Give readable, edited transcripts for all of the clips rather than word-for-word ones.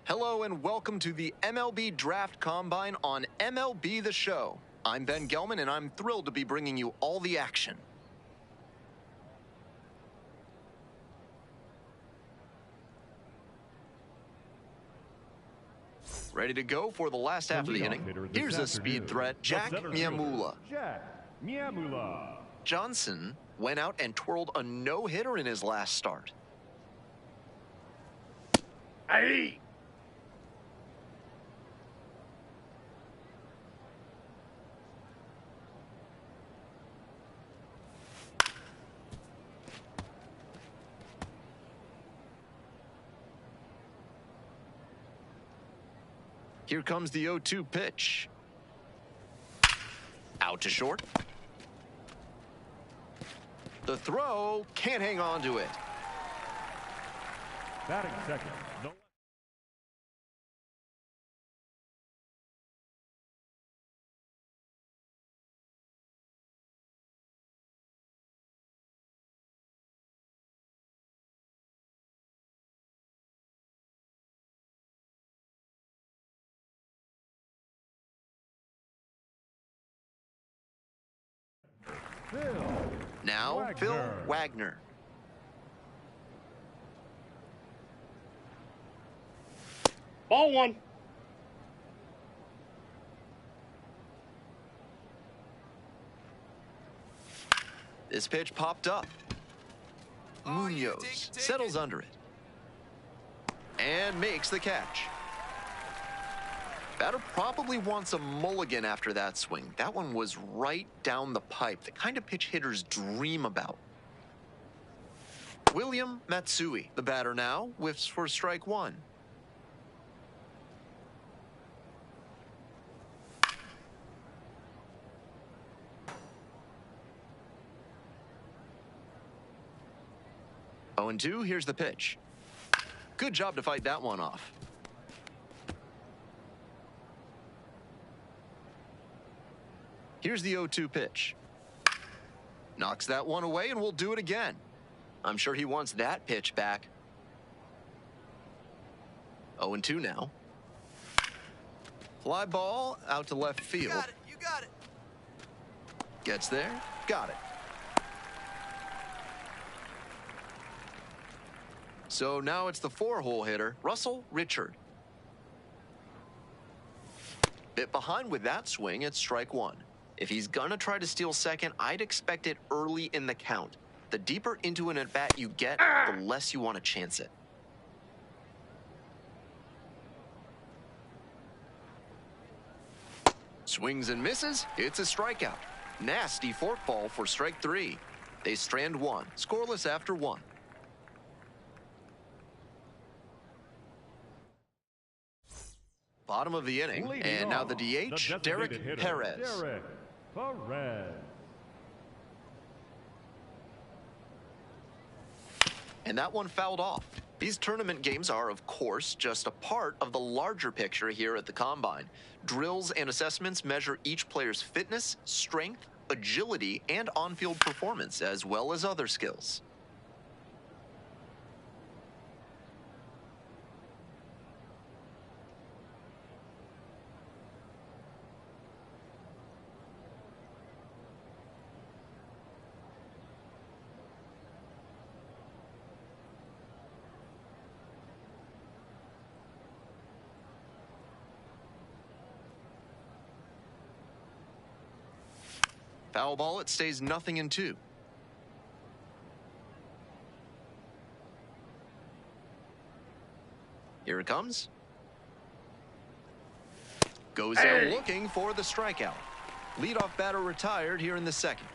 Hello and welcome to the MLB Draft Combine on MLB The Show. I'm Ben Gelman and I'm thrilled to be bringing you all the action. Ready to go for the last half of the inning. Here's a speed threat, Jack Miamula. Johnson went out and twirled a no-hitter in his last start. Hey! Here comes the 0-2 pitch. Out to short. The throw can't hang on to it. Batting second. Now, Phil Wagner. Ball one. This pitch popped up. Munoz settles under it and makes the catch. Batter probably wants a mulligan after that swing. That one was right down the pipe, the kind of pitch hitters dream about. William Matsui, the batter now, whiffs for strike one. Oh, and 2, here's the pitch. Good job to fight that one off. Here's the 0-2 pitch. Knocks that one away, and we'll do it again. I'm sure he wants that pitch back. 0-2 now. Fly ball out to left field. You got it. Gets there, got it. So now it's the 4-hole hitter, Russell Richard. Bit behind with that swing, it's strike one. If he's gonna try to steal second, I'd expect it early in the count. The deeper into an at-bat you get, the less you want to chance it. Swings and misses, it's a strikeout. Nasty forkball for strike 3. They strand one, scoreless after 1. Bottom of the inning, and now the DH, Derek Perez. And that one fouled off. These tournament games are, of course, just a part of the larger picture here at the Combine. Drills and assessments measure each player's fitness, strength, agility, and on-field performance, as well as other skills. Foul ball, it stays 0-2. Here it comes. Goes out looking for the strikeout. Leadoff batter retired here in the second.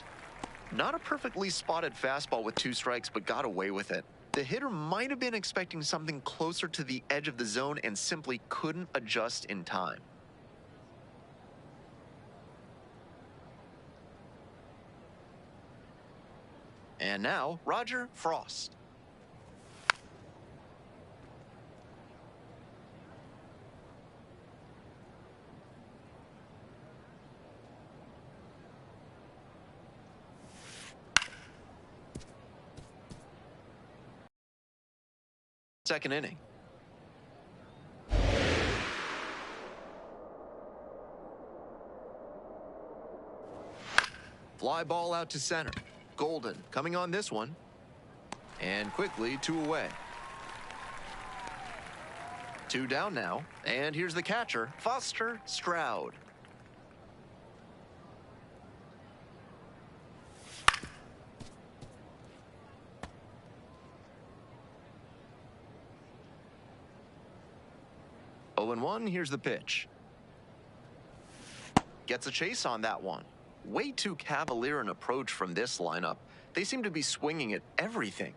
Not a perfectly spotted fastball with 2 strikes, but got away with it. The hitter might have been expecting something closer to the edge of the zone and simply couldn't adjust in time. And now, Roger Frost. Second inning. Fly ball out to center. Golden coming on this one. And quickly 2 away. 2 down now. And here's the catcher, Foster Stroud. Oh and 1, here's the pitch. Gets a chase on that one. Way too cavalier an approach from this lineup. They seem to be swinging at everything.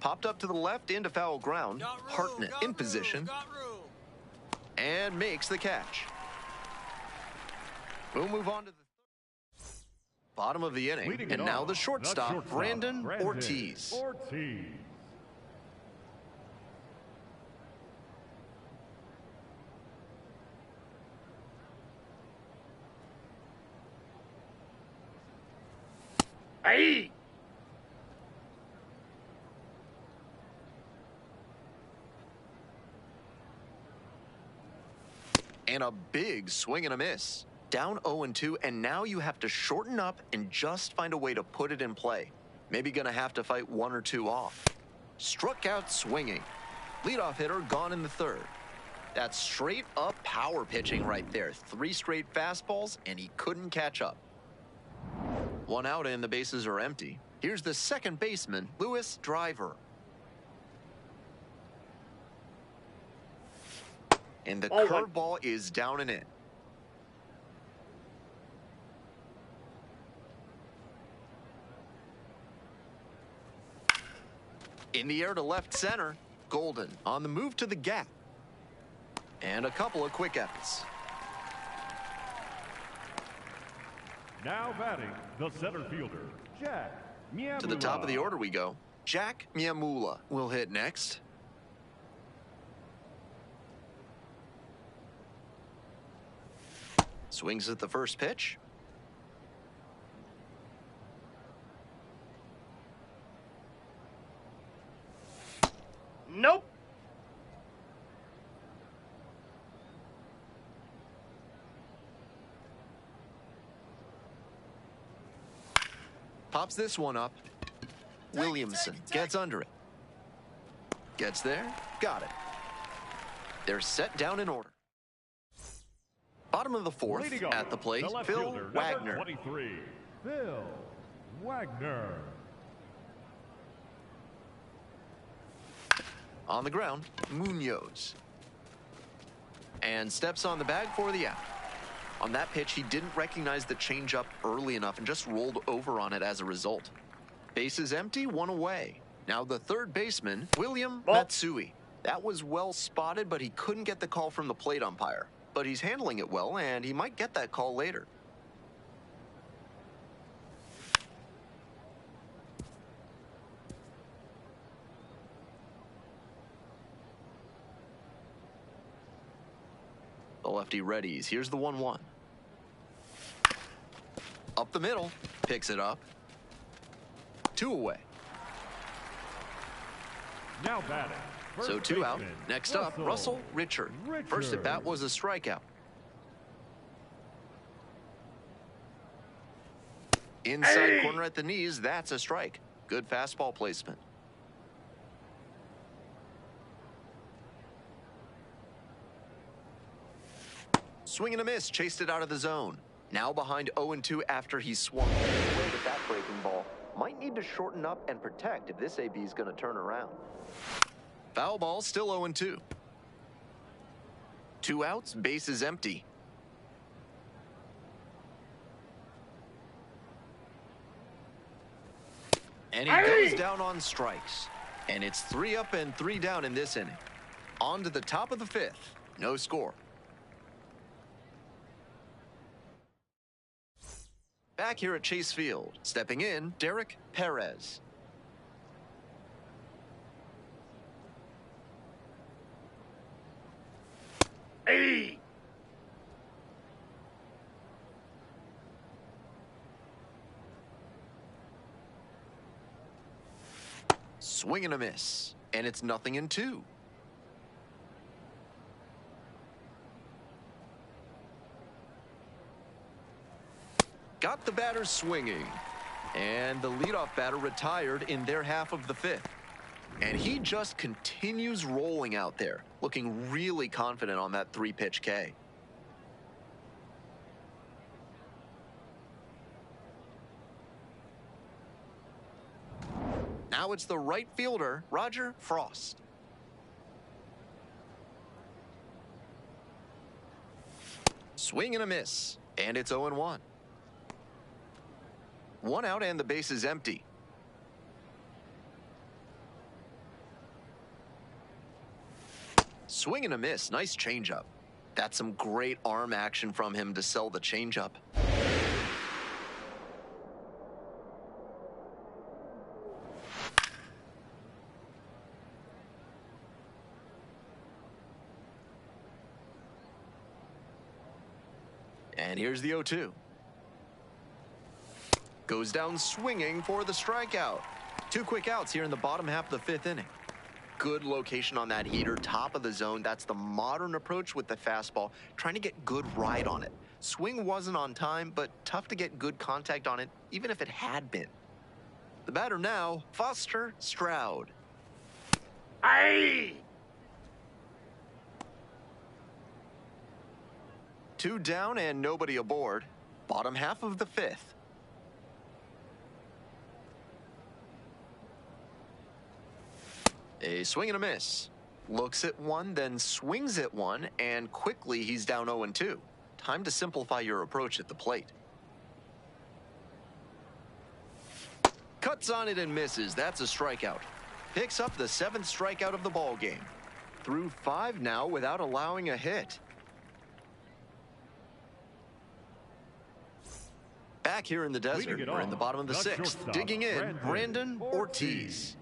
Popped up to the left into foul ground. Hartnett in position. And makes the catch. We'll move on to the bottom of the inning. And now the shortstop, Brandon Ortiz. Aye. And a big swing and a miss. Down 0-2, and now you have to shorten up and just find a way to put it in play. Maybe gonna have to fight 1 or 2 off. Struck out swinging. Leadoff hitter gone in the 3rd. That's straight up power pitching right there. 3 straight fastballs, and he couldn't catch up. 1 out and the bases are empty. Here's the second baseman, Lewis Driver. And the curveball is down and in. In the air to left center, Golden on the move to the gap. And a couple of quick outs. Now batting, the center fielder, Jack Miamula. To the top of the order we go. Jack Miamula will hit next. Swings at the first pitch. Nope. Pops this one up. Williamson gets under it. Gets there. Got it. They're set down in order. Bottom of the 4th, at the plate, Phil Wagner. 23, Phil Wagner. On the ground, Munoz. And steps on the bag for the out. On that pitch, he didn't recognize the changeup early enough and just rolled over on it as a result. Bases empty, 1 away. Now the third baseman, William Matsui. That was well spotted, but he couldn't get the call from the plate umpire. But he's handling it well, and he might get that call later. The lefty readies. Here's the 1-1. Up the middle. Picks it up. 2 away. Now batting. So 2 out. Next up, Russell Richard. First at bat was a strikeout. Inside corner at the knees, that's a strike. Good fastball placement. Swing and a miss, chased it out of the zone. Now behind 0-2 after he swung. Away with that breaking ball. Might need to shorten up and protect if this AB is going to turn around. Foul ball, still 0-2. 2 outs, bases empty. And he goes down on strikes. And it's 3 up and 3 down in this inning. On to the top of the 5th. No score. Back here at Chase Field, stepping in, Derek Perez. Hey! Swing and a miss. And it's 0-2. Got the batter swinging. And the leadoff batter retired in their half of the fifth. And he just continues rolling out there, looking really confident on that 3-pitch K. Now it's the right fielder, Roger Frost. Swing and a miss, and it's 0-1. 1 out and the base is empty. Swing and a miss, nice changeup. That's some great arm action from him to sell the changeup. And here's the 0-2. Goes down swinging for the strikeout. 2 quick outs here in the bottom half of the 5th inning. Good location on that heater, top of the zone. That's the modern approach with the fastball, trying to get good ride on it. Swing wasn't on time, but tough to get good contact on it, even if it had been. The batter now, Foster Stroud. Aye! 2 down and nobody aboard. Bottom half of the 5th. A swing and a miss. Looks at one, then swings at one, and quickly he's down 0-2. Time to simplify your approach at the plate. Cuts on it and misses. That's a strikeout. Picks up the 7th strikeout of the ball game. Through 5 now without allowing a hit. Back here in the desert, we're in the bottom of the 6th. Digging in, Brandon Ortiz.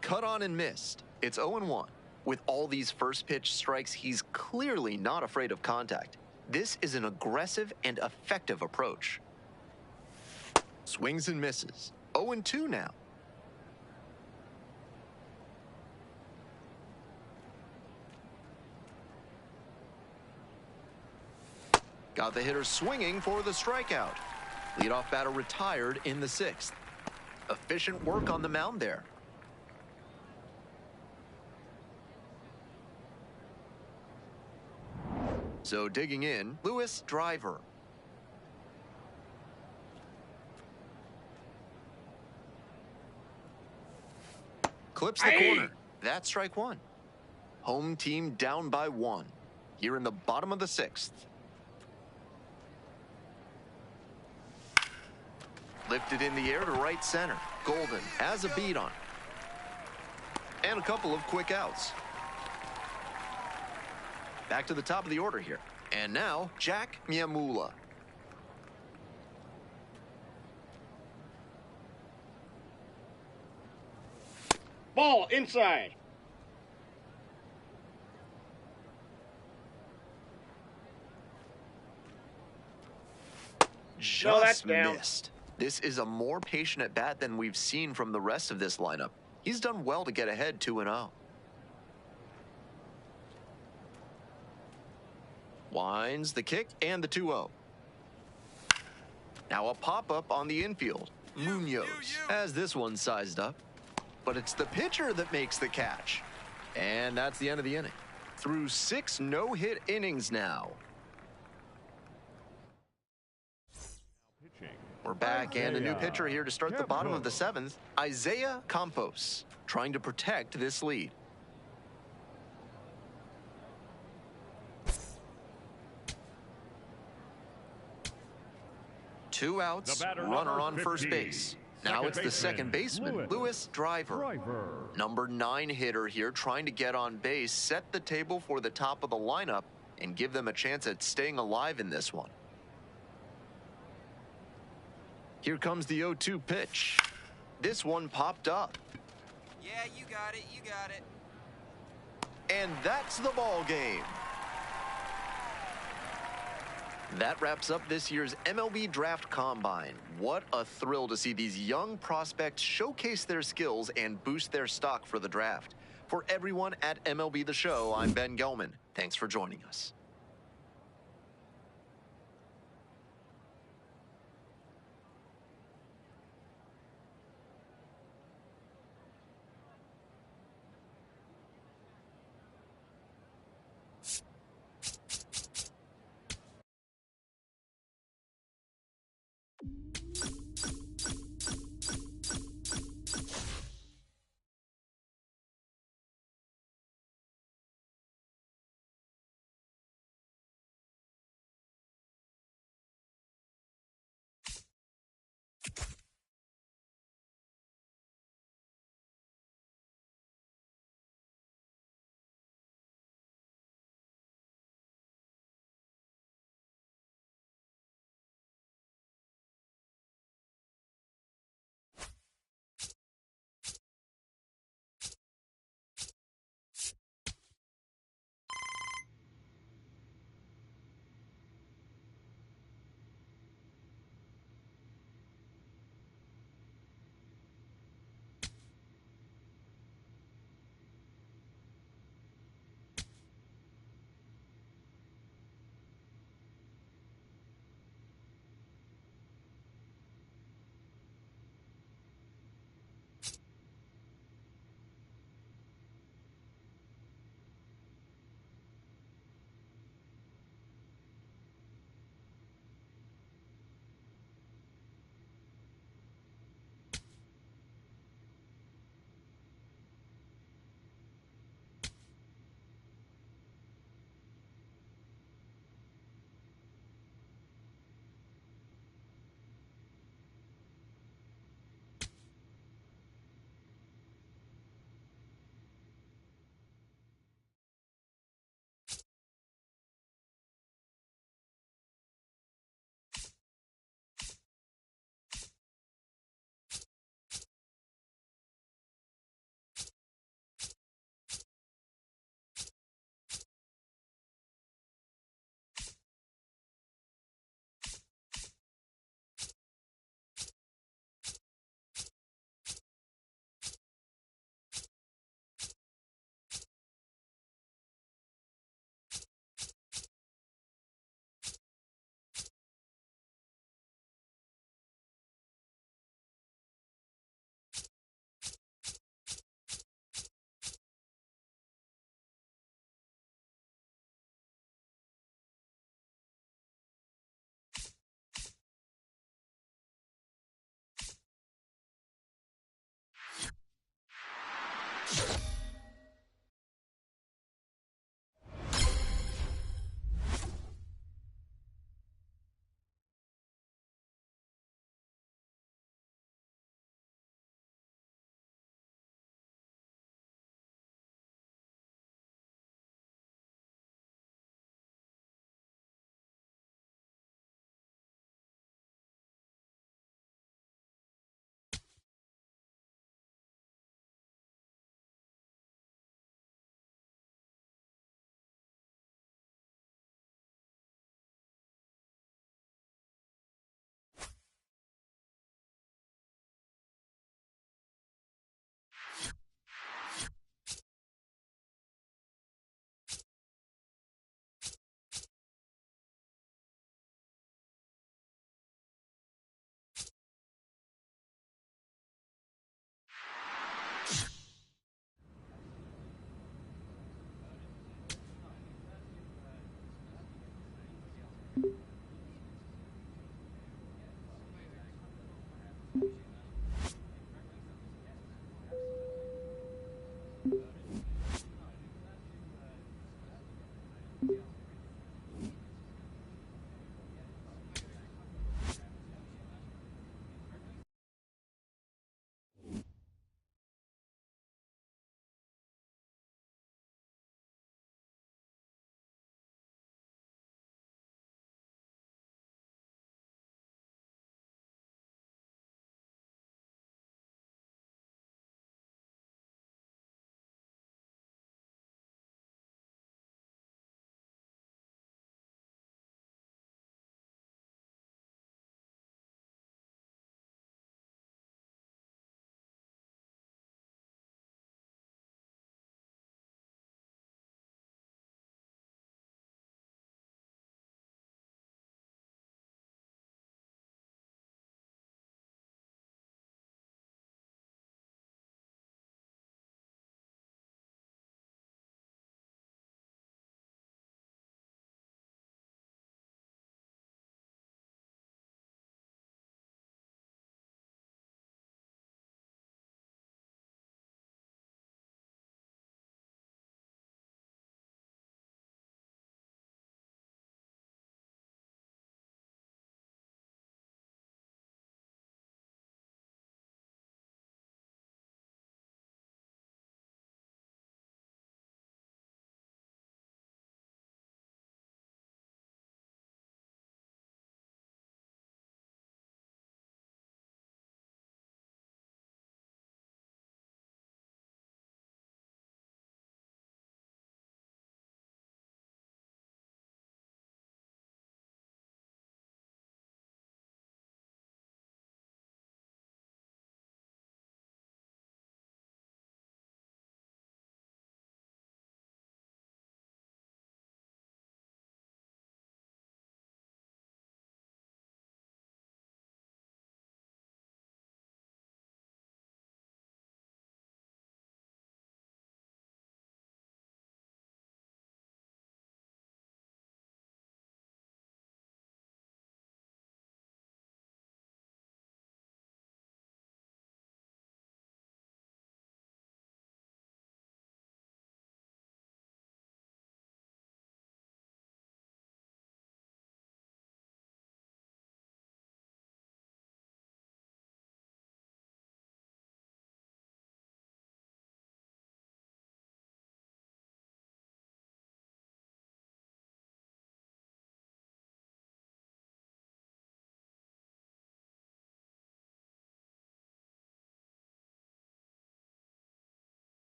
Cut on and missed. It's 0-1. With all these first pitch strikes, he's clearly not afraid of contact. This is an aggressive and effective approach. Swings and misses. 0-2 now. Got the hitter swinging for the strikeout. Leadoff batter retired in the 6th. Efficient work on the mound there. So digging in, Lewis Driver. Clips the corner. That's strike 1. Home team down by 1. Here in the bottom of the 6th. Lifted in the air to right center. Golden has a beat on. And a couple of quick outs. Back to the top of the order here. And now, Jack Miamula. Ball inside. Just missed. This is a more patient at bat than we've seen from the rest of this lineup. He's done well to get ahead 2-0. Winds the kick and the 2-0. Now a pop-up on the infield. Munoz has this one sized up. But it's the pitcher that makes the catch. And that's the end of the inning. Through 6 no-hit innings now. We're back, and a new pitcher here to start the bottom of the 7th. Isaiah Campos, trying to protect this lead. Two outs, runner on first base. Now it's the second baseman, Lewis Driver. Number 9 hitter here, trying to get on base, set the table for the top of the lineup, and give them a chance at staying alive in this one. Here comes the 0-2 pitch. This one popped up. Yeah, you got it, you got it. And that's the ball game. That wraps up this year's MLB Draft Combine. What a thrill to see these young prospects showcase their skills and boost their stock for the draft. For everyone at MLB The Show, I'm Ben Gelman. Thanks for joining us.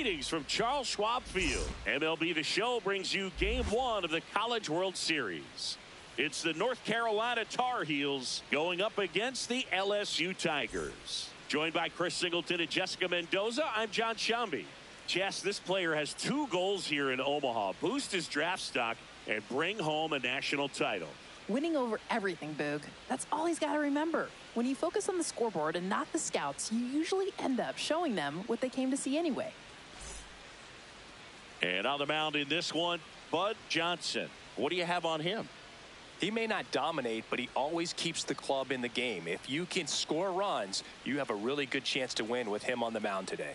Greetings from Charles Schwab Field. MLB The Show brings you Game 1 of the College World Series. It's the North Carolina Tar Heels going up against the LSU Tigers. Joined by Chris Singleton and Jessica Mendoza, I'm John Shambi. Jess, this player has 2 goals here in Omaha. Boost his draft stock and bring home a national title. Winning over everything, Boog. That's all he's got to remember. When you focus on the scoreboard and not the scouts, you usually end up showing them what they came to see anyway. And on the mound in this one, Bud Johnson. What do you have on him? He may not dominate, but he always keeps the club in the game. If you can score runs, you have a really good chance to win with him on the mound today.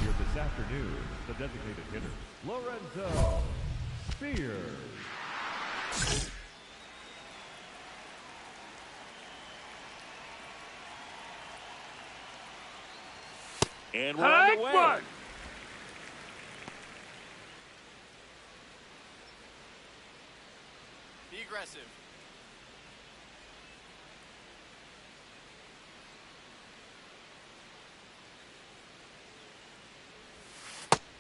Here this afternoon, the designated hitter, Lorenzo Spears. And we're on the way. Be aggressive.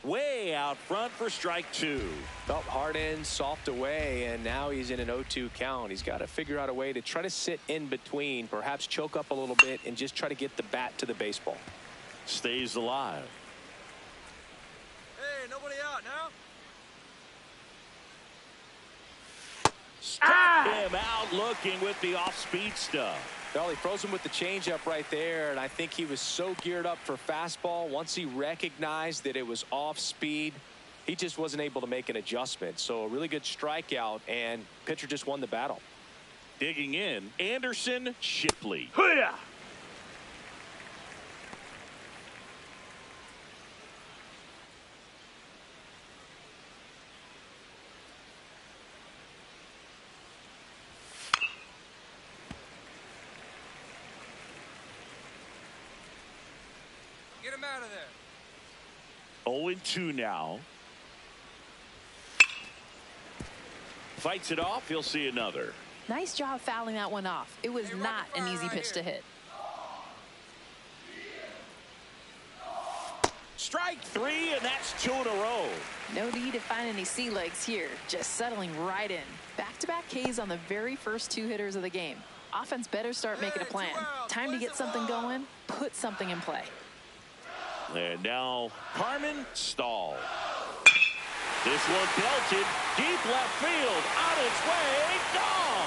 Way out front for strike 2. Felt hard in, soft away, and now he's in an 0-2 count. He's got to figure out a way to try to sit in between, perhaps choke up a little bit, and just try to get the bat to the baseball. Stays alive. Hey, nobody out now? Struck him out looking with the off-speed stuff. Well, he froze him with the changeup right there, and I think he was so geared up for fastball. Once he recognized that it was off speed, he just wasn't able to make an adjustment. So a really good strikeout, and pitcher just won the battle. Digging in, Anderson Shipley. Get him out of there. 0-2 now. Fights it off. He'll see another. Nice job fouling that one off. It was not an easy pitch to hit. Strike 3, and that's 2 in a row. No need to find any sea legs here. Just settling right in. Back-to-back Ks on the very first 2 hitters of the game. Offense better start making a plan. Time to get something going. Put something in play. And now Carmen Stahl. This one belted deep left field, on its way, gone.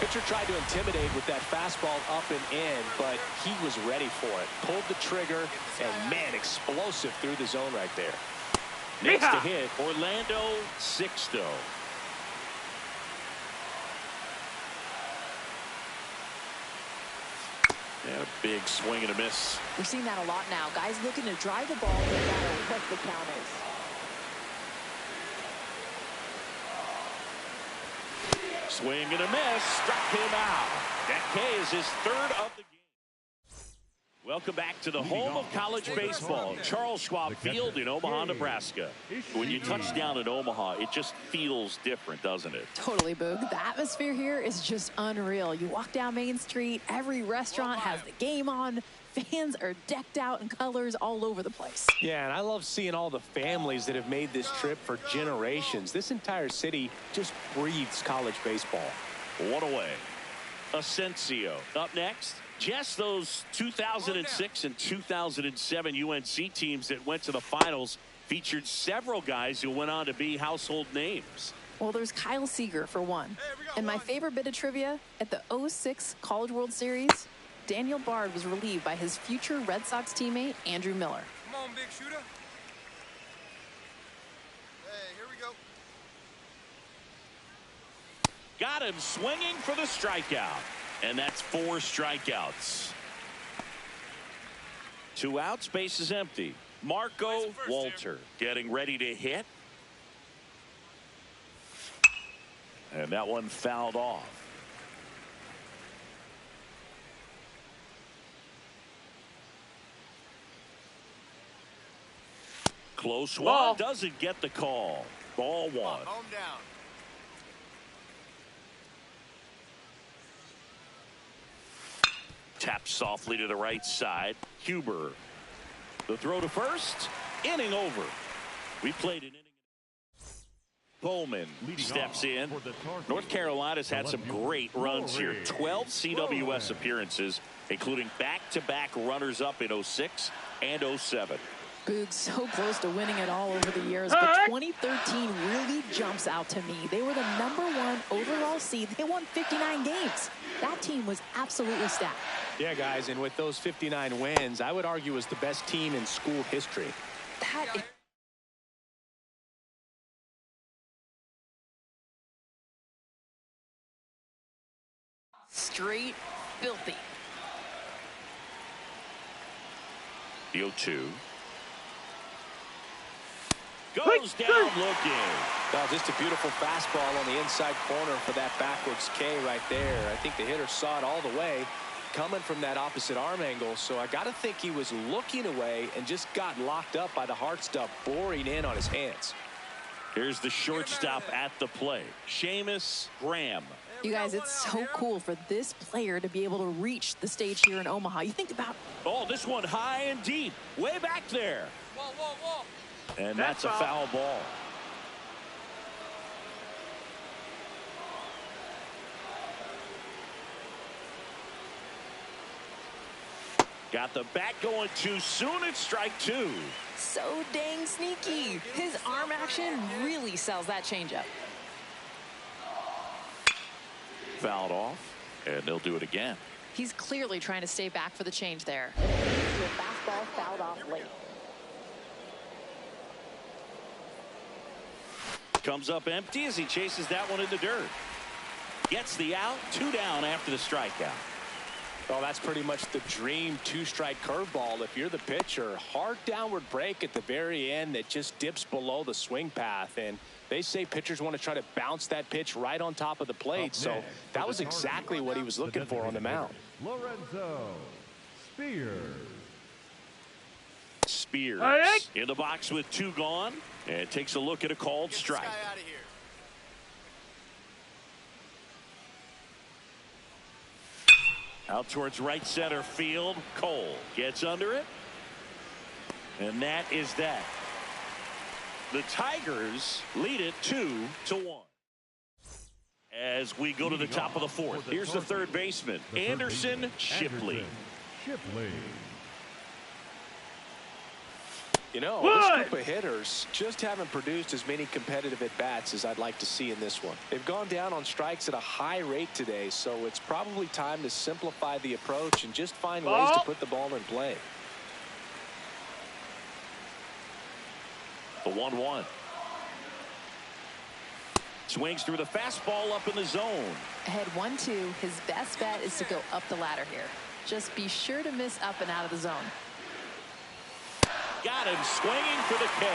Pitcher tried to intimidate with that fastball up and in, but he was ready for it. Pulled the trigger, and man, explosive through the zone right there. Next to hit, Orlando Sixto. And a big swing and a miss. We're seeing that a lot now. Guys looking to drive the ball no matter what the count is. Swing and a miss. Struck him out. That K is his 3rd of the game. Welcome back to the home of college baseball, Charles Schwab Field in Omaha, Nebraska. When you touch down in Omaha, it just feels different, doesn't it? Totally, Boog. The atmosphere here is just unreal. You walk down Main Street, every restaurant has the game on. Fans are decked out in colors all over the place. Yeah, and I love seeing all the families that have made this trip for generations. This entire city just breathes college baseball. One away. Asensio up next. Just those 2006 and 2007 UNC teams that went to the finals featured several guys who went on to be household names. Well, there's Kyle Seager for one. And my favorite bit of trivia, at the 06 College World Series, Daniel Bard was relieved by his future Red Sox teammate, Andrew Miller. Come on, big shooter. Hey, here we go. Got him swinging for the strikeout. And that's 4 strikeouts. 2 outs, base is empty. Marco Walter getting ready to hit. And that one fouled off. Close one, doesn't get the call. Ball 1. Home down. Taps softly to the right side. Huber. The throw to first. Inning over. We played an inning. Bowman steps in. North Carolina's had some great runs here. 12 CWS appearances, including back-to-back runners-up in 06 and 07. Boog so close to winning it all over the years, but 2013 really jumps out to me. They were the #1 overall seed. They won 59 games. That team was absolutely stacked. Yeah, guys, and with those 59 wins, I would argue was the best team in school history. That is straight filthy. The 0-2. Goes down looking. Oh, just a beautiful fastball on the inside corner for that backwards K right there. I think the hitter saw it all the way coming from that opposite arm angle. So I got to think he was looking away and just got locked up by the hard stuff boring in on his hands. Here's the shortstop at the plate. Seamus Graham. You guys, it's so cool for this player to be able to reach the stage here in Omaha. You think about... Oh, this one high and deep. Way back there. Whoa, whoa, whoa. And that's a foul ball. Got the bat going too soon. It's strike 2. So dang sneaky. His arm action really sells that changeup. Fouled off, and they'll do it again. He's clearly trying to stay back for the change there. The fastball fouled off late. Comes up empty as he chases that one in the dirt. Gets the out. 2 down after the strikeout. Well, that's pretty much the dream 2-strike curveball. If you're the pitcher, hard downward break at the very end that just dips below the swing path. And they say pitchers want to try to bounce that pitch right on top of the plate. So that was exactly what he was looking for on the mound. Lorenzo Spears in the box with 2 gone. And takes a look at a called strike. Out towards right center field. Cole gets under it. And that is that. The Tigers lead it 2-1. As we go to the top of the 4th. Here's the third baseman, Anderson Shipley. You know, this group of hitters just haven't produced as many competitive at-bats as I'd like to see in this one. They've gone down on strikes at a high rate today, so it's probably time to simplify the approach and just find ways to put the ball in play. The 1-1. Swings through the fastball up in the zone. Ahead 1-2. His best bet is to go up the ladder here. Just be sure to miss up and out of the zone. Got him swinging for the K.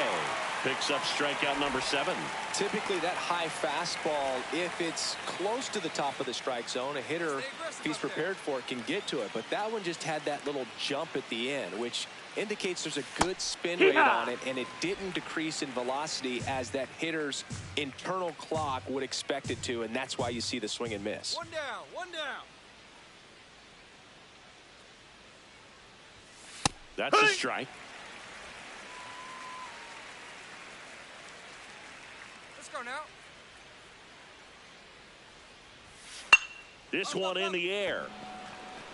Picks up strikeout number 7. Typically that high fastball, if it's close to the top of the strike zone, a hitter, if he's prepared for it, can get to it. But that one just had that little jump at the end, which indicates there's a good spin rate on it, and it didn't decrease in velocity as that hitter's internal clock would expect it to, and that's why you see the swing and miss. One down, one down. That's a strike. Let's go now. This one in the air.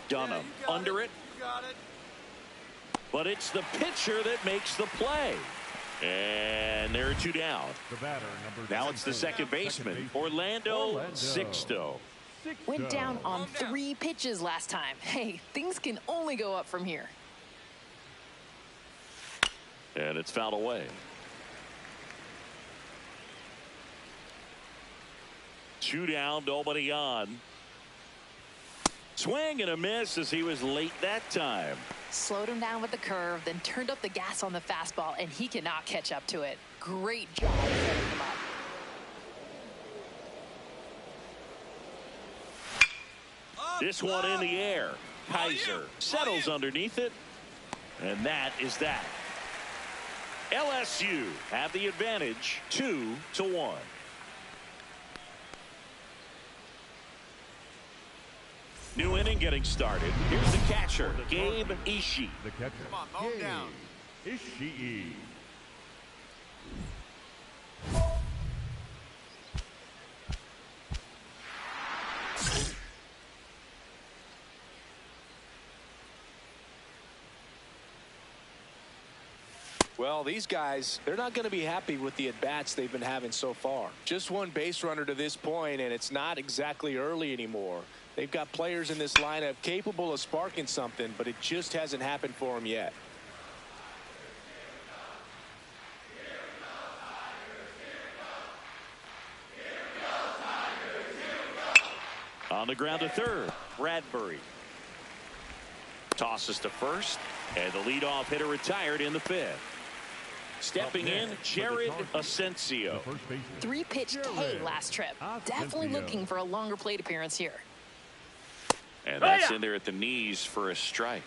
Dunham under it. You got it. But it's the pitcher that makes the play. And there are 2 down. The batter, number Now it's the second baseman, Orlando Sixto. Went down on 3 pitches last time. Hey, things can only go up from here. And it's fouled away. 2 down, nobody on. Swing and a miss as he was late that time. Slowed him down with the curve, then turned up the gas on the fastball, and he cannot catch up to it. Great job setting him up. This one in the air. Kaiser settles underneath it. And that is that. LSU have the advantage 2-1. New inning getting started. Here's the catcher, Gabe Ishii. The catcher, Come on, mow him down. Ishii. Well, these guys, they're not going to be happy with the at-bats they've been having so far. Just one base runner to this point, and it's not exactly early anymore. They've got players in this lineup capable of sparking something, but it just hasn't happened for them yet. On the ground to third, Bradbury. Tosses to first, and the leadoff hitter retired in the fifth. Stepping in, Jared Asensio. 3-pitch K last trip. Definitely looking for a longer plate appearance here. And that's in there at the knees for a strike.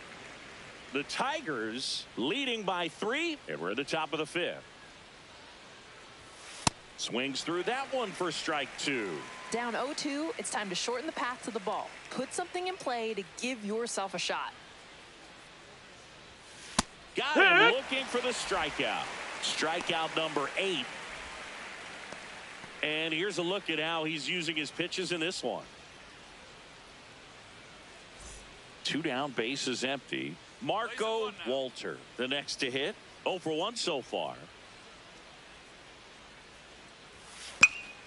The Tigers leading by 3, and we're at the top of the fifth. Swings through that one for strike 2. Down 0-2, it's time to shorten the path to the ball. Put something in play to give yourself a shot. Got him looking for the strikeout. Strikeout number 8. And here's a look at how he's using his pitches in this one. 2 down, bases empty. Marco Walter, the next to hit. 0 for 1 so far.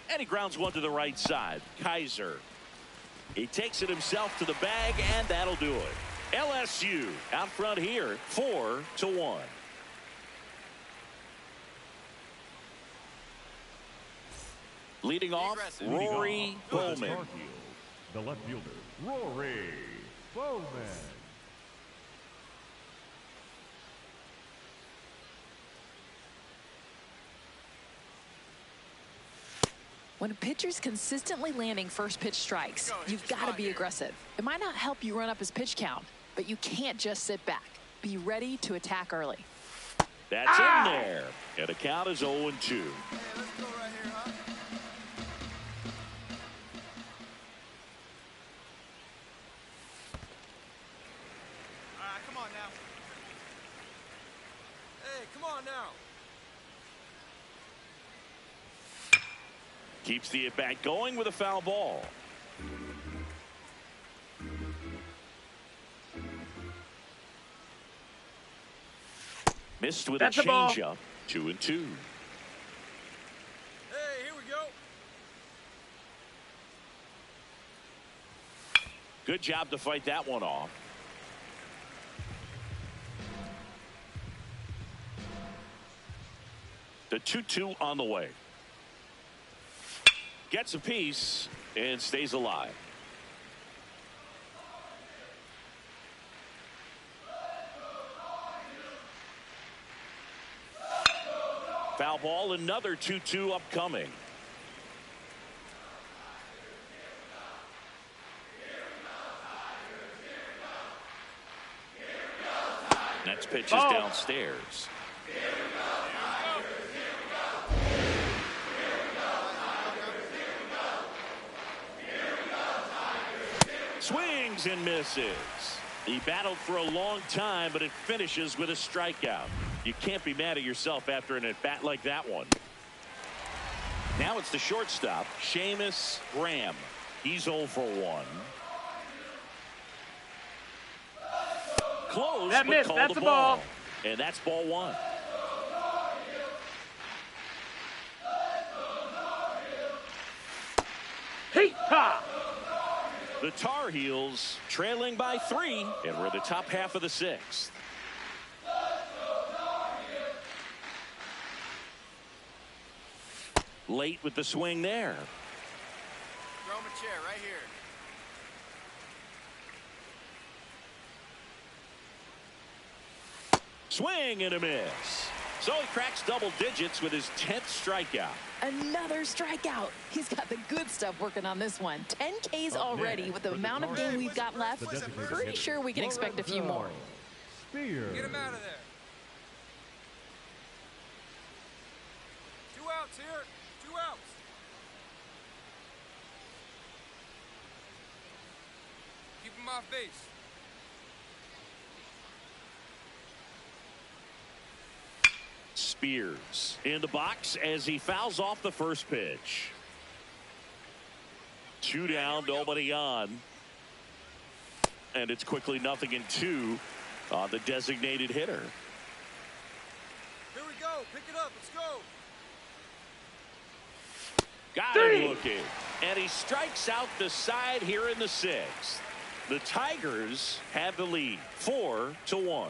And he grounds one to the right side. Kaiser. He takes it himself to the bag, and that'll do it. LSU out front here, 4-1. Leading off, Rory Bowman. The left fielder, Rory Bowman. When a pitcher's consistently landing first pitch strikes, you've got to be aggressive. It might not help you run up his pitch count, but you can't just sit back. Be ready to attack early. That's in there. And the count is 0-2. Hey, let's go right here, huh? All right, come on now. Hey, come on now. Keeps the at-bat going with a foul ball. Missed with a changeup. 2-2. Hey, here we go. Good job to fight that one off. The 2-2 on the way. Gets a piece and stays alive. Foul ball, another 2-2 upcoming. Next pitch is downstairs. Swings and misses. He battled for a long time, but it finishes with a strikeout. You can't be mad at yourself after an at-bat like that one. Now it's the shortstop, Seamus Graham. He's 0 for 1. Close, That but missed. called That's the a ball. ball. And that's ball 1. Hey-ha! The Tar Heels trailing by 3, and we're at the top half of the 6th. Late with the swing there. Throw him a chair right here. Swing and a miss. So he cracks double digits with his 10th strikeout. Another strikeout. He's got the good stuff working on this one. 10 Ks already with the amount of game we've got left. Pretty sure we can expect a few more. Spear. Get him out of there. 2 outs here. 2 outs. Keep him off base. Spears in the box as he fouls off the first pitch. 2 down, nobody on. And it's quickly 0-2 on the designated hitter. Here we go. Pick it up. Let's go. Got him looking. And he strikes out the side here in the 6th. The Tigers have the lead 4-1.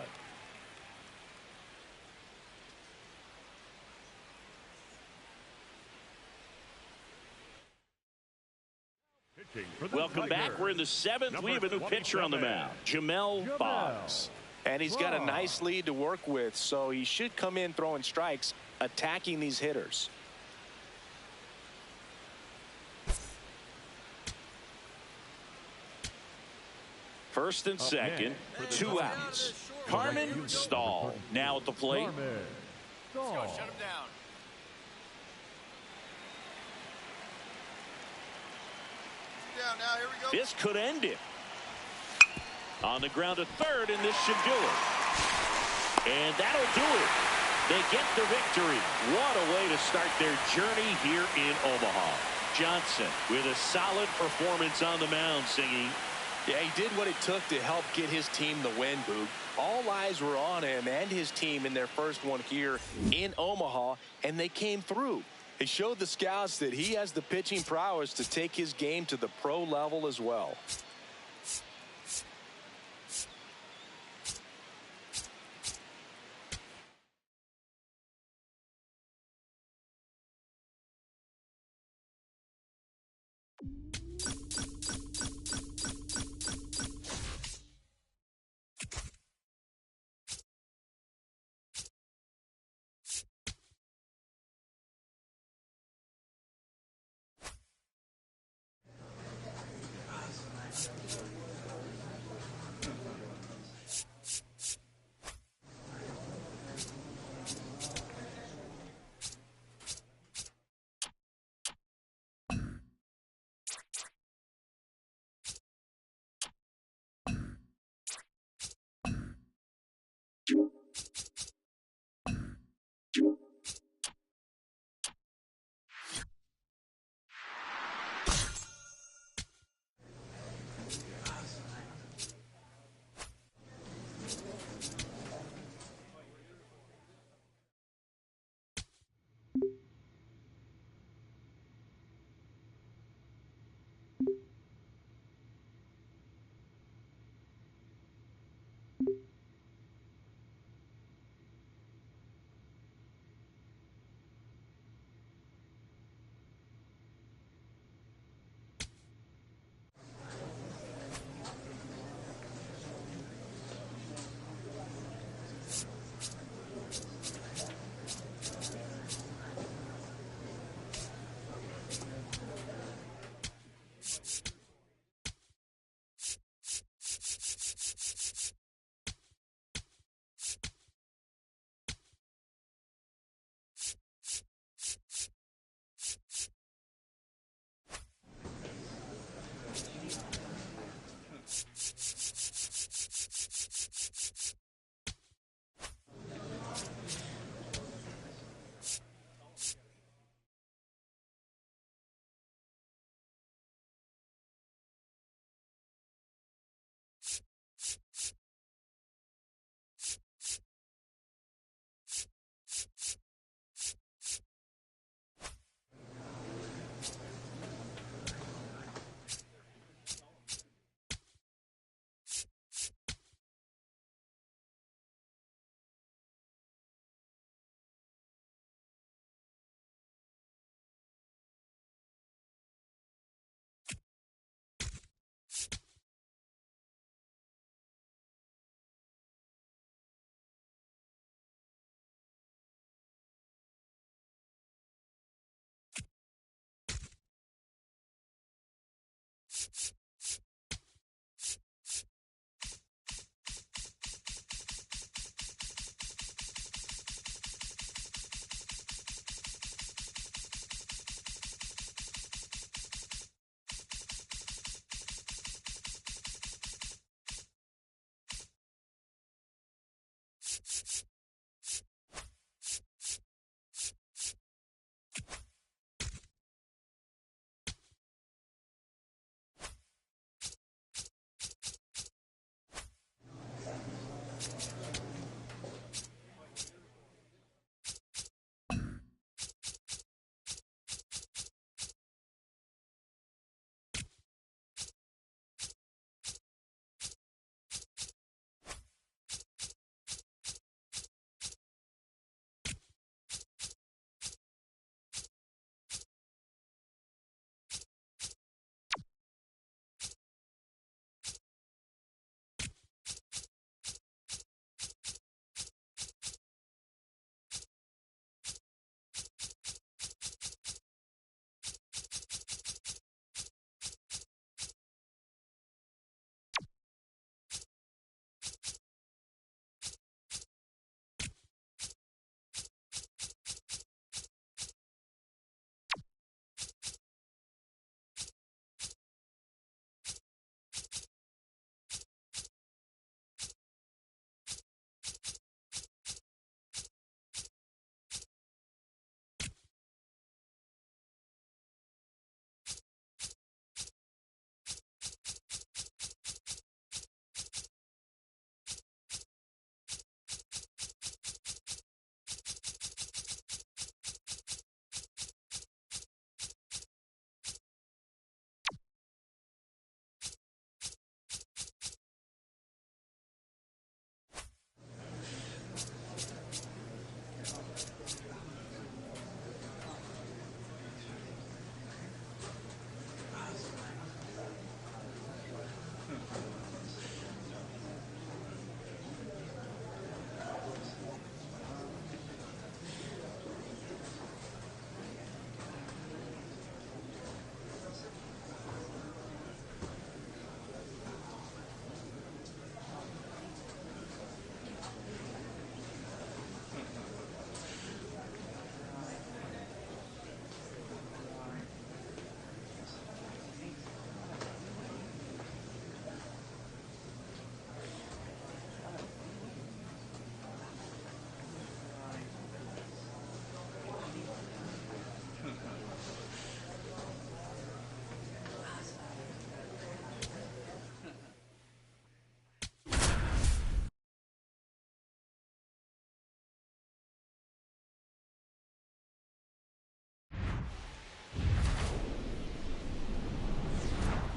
Welcome back. We're in the 7th. We have a new pitcher on the mound, Jamel Boggs. And he's got a nice lead to work with, so he should come in throwing strikes, attacking these hitters. First and second, 2 outs. Carmen Stahl now at the plate. Let's go. Shut him down. Down now. Here we go. This could end it. On the ground at third, and this should do it. And that'll do it. They get the victory. What a way to start their journey here in Omaha. Johnson with a solid performance on the mound, singing. Yeah, he did what it took to help get his team the win, Boog. All eyes were on him and his team in their first one here in Omaha, and they came through. He showed the scouts that he has the pitching prowess to take his game to the pro level as well.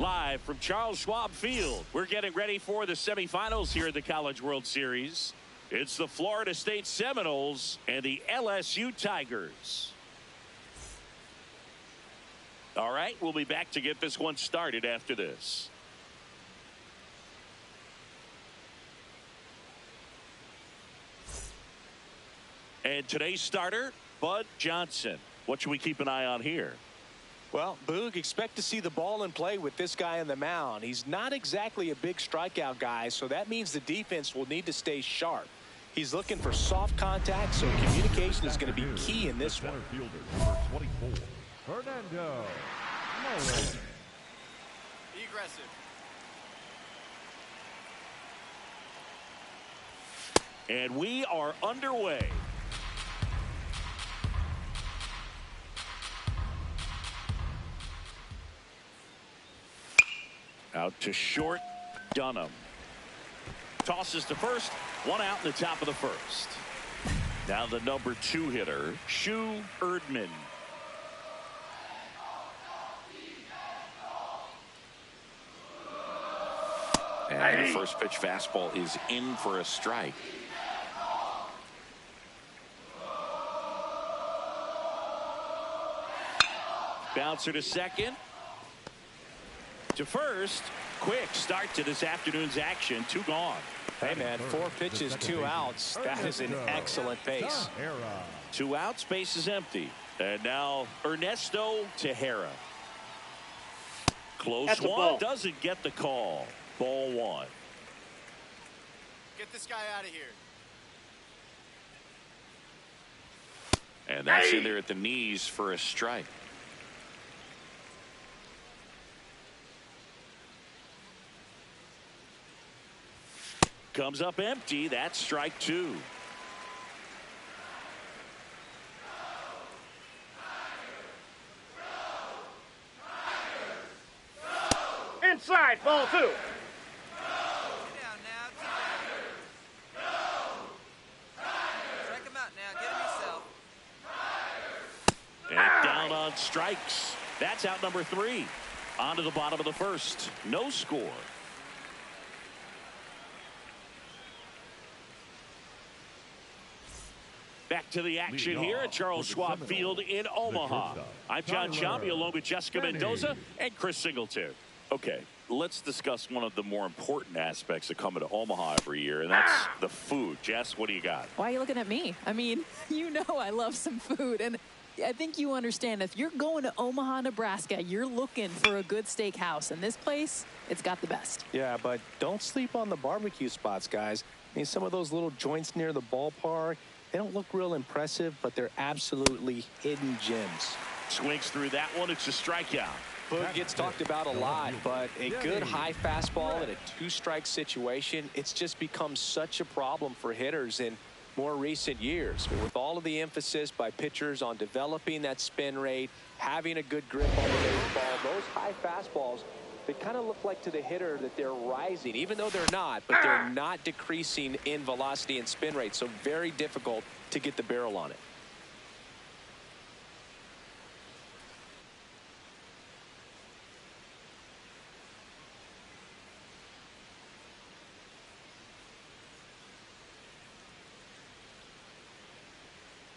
Live from Charles Schwab Field, we're getting ready for the semifinals here at the College World Series. It's the Florida State Seminoles and the LSU Tigers. All right, we'll be back to get this one started after this. And today's starter, Bud Johnson. What should we keep an eye on here? Well, Boog, expect to see the ball in play with this guy on the mound. He's not exactly a big strikeout guy, so that means the defense will need to stay sharp. He's looking for soft contact, so communication is going to be key in this one. Fielder, number 24, Fernando. Be aggressive. And we are underway. Out to short, Dunham. Tosses to first, one out in the top of the first. Now the number 2 hitter, Shu Erdman. And the first pitch fastball is in for a strike. Bouncer to second. To first. Quick start to this afternoon's action. 2 gone. Hey, man, 4 pitches, 2 outs. That is an excellent pace. 2 outs, base is empty. And now Ernesto Tejera. Close one, doesn't get the call. Ball 1. Get this guy out of here. And that's in there at the knees for a strike. Comes up empty. That's strike 2. Inside, ball 2. Get down now. Strike him out now. Get him yourself. And down on strikes. That's out number 3. On to the bottom of the first. No score. Back to the action here at Charles Schwab Field in Omaha. I'm John Shambi along with Jessica Mendoza and Chris Singleton. Okay, let's discuss one of the more important aspects of coming to Omaha every year, and that's the food. Jess, what do you got? Why are you looking at me? I mean, you know I love some food, and I think you understand if you're going to Omaha, Nebraska, you're looking for a good steakhouse, and this place, it's got the best. Yeah, but don't sleep on the barbecue spots, guys. I mean, some of those little joints near the ballpark, they don't look real impressive, but they're absolutely hidden gems. Swings through that one. It's a strikeout. Boog gets talked about a lot, but a good high fastball in a 2-strike situation, it's just become such a problem for hitters in more recent years. With all of the emphasis by pitchers on developing that spin rate, having a good grip on the baseball, those high fastballs, they kind of look like to the hitter that they're rising, even though they're not, but they're not decreasing in velocity and spin rate, so very difficult to get the barrel on it.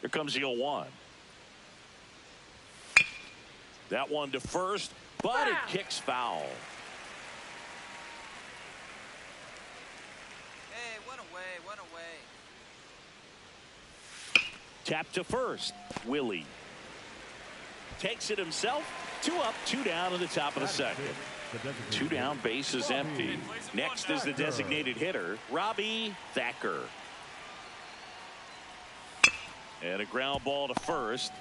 Here comes the 0-1. That one to first, but it kicks foul. Hey, one away, one away. Tap to first. Willie takes it himself. 2 up, 2 down in the top of the second. 2 down, base is empty. Next is the designated hitter, Robbie Thacker. And a ground ball to first.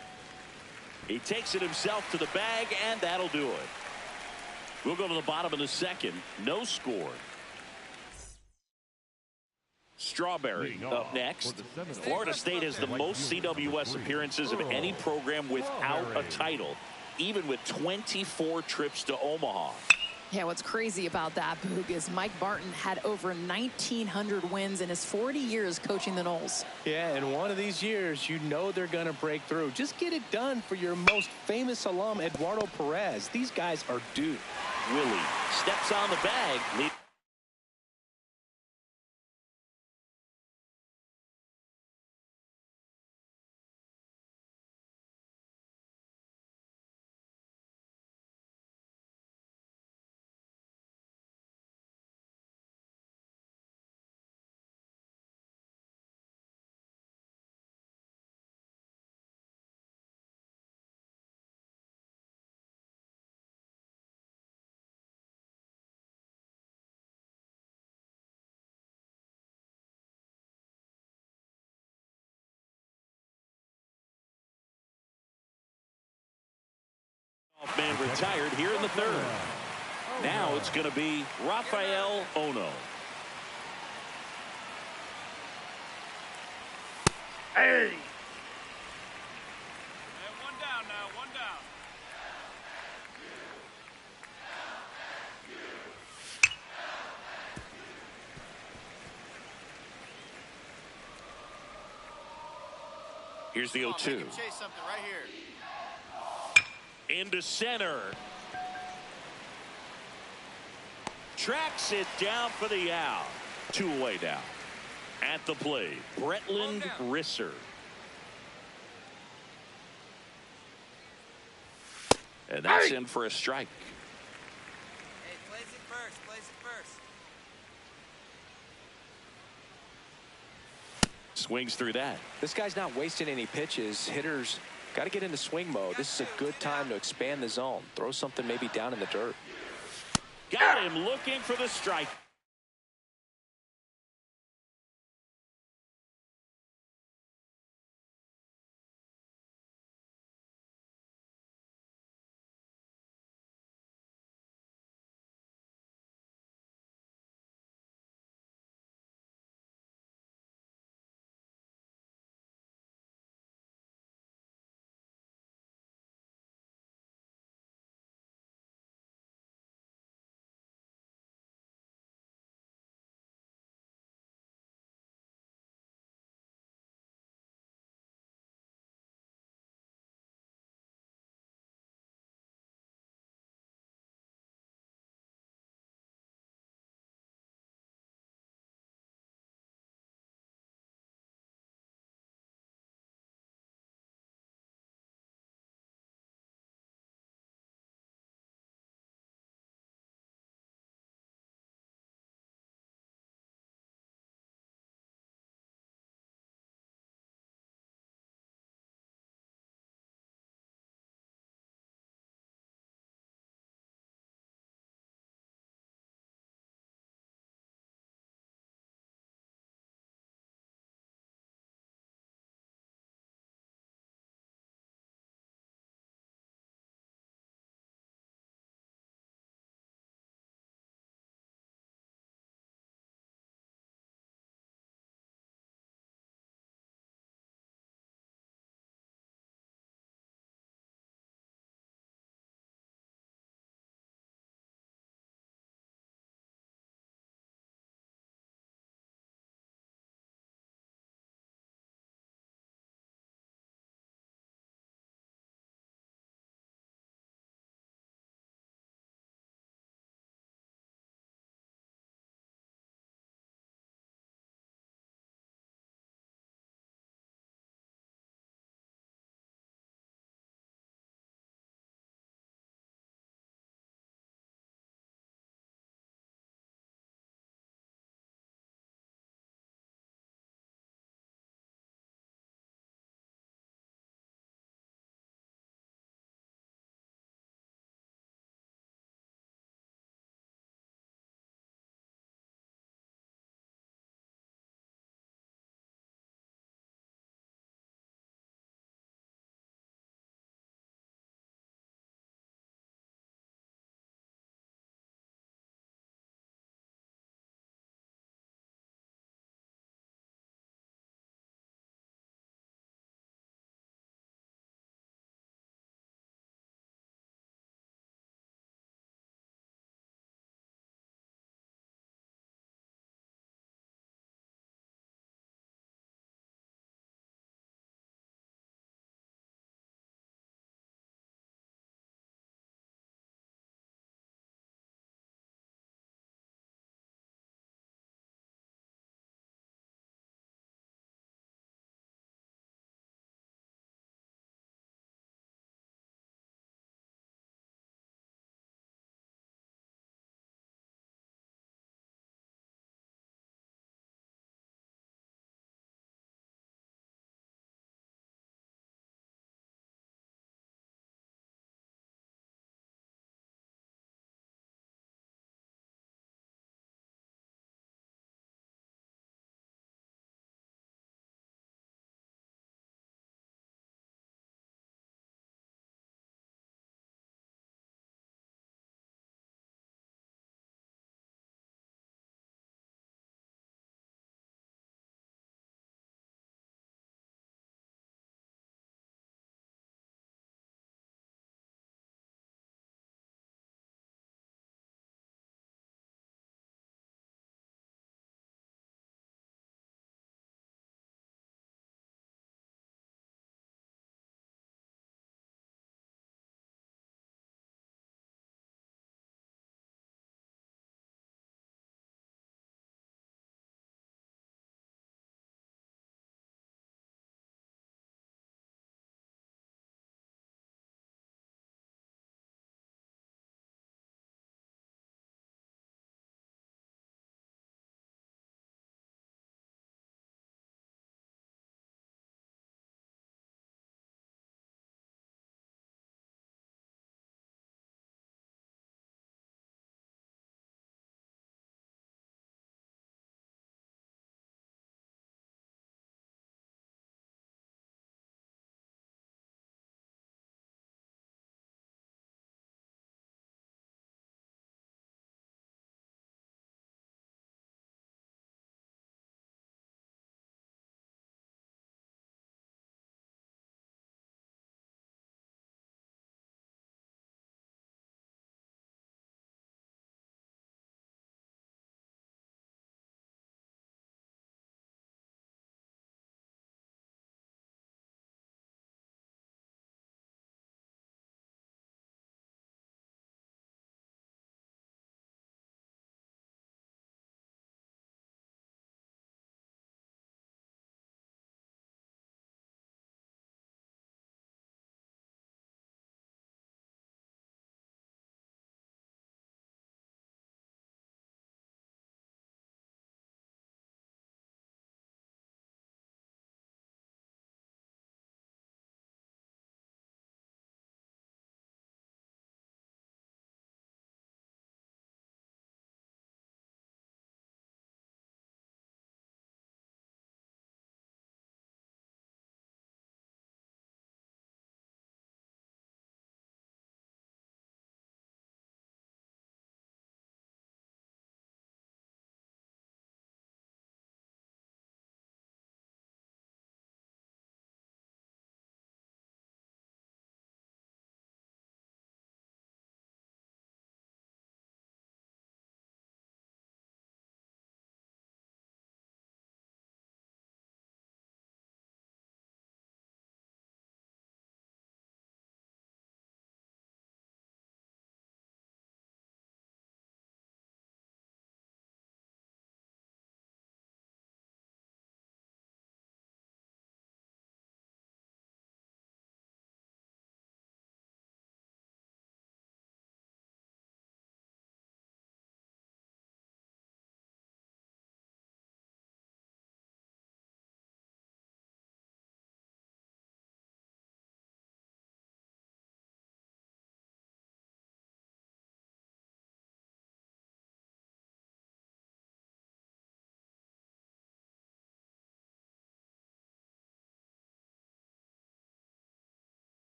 He takes it himself to the bag, and that'll do it. We'll go to the bottom of the second. No score. Strawberry up next. Florida State has the most CWS appearances of any program without a title, even with 24 trips to Omaha. Yeah, what's crazy about that, Boog, is Mike Barton had over 1,900 wins in his 40 years coaching the Noles. Yeah, and one of these years, you know they're going to break through. Just get it done for your most famous alum, Eduardo Perez. These guys are due. Willie steps on the bag. Man retired here in the third. Now it's going to be Rafael Ono. Hey! And one down now, one down. Here's the 0-2. Chase something right here. Into center. Tracks it down for the out. 2 away now. At the plate, Bretland Risser. And that's in for a strike. Hey, place it first, place it first. Swings through that. This guy's not wasting any pitches. Hitters got to get into swing mode. This is a good time to expand the zone. Throw something maybe down in the dirt. Got him looking for the strike.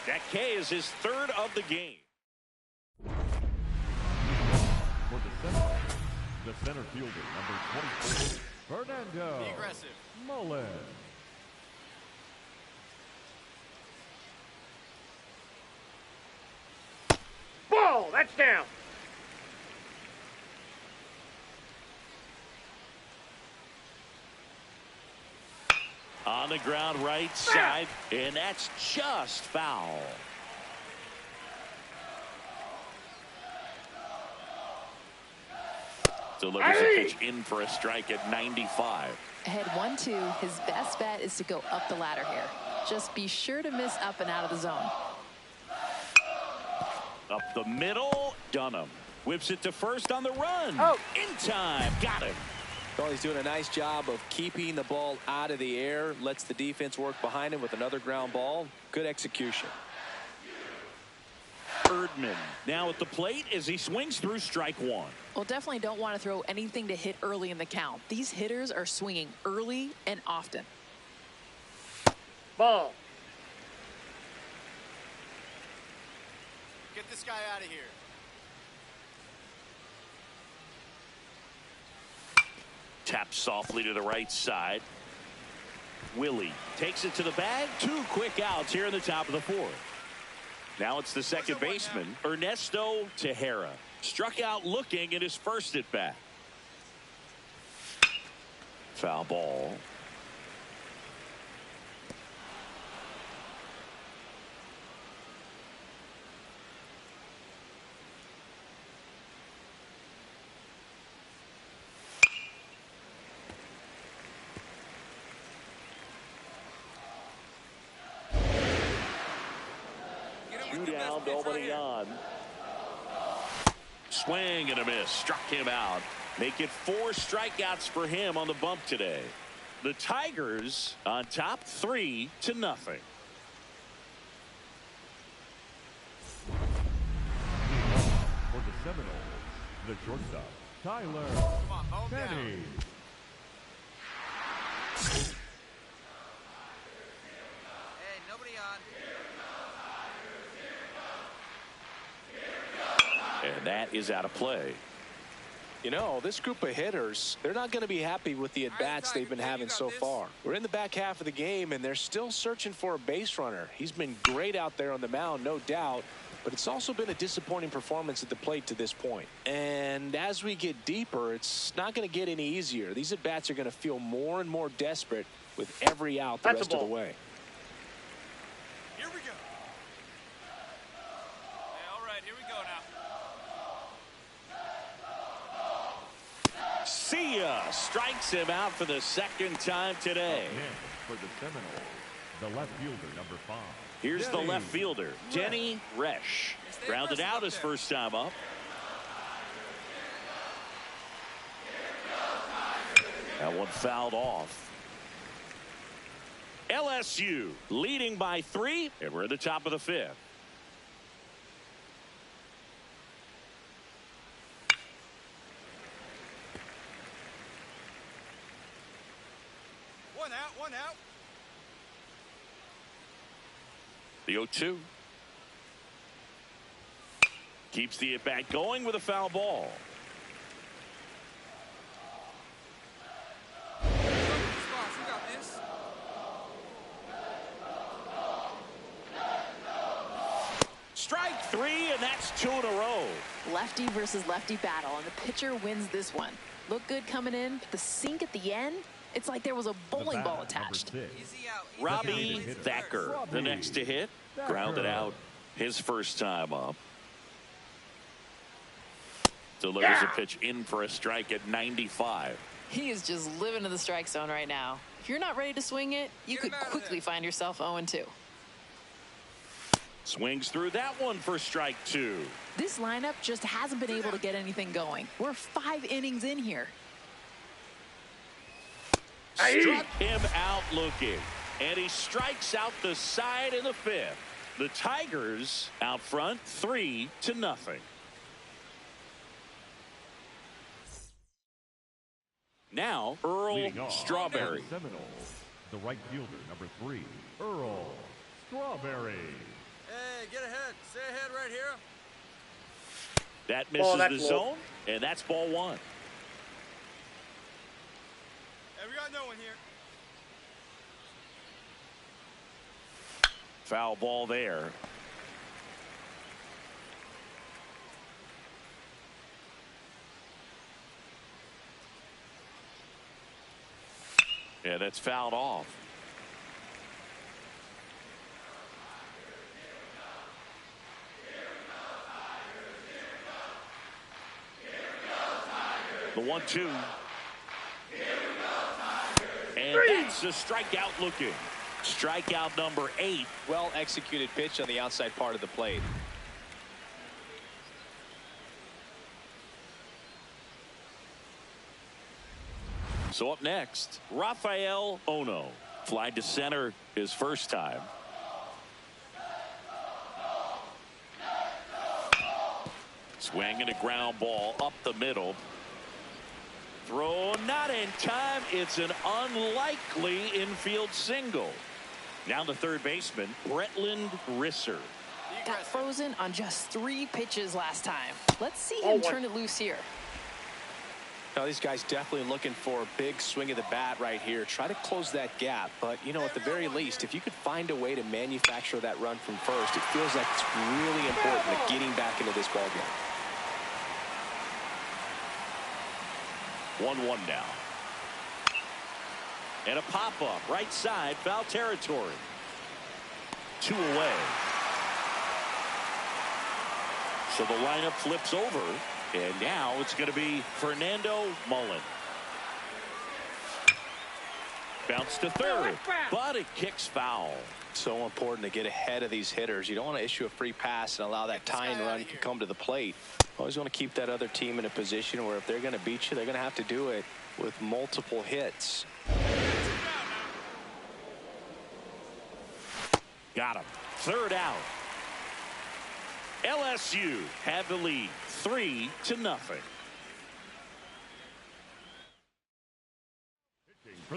That K is his third of the game. For the center fielder, number 24, Fernando. Be aggressive. Mullen. Ball, that's down. On the ground right side, and that's just foul. Delivers a pitch in for a strike at 95. Ahead 1-2, his best bet is to go up the ladder here. Just be sure to miss up and out of the zone. Up the middle, Dunham whips it to first on the run. Oh. In time, got him. Well, he's doing a nice job of keeping the ball out of the air, lets the defense work behind him with another ground ball. Good execution. Erdman now at the plate as he swings through strike one. Well, definitely don't want to throw anything to hit early in the count. These hitters are swinging early and often. Ball. Get this guy out of here. Taps softly to the right side. Willie takes it to the bag. 2 quick outs here in the top of the 4th. Now it's the second baseman, Ernesto Tejera. Struck out looking at his first at bat. Foul ball. Two down, nobody on. Swing and a miss. Struck him out. Make it 4 strikeouts for him on the bump today. The Tigers on top 3-0. For the Seminoles, the shortstop, Tyler Penny. Hey, nobody on. And that is out of play. You know, this group of hitters, they're not going to be happy with the at-bats they've been having so far. We're in the back half of the game, and they're still searching for a base runner. He's been great out there on the mound, no doubt, but it's also been a disappointing performance at the plate to this point. And as we get deeper, it's not going to get any easier. These at-bats are going to feel more and more desperate with every out the rest of the way. Here we go. Hey, all right, here we go now. See ya. Strikes him out for the second time today. For the Seminoles, the left fielder, number 5. Here's the left fielder, Denny Resch. Grounded out his first time up. That one fouled off. LSU leading by 3, and we're at the top of the 5th. One out. The 0-2. Keeps the at-bat going with a foul ball. You got this. Strike 3, and that's 2 in a row. Lefty versus lefty battle, and the pitcher wins this one. Look good coming in, but the sink at the end, it's like there was a bowling ball attached. Easy out. Robbie Thacker, the next to hit. Grounded out his first time up. Delivers a pitch in for a strike at 95. He is just living in the strike zone right now. If you're not ready to swing it, you could quickly find yourself 0-2. Swings through that one for strike 2. This lineup just hasn't been able to get anything going. We're 5 innings in here. Struck him out looking, and he strikes out the side in the 5th. The Tigers out front 3-0. Now Earl Strawberry. Seminoles, the right fielder, number 3, Earl Strawberry. Hey, get ahead. Stay ahead right here. That misses that's the low. zone, and that's ball one. Hey, we got no one here. Foul ball there. Yeah, that's fouled off. The 1-2. And that's a strikeout looking. Strikeout number 8. Well executed pitch on the outside part of the plate. So up next, Rafael Ono. Flied to center his first time. Swing and a ground ball up the middle. Throw not in time. It's an unlikely infield single. Now the third baseman, Bretland Risser. Got frozen on just 3 pitches last time. Let's see him turn it loose here. Now, these guys definitely looking for a big swing of the bat right here. Try to close that gap. But, you know, at the very least, if you could find a way to manufacture that run from first, it feels like it's really important to getting back into this ballgame. 1-1 now. And a pop-up right side, foul territory. 2 away. So the lineup flips over, and now it's going to be Fernando Mullen. Bounce to third, but it kicks foul. So important to get ahead of these hitters. You don't want to issue a free pass and allow that tying run to come to the plate. Always want to keep that other team in a position where if they're going to beat you, they're going to have to do it with multiple hits. Got him. Third out. LSU have the lead 3-0.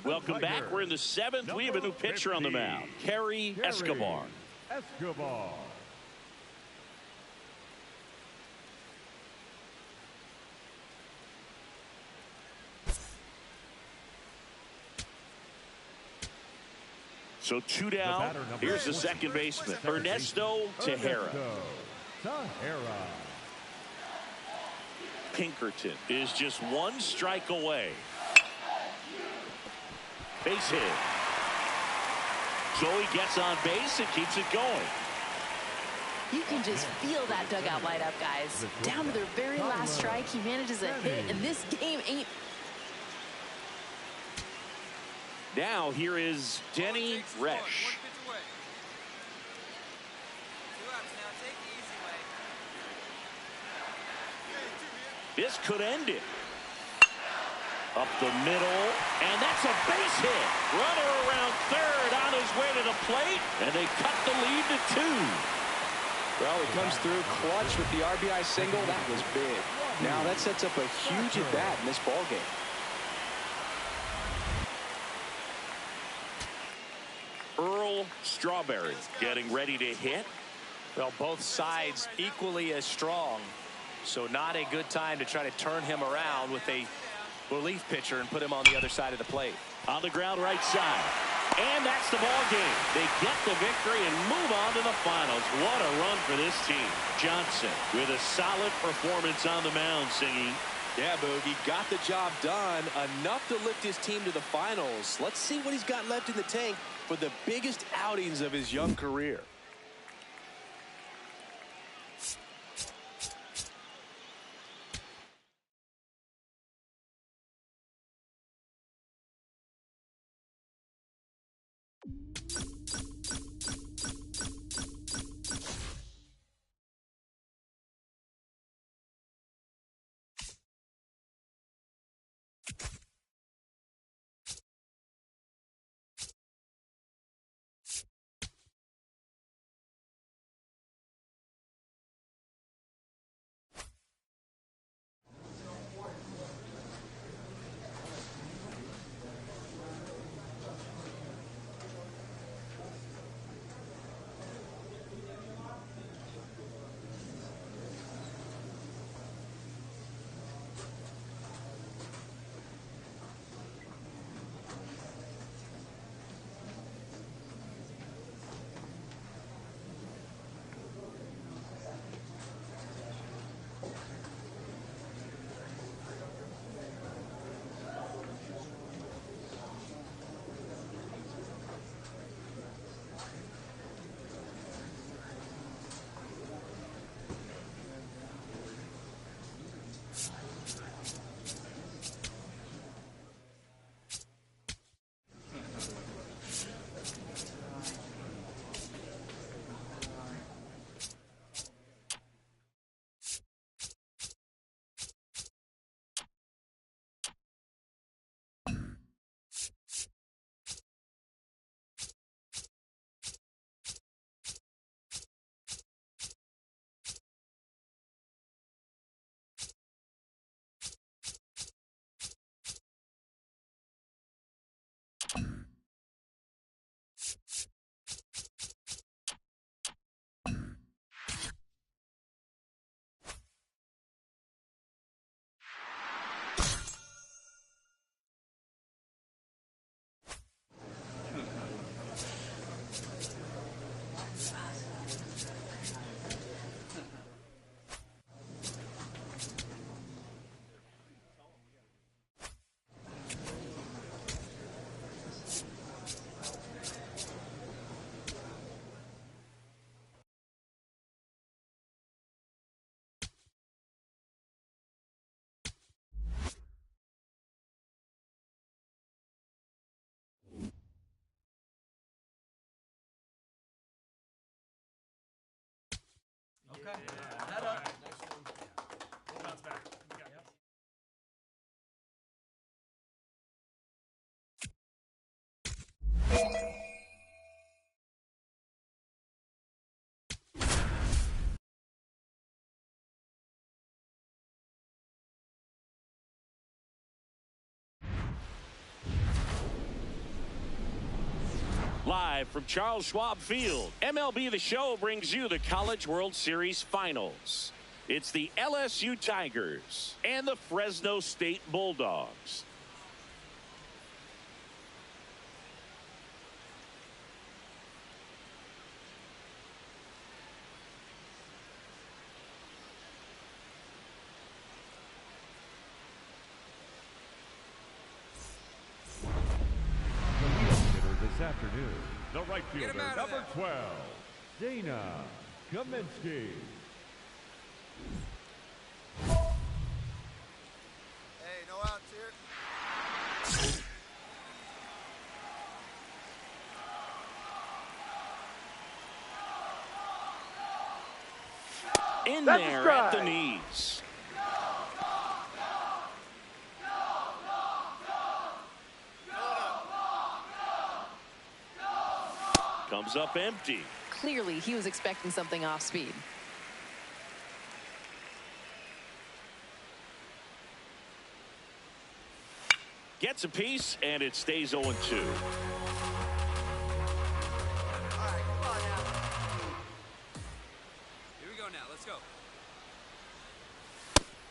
Welcome back. We're in the 7th. We have a new pitcher on the mound, Kerry Escobar. Escobar. So 2 down. Here's the second baseman, Ernesto Tejera. Pinkerton is just 1 strike away. Base hit. So he gets on base and keeps it going. You can just feel that dugout light up, guys. Down to their very last strike, he manages a hit, and this game ain't. Now here is Denny Resch. This could end it. Up the middle, and that's a base hit. Runner around third on his way to the plate, and they cut the lead to 2. Well, he comes through clutch with the RBI single. That was big. Now that sets up a huge at-bat in this ballgame. Earl Strawberry getting ready to hit. Well, both sides equally as strong. So not a good time to try to turn him around with a relief pitcher and put him on the other side of the plate. On the ground right side. And that's the ball game. They get the victory and move on to the finals. What a run for this team. Johnson with a solid performance on the mound, Singy. Yeah, Boogie, got the job done. Enough to lift his team to the finals. Let's see what he's got left in the tank for the biggest outings of his young career. Okay. Head up. Next one. We'll bounce back. You got it. Live from Charles Schwab Field, MLB The Show brings you the College World Series Finals. It's the LSU Tigers and the Fresno State Bulldogs. This afternoon, the right fielder, number 12, Dana Kaminsky. Hey, no outs here. In there at the knees. Comes up empty. Clearly, he was expecting something off speed. Gets a piece, and it stays 0-2. All right, come on now. Here we go now. Let's go.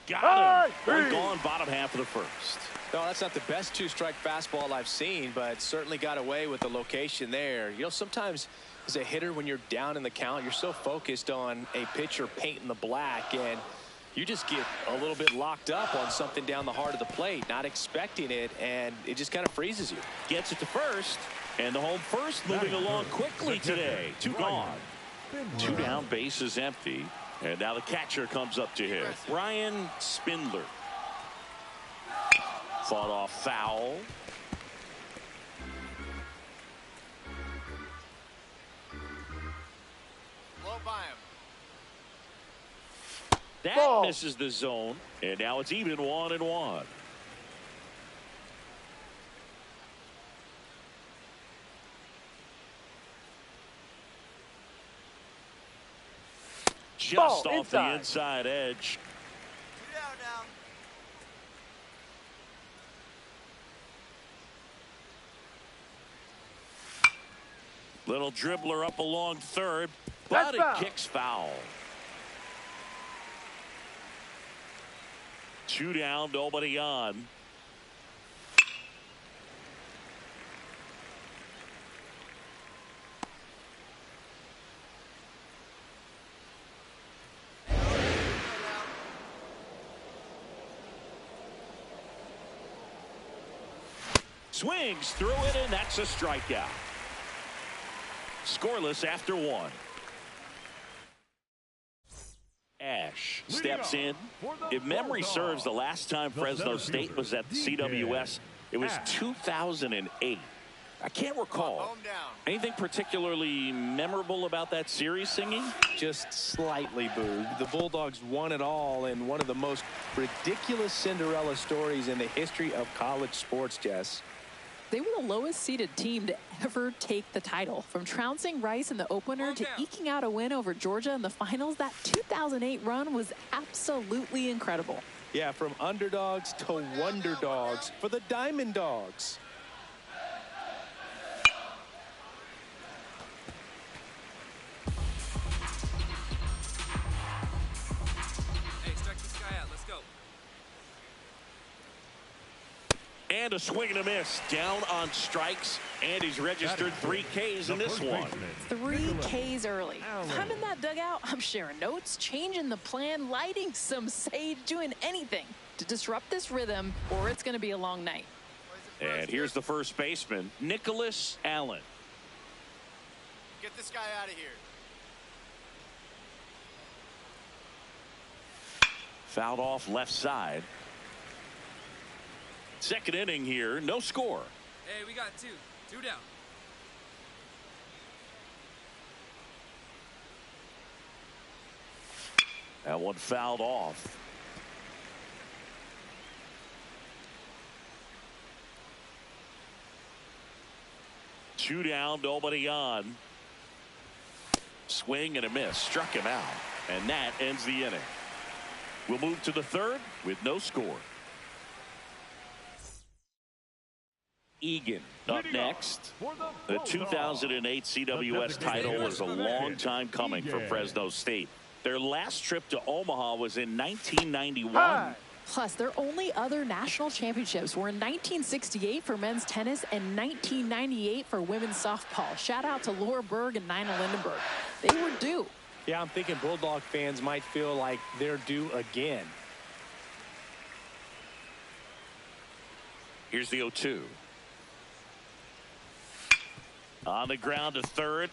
Got him. One gone, bottom half of the first. No, that's not the best two-strike fastball I've seen, but certainly got away with the location there. You know, sometimes as a hitter, when you're down in the count, you're so focused on a pitcher painting the black, and you just get a little bit locked up on something down the heart of the plate, not expecting it, and it just kind of freezes you. Gets it to first, and the home first moving along quickly today. Two gone. Two down, base is empty, and now the catcher comes up to hit. Brian Spindler. Fought off foul. Low by him. That misses the zone, and now it's even 1-1. Just off the inside edge. Two down now. Little dribbler up along third, but it kicks foul. Two down, nobody on. Swings through it, and that's a strikeout. Scoreless after one. Ash steps in. If memory serves, the last time Fresno State was at the CWS, it was 2008. I can't recall. Anything particularly memorable about that series, Singing? Just slightly, Boog. The Bulldogs won it all in one of the most ridiculous Cinderella stories in the history of college sports, Jess. They were the lowest seeded team to ever take the title. From trouncing Rice in the opener to eking out a win over Georgia in the finals, that 2008 run was absolutely incredible. Yeah, from underdogs to wonder dogs for the Diamond Dogs. Hey, strike this guy out. Let's go. And a swing and a miss. Down on strikes, and he's registered 3 Ks in this one. 3 Ks early. If I'm in that dugout, I'm sharing notes, changing the plan, lighting some sage, doing anything to disrupt this rhythm, or it's going to be a long night. And here's the first baseman, Nicholas Allen. Get this guy out of here. Fouled off left side. Second inning here, no score. Hey, we got two. Two down. That one fouled off. Two down, nobody on. Swing and a miss. Struck him out. And that ends the inning. We'll move to the third with no score. Egan up next. The 2008 CWS title was a long time coming for Fresno State. Their last trip to Omaha was in 1991. Plus, their only other national championships were in 1968 for men's tennis and 1998 for women's softball. Shout out to Laura Berg and Nina Lindenberg. They were due. Yeah, I'm thinking Bulldog fans might feel like they're due again. Here's the 0-2. On the ground to third.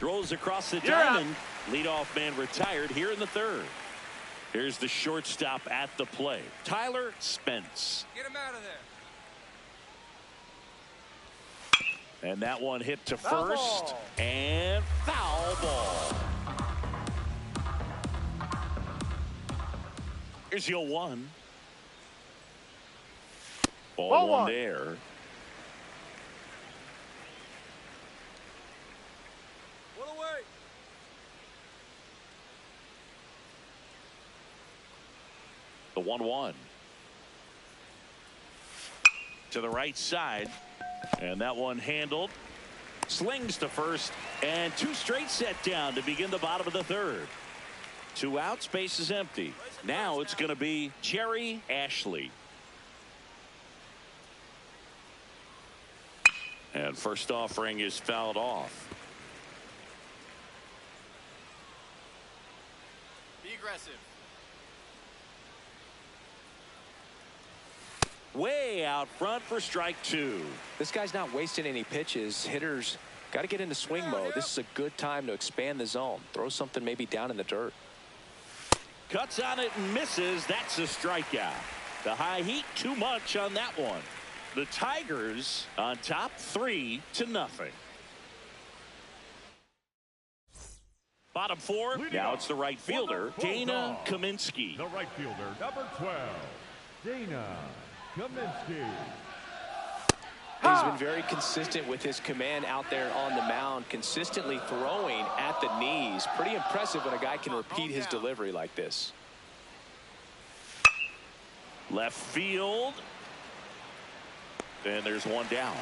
Throws across the diamond. Leadoff man retired here in the third. Here's the shortstop at the plate, Tyler Spence. Get him out of there. And that one hit to first. And foul ball. Here's the 0-1. Ball one there. What away? The 1-1. To the right side. And that one handled. Slings to first. And two straight set down to begin the bottom of the third. Two outs, space is empty. Now it's going to be Jerry Ashley. And first offering is fouled off. Be aggressive. Way out front for strike two. This guy's not wasting any pitches. Hitters got to get into swing mode. This is a good time to expand the zone. Throw something maybe down in the dirt. Cuts on it and misses. That's a strikeout. The high heat too much on that one. The Tigers on top 3-0. Bottom four. Now it's the right fielder, Dana Kaminsky. The right fielder, number 12, Dana Kaminsky. He's been very consistent with his command out there on the mound, consistently throwing at the knees. Pretty impressive when a guy can repeat his delivery like this. Left field. And there's one down.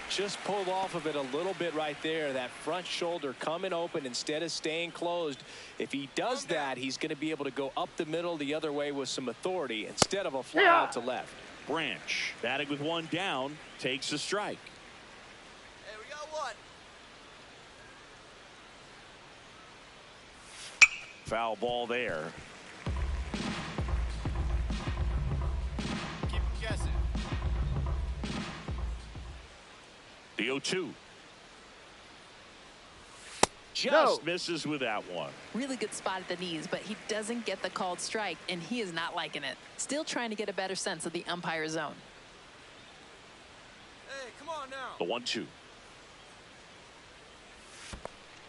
Just pulled off of it a little bit right there. That front shoulder coming open instead of staying closed. If he does that, he's going to be able to go up the middle the other way with some authority instead of a fly out to left. Branch batting with one down takes a strike. Hey, we got one. Foul ball there. Keep him guessing. The 0-2. Just misses with that one. Really good spot at the knees, but he doesn't get the called strike, and he is not liking it. Still trying to get a better sense of the umpire zone. Hey, come on now. The 1-2.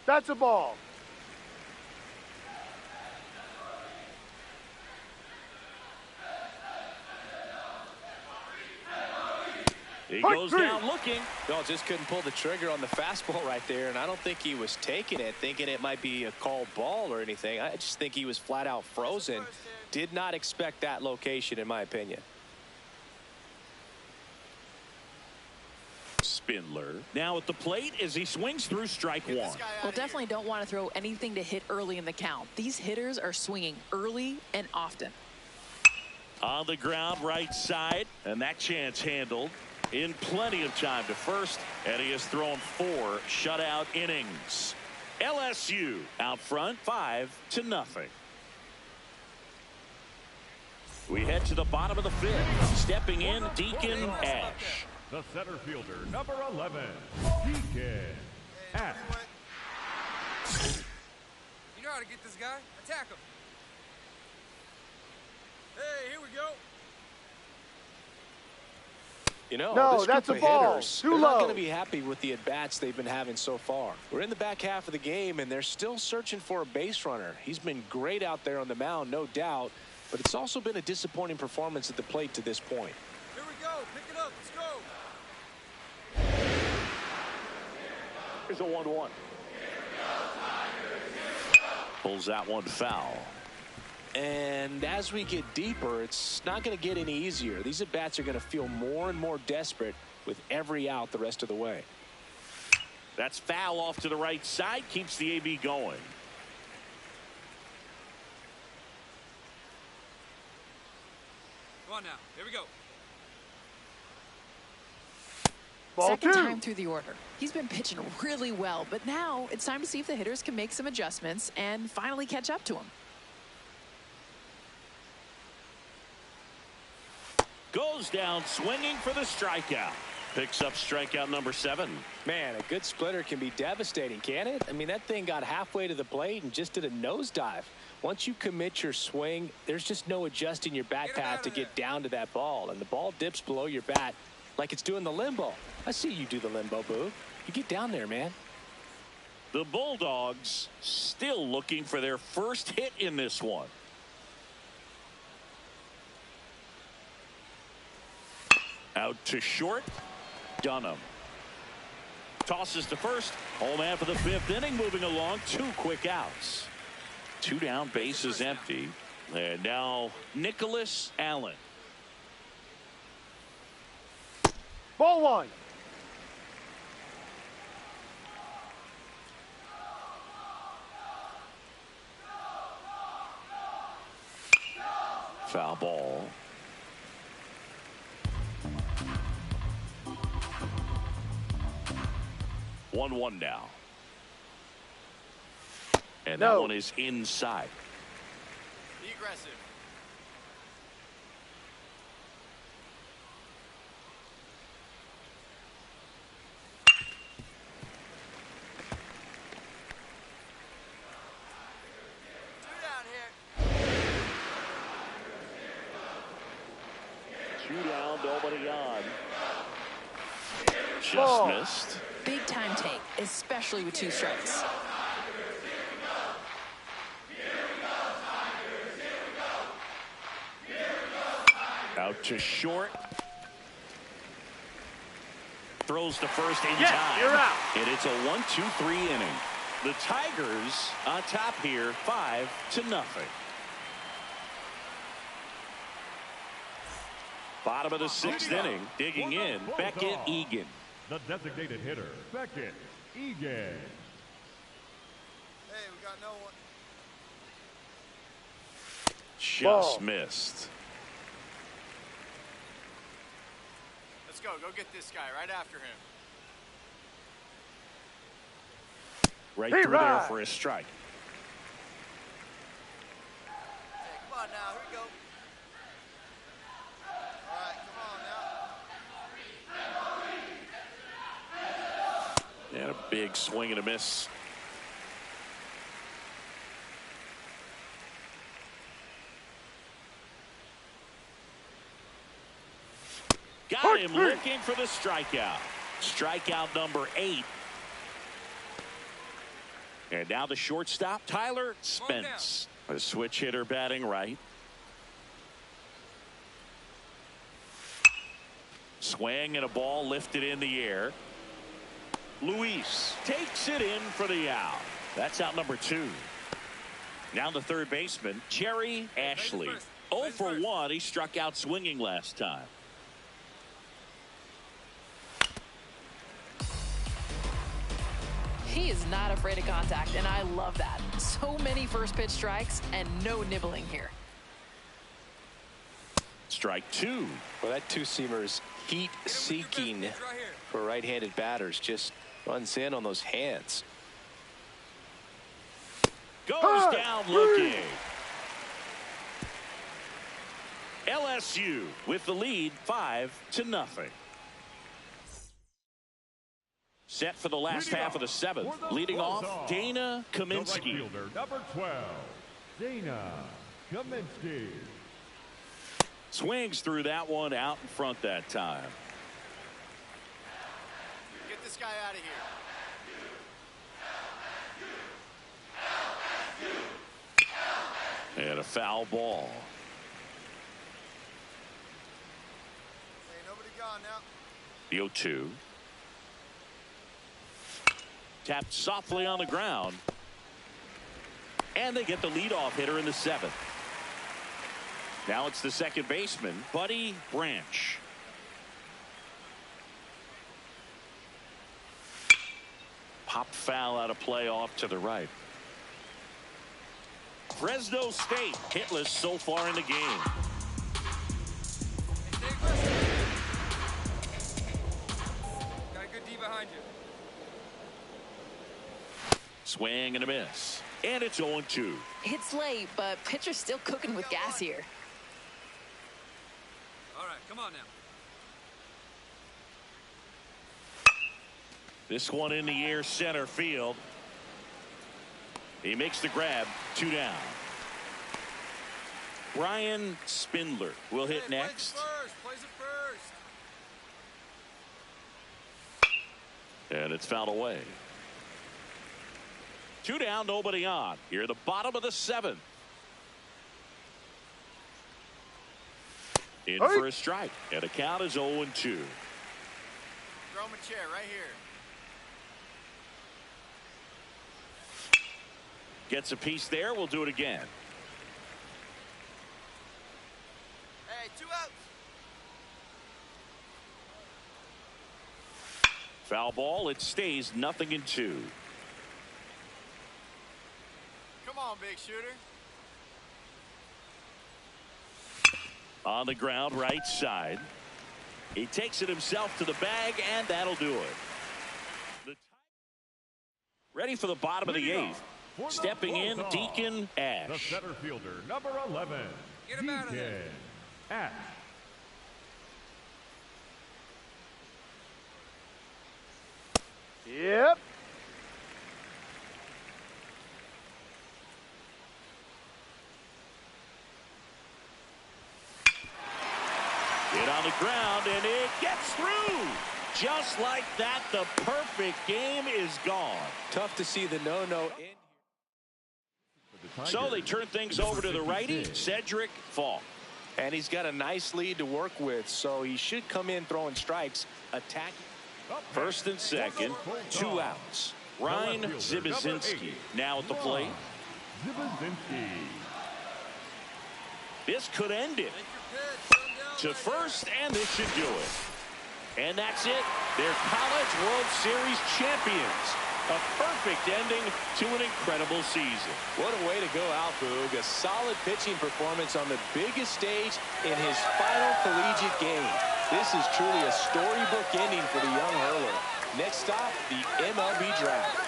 That's a ball. He goes down looking. No, just couldn't pull the trigger on the fastball right there, and I don't think he was taking it, thinking it might be a called ball or anything. I just think he was flat out frozen. Did not expect that location, in my opinion. Spindler now at the plate as he swings through strike one. Well, definitely don't want to throw anything to hit early in the count. These hitters are swinging early and often. On the ground, right side, and that chance handled in plenty of time to first, and he has thrown 4 shutout innings. LSU out front 5-0. We head to the bottom of the 5th. Stepping in, Deacon Ash. The center fielder, number 11, Deacon Ash. You know how to get this guy. Attack him. Hey, here we go. You know, No, this that's group a of ball. hitters, Too they're not low. going to be happy with the at-bats they've been having so far. We're in the back half of the game, and they're still searching for a base runner. He's been great out there on the mound, no doubt, but it's also been a disappointing performance at the plate to this point. Here we go. Pick it up. Let's go. Here's a 1-1. Pulls that one foul. And as we get deeper, it's not going to get any easier. These at-bats are going to feel more and more desperate with every out the rest of the way. That's foul off to the right side. Keeps the AB going. Come on now. Here we go. Ball Second 2. time through the order. He's been pitching really well, but now it's time to see if the hitters can make some adjustments and finally catch up to him. Goes down swinging for the strikeout. Picks up strikeout number 7. Man, a good splitter can be devastating, can't it? I mean, that thing got halfway to the plate and just did a nosedive. Once you commit your swing, there's just no adjusting your bat path to get down to that ball. And the ball dips below your bat like it's doing the limbo. I see you do the limbo, Boo. You get down there, man. The Bulldogs still looking for their first hit in this one. Out to short. Dunham tosses to first. Home man for the 5th inning, moving along. 2 quick outs. 2 down, bases empty. And now Nicholas Allen. Ball 1. Foul ball. One now. And that No. one is inside. Be aggressive. Two down, nobody on. Just Ball. missed. Big time take, especially with 2 strikes. Out to short. Throws to first in Yeah, time. you're out. And it's a 1-2-3 inning. The Tigers on top here, 5-0. Bottom of the 6th inning, digging in, Beckett Egan. The designated hitter, Beckett Egan. Hey, we got no one. Just Ball. missed. Let's go. Go get this guy right after him. Right Hey, through there Rod. for a strike. Hey, come on now. Here we go. All right, come on now. And a big swing and a miss. Got him looking for the strikeout. Strikeout number 8. And now the shortstop, Tyler Spence. A switch hitter batting right. Swing and a ball lifted in the air. Luis takes it in for the out. That's out number 2. Now the third baseman, Cherry Ashley. 0 for 1. He struck out swinging last time. He is not afraid of contact, and I love that. So many first pitch strikes and no nibbling here. Strike 2. Well, that 2-seamer is heat-seeking for right-handed batters. Just runs in on those hands. Goes down looking. LSU with the lead 5-0. Set for the last half of the 7th. Leading off, Dana The right Kaminsky. fielder, number 12, Dana Kaminsky. Swings through that one out in front that time. guy out of here. And a foul ball. Hey, nobody gone now. The 0-2. Tapped softly on the ground. And they get the leadoff hitter in the 7th. Now it's the second baseman, Buddy Branch. Pop foul out of play off to the right. Fresno State hitless so far in the game. Got a good D behind you. Swing and a miss. And it's 0-2. It's late, but pitcher's still cooking with gas here. All right, come on now. This one in the air center field. He makes the grab. 2 down. Brian Spindler will hit next. Plays it first. And it's fouled away. 2 down, nobody on. Here at the bottom of the 7th. In for a strike. And the count is 0-2. Throw him a chair right here. Gets a piece there. We'll do it again. Hey, 2 outs. Foul ball. It stays 0-2. Come on, big shooter. On the ground, right side. He takes it himself to the bag, and that'll do it. Ready for the bottom of the 8th. Stepping in, Deacon Ash. The center fielder, number 11. Get him out of there. Deacon Ash. Yep. Hit on the ground, and it gets through. Just like that, the perfect game is gone. Tough to see the no-no in. So they turn things over to the righty, Cedric Falk. And he's got a nice lead to work with, so he should come in throwing strikes, attacking. First and second, 2 outs. Ryan Zibizinski now at the plate. Zibizinski. This could end it. To first, and this should do it. And that's it. They're College World Series champions. A perfect ending to an incredible season. What a way to go out, Boog. A solid pitching performance on the biggest stage in his final collegiate game. This is truly a storybook ending for the young hurler. Next stop, the MLB draft.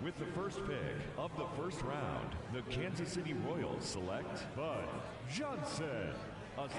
With the first pick of the first round, the Kansas City Royals select Bud Johnson. A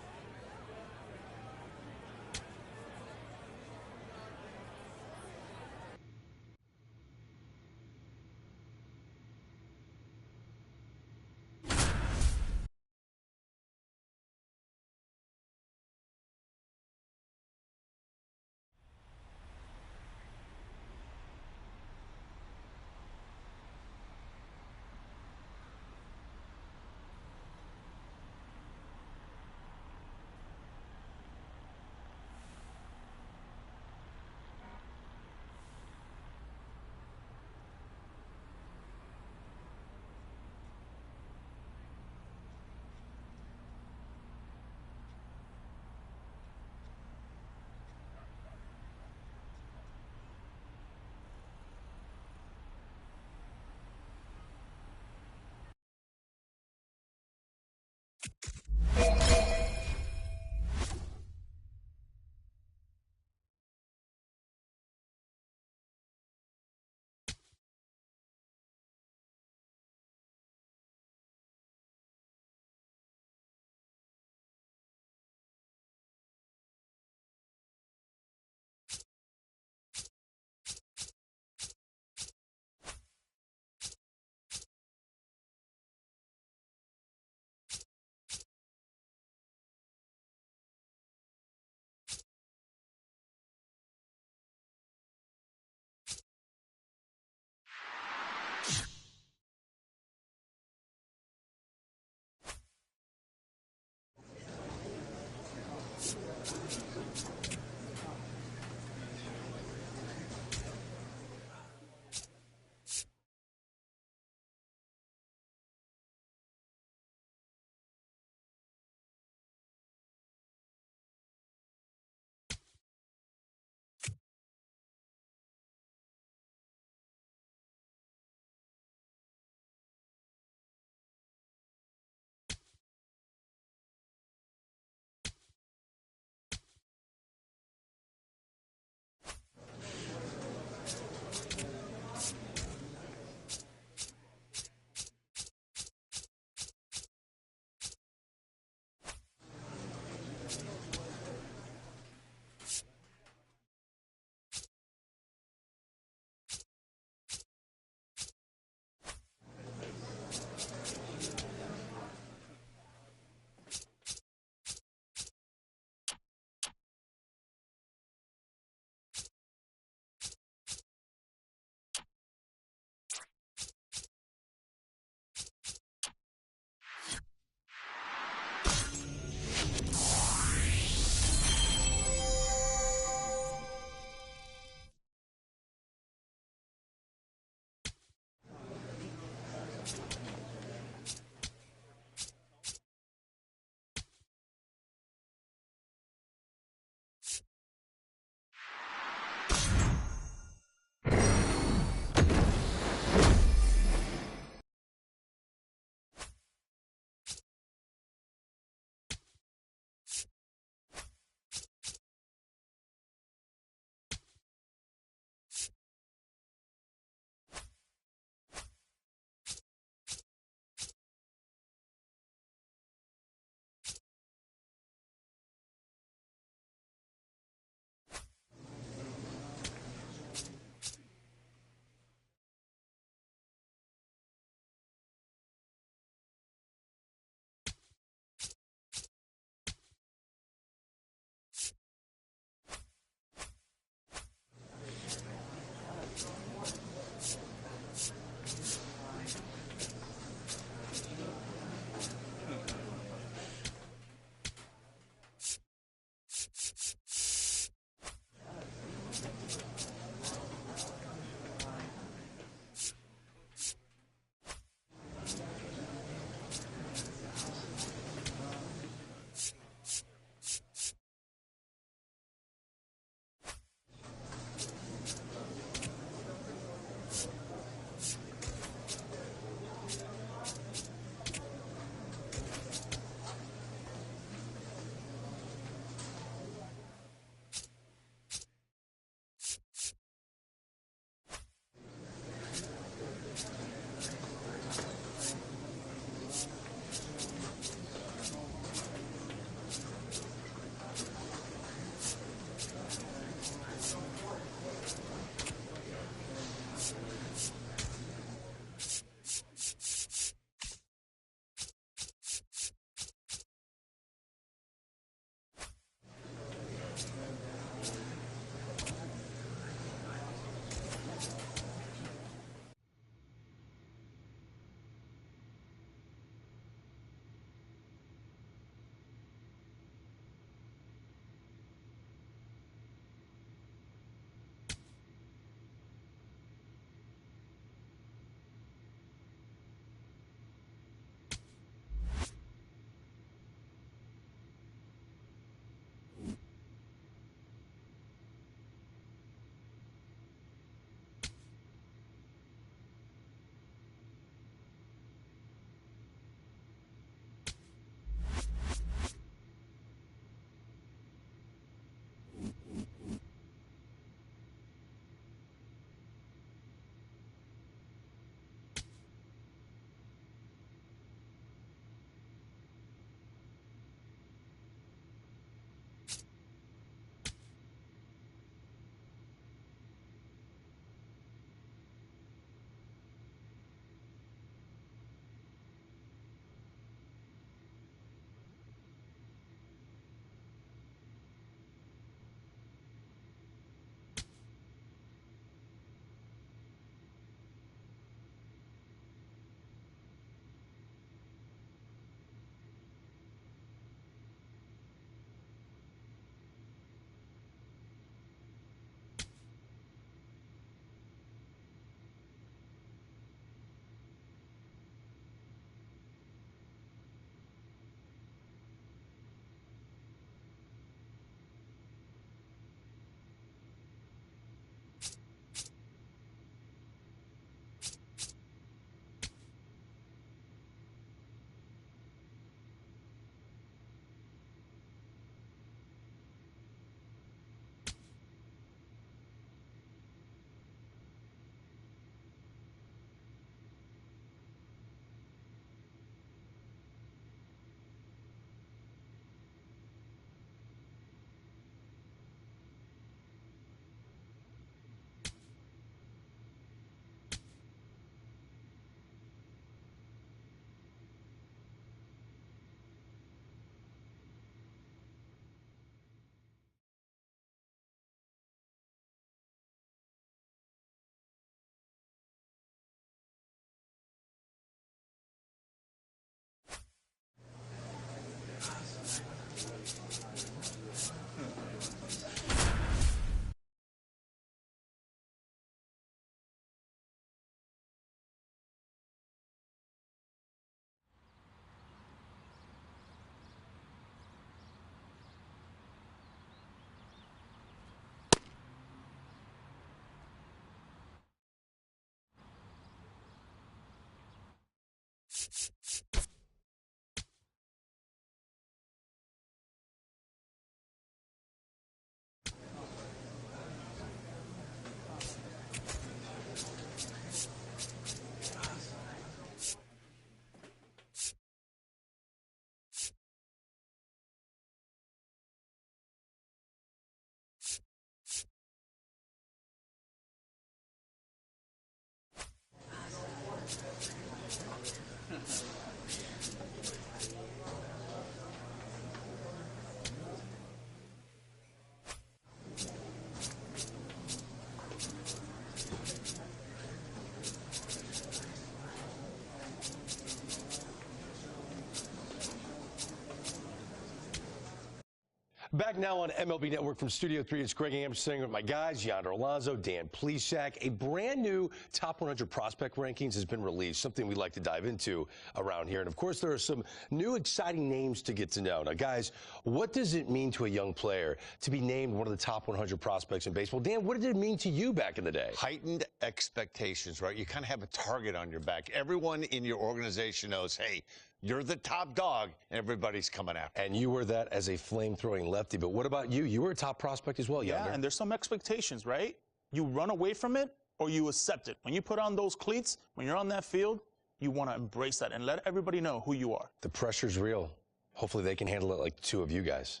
Back now on MLB Network from Studio 3, it's Greg Amsinger with my guys, Yonder Alonso, Dan Plesac. A brand new top 100 prospect rankings has been released, something we'd like to dive into around here. And, of course, there are some new exciting names to get to know. Now, guys, what does it mean to a young player to be named one of the top 100 prospects in baseball? Dan, what did it mean to you back in the day? Heightened expectations, right? You kind of have a target on your back. Everyone in your organization knows, hey, you're the top dog, and everybody's coming after. And you were that as a flame-throwing lefty. But what about you? You were a top prospect as well, Yonder. Yeah, and there's some expectations, right? You run away from it or you accept it. When you put on those cleats, when you're on that field, you want to embrace that and let everybody know who you are. The pressure's real. Hopefully they can handle it like the two of you guys.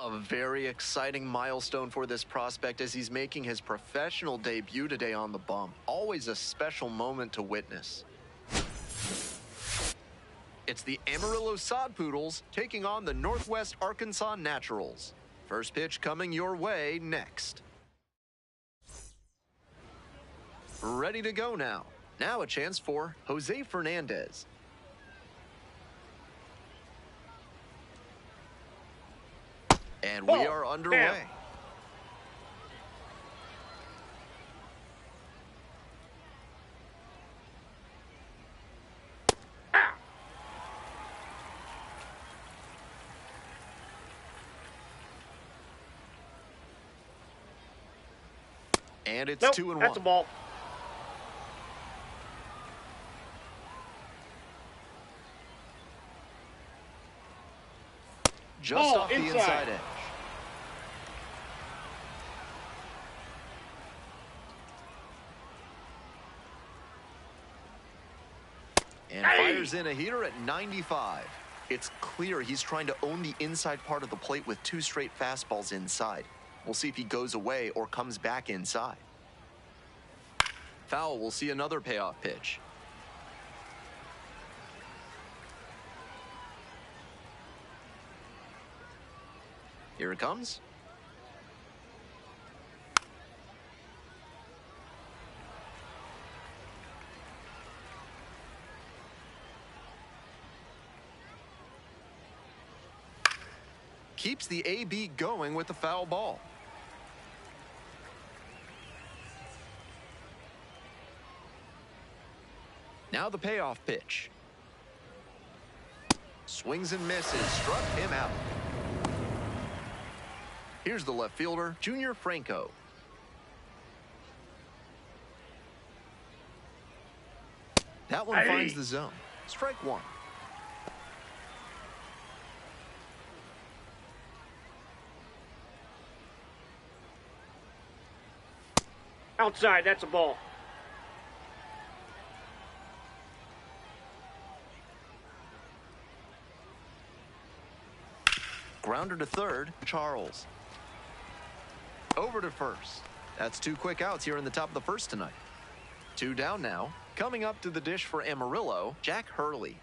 A very exciting milestone for this prospect as he's making his professional debut today on the bump. Always a special moment to witness. It's the Amarillo Sod Poodles taking on the Northwest Arkansas Naturals. First pitch coming your way next. Ready to go now. Now a chance for Jose Fernandez. And we are underway. And it's 2-1. That's a ball. Just off the inside edge. And fires in a heater at 95. It's clear he's trying to own the inside part of the plate with 2 straight fastballs inside. We'll see if he goes away or comes back inside. Foul. We'll see another payoff pitch. Here it comes. Keeps the AB going with the foul ball. Now the payoff pitch. Swings and misses. Struck him out. Here's the left fielder, Junior Franco. That one finds the zone. Strike 1. Outside, that's a ball. Grounder to third, Charles. Over to first. That's 2 quick outs here in the top of the first tonight. 2 down now. Coming up to the dish for Amarillo, Jack Hurley.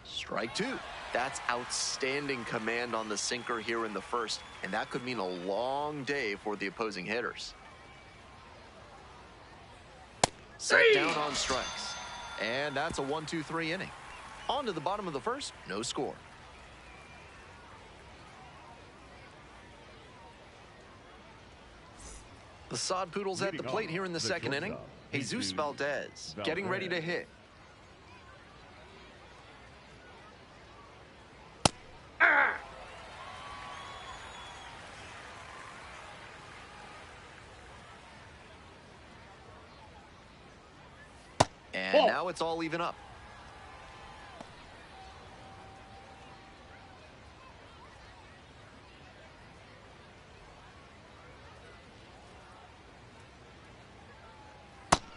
Strike 2. That's outstanding command on the sinker here in the first, and that could mean a long day for the opposing hitters. Set down on strikes. And that's a 1-2-3 inning. On to the bottom of the first, no score. The Sod Poodles at the plate here in the second inning. Jesus Valdez getting ready to hit. And now it's all even up.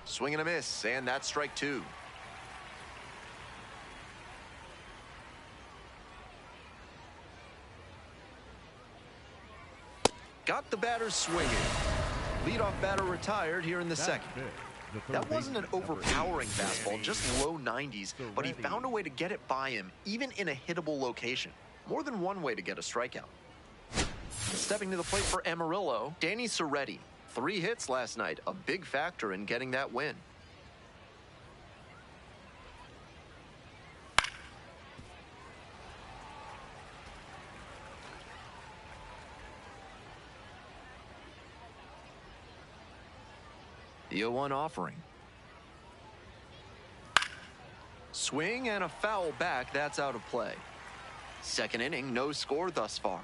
Swing and a miss, and that's strike 2. Got the batter swinging. Leadoff batter retired here in the second. That wasn't an overpowering fastball, just low 90s, but he found a way to get it by him, even in a hittable location. More than one way to get a strikeout. Stepping to the plate for Amarillo, Danny Soretti. 3 hits last night, a big factor in getting that win. The 0-1 offering. Swing and a foul back. That's out of play. Second inning, no score thus far.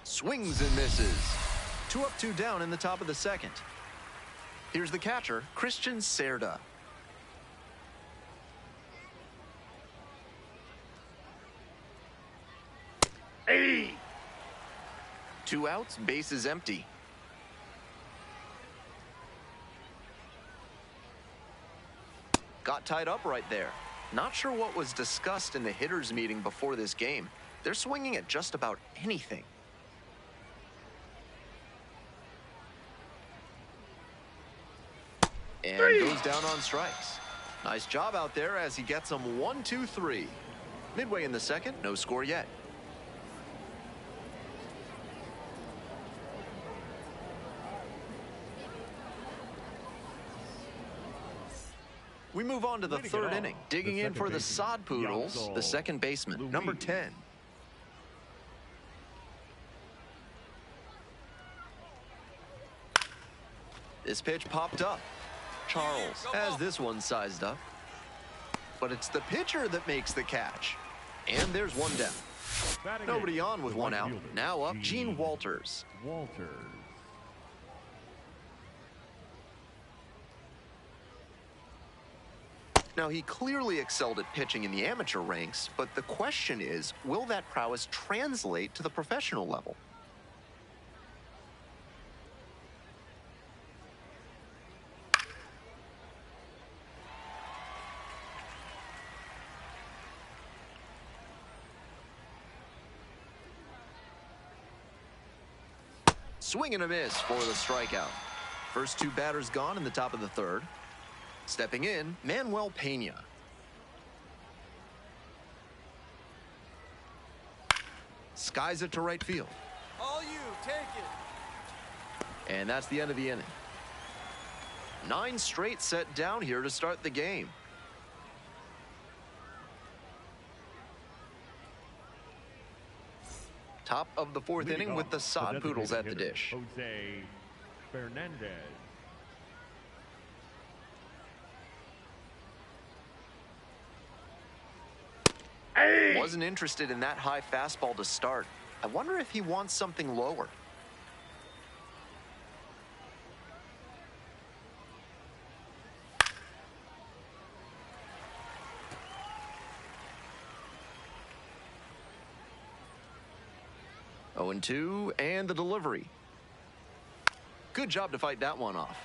Swings and misses. 2 up, 2 down in the top of the second. Here's the catcher, Christian Cerda. Hey! 2 outs, bases empty. Got tied up right there. Not sure what was discussed in the hitters meeting before this game. They're swinging at just about anything. And goes down on strikes. Nice job out there as he gets them 1, 2, 3. Midway in the second, no score yet. We move on to the third inning. Digging in for the Sod Poodles, the second baseman, number 10. This pitch popped up. Charles has this one sized up. But it's the pitcher that makes the catch. And there's one down. Nobody on with one out. Now up, Gene Walters. Now, he clearly excelled at pitching in the amateur ranks, but the question is, will that prowess translate to the professional level? Swing and a miss for the strikeout. First 2 batters gone in the top of the third. Stepping in, Manuel Pena. Skies it to right field. All you, take it. And that's the end of the inning. 9 straight set down here to start the game. Top of the fourth inning with the Sod Poodles at the dish. Jose Fernandez. Hey! Wasn't interested in that high fastball to start. I wonder if he wants something lower. Oh, 0-2, and the delivery. Good job to fight that one off.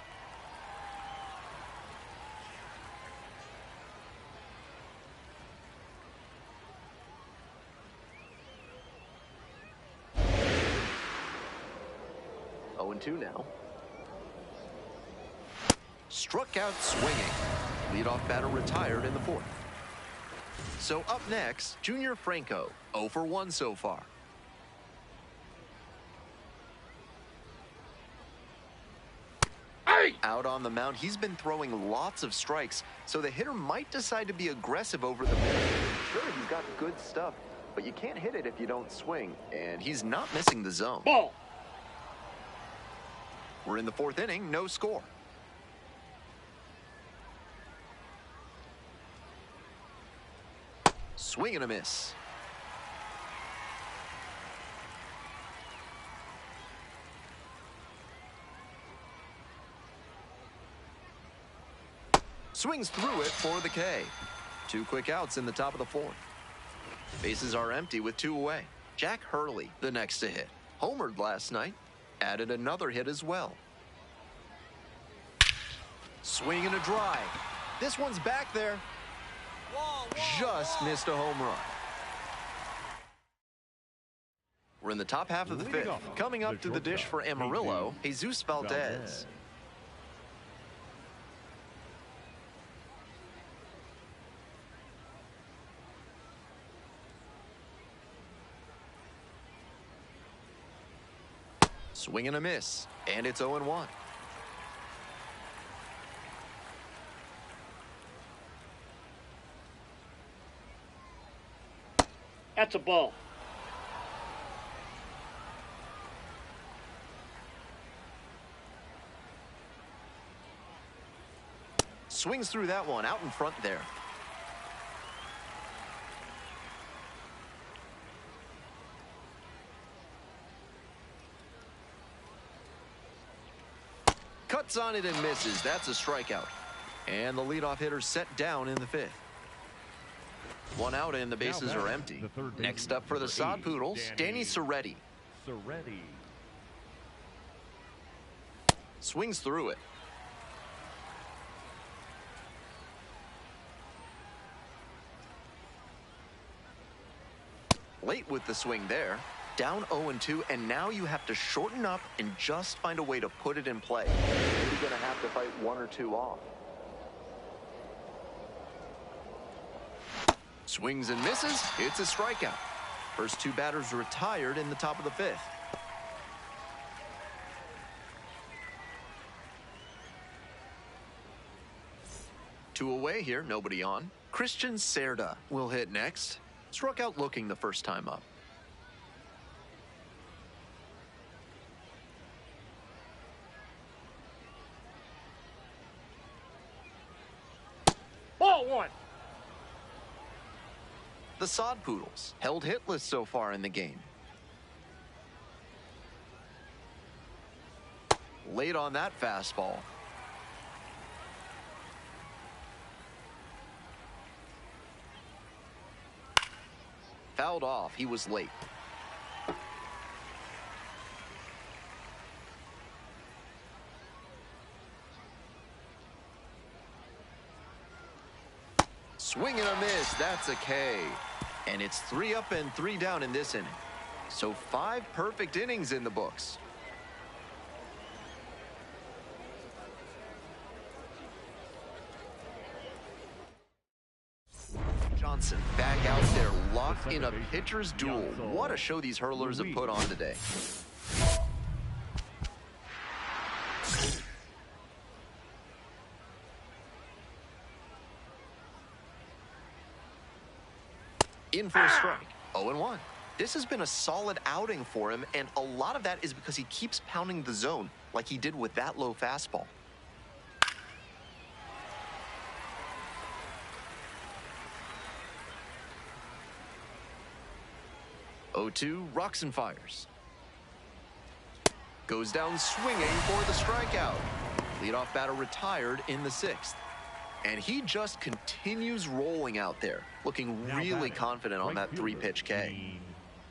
Oh, 2 now. Struck out swinging. Leadoff batter retired in the fourth. So up next, Junior Franco, 0 for 1 so far. Out on the mound, he's been throwing lots of strikes, so the hitter might decide to be aggressive over the middle. Sure, he's got good stuff, but you can't hit it if you don't swing, and he's not missing the zone. Ball. We're in the fourth inning, no score. Swing and a miss. Swings through it for the K. 2 quick outs in the top of the fourth. Bases are empty with 2 away. Jack Hurley, the next to hit. Homered last night. Added another hit as well. Swing and a drive. This one's back there. Just missed a home run. We're in the top half of the fifth. Coming up to the dish for Amarillo, Jesus Valdez. Swing and a miss, and it's 0-1. That's a ball. Swings through that one out in front there. Cuts on it and misses. That's a strikeout. And the leadoff hitter set down in the fifth. One out and the bases are empty. Next up for the Sod Poodles, Danny Serretti. Swings through it. Late with the swing there. Down 0-2, and now you have to shorten up and just find a way to put it in play. You're going to have to fight 1 or 2 off. Swings and misses. It's a strikeout. First 2 batters retired in the top of the 5th. Two away here, nobody on. Christian Cerda will hit next. Struck out looking the first time up. Ball 1. The Sod Poodles held hitless so far in the game. Late on that fastball. Fouled off. He was late. Swing and a miss. That's a K. And it's 3 up and 3 down in this inning. So 5 perfect innings in the books. Johnson back out there, locked in a pitcher's duel. What a show these hurlers have put on today. In for a strike. 0-1. This has been a solid outing for him, and a lot of that is because he keeps pounding the zone like he did with that low fastball. Rocks and fires. Goes down swinging for the strikeout. Leadoff batter retired in the 6th. And he just continues rolling out there, looking really confident on that 3-pitch K.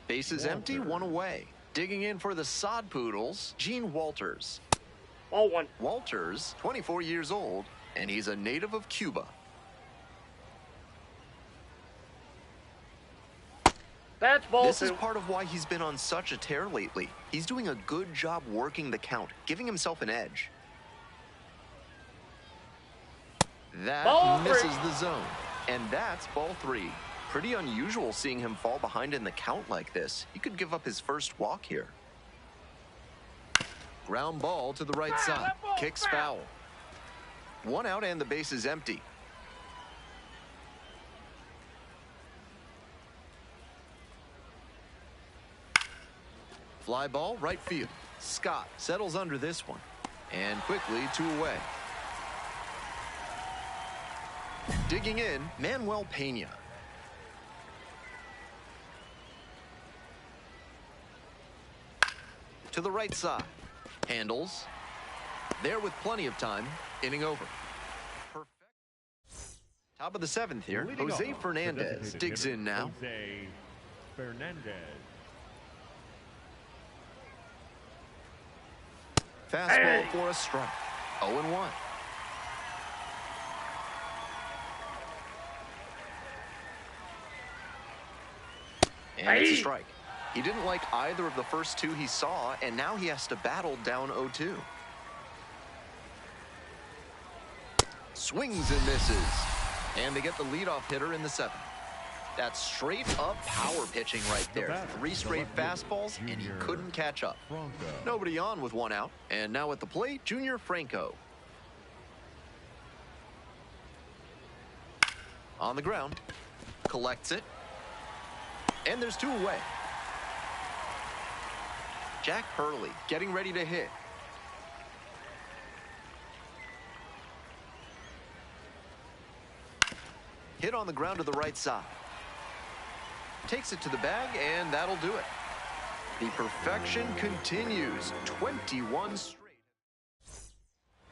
Bases empty, 1 away. Digging in for the Sod Poodles, Gene Walters. Ball 1. Walters, 24 years old, and he's a native of Cuba. That's ball 2. This is part of why he's been on such a tear lately. He's doing a good job working the count, giving himself an edge. That ball misses 3. the zone. And that's ball 3. Pretty unusual seeing him fall behind in the count like this. He could give up his first walk here. Ground ball to the right side. Kicks foul. 1 out and the base is empty. Fly ball, right field. Scott settles under this one. And quickly 2 away. Digging in, Manuel Pena. To the right side. Handles. There with plenty of time. Inning over. Perfect. Top of the 7th here. Jose Fernandez digs in now. Jose Fernandez. Fastball for a strike. 0-1. And it's a strike. He didn't like either of the first 2 he saw, and now he has to battle down 0-2. Swings and misses. And they get the leadoff hitter in the 7th. That's straight up power pitching right there. 3 straight fastballs, and he couldn't catch up. Nobody on with 1 out. And now at the plate, Junior Franco. On the ground. Collects it. And there's 2 away. Jack Hurley getting ready to hit. Hit on the ground to the right side. Takes it to the bag, and that'll do it. The perfection continues. 21 straight.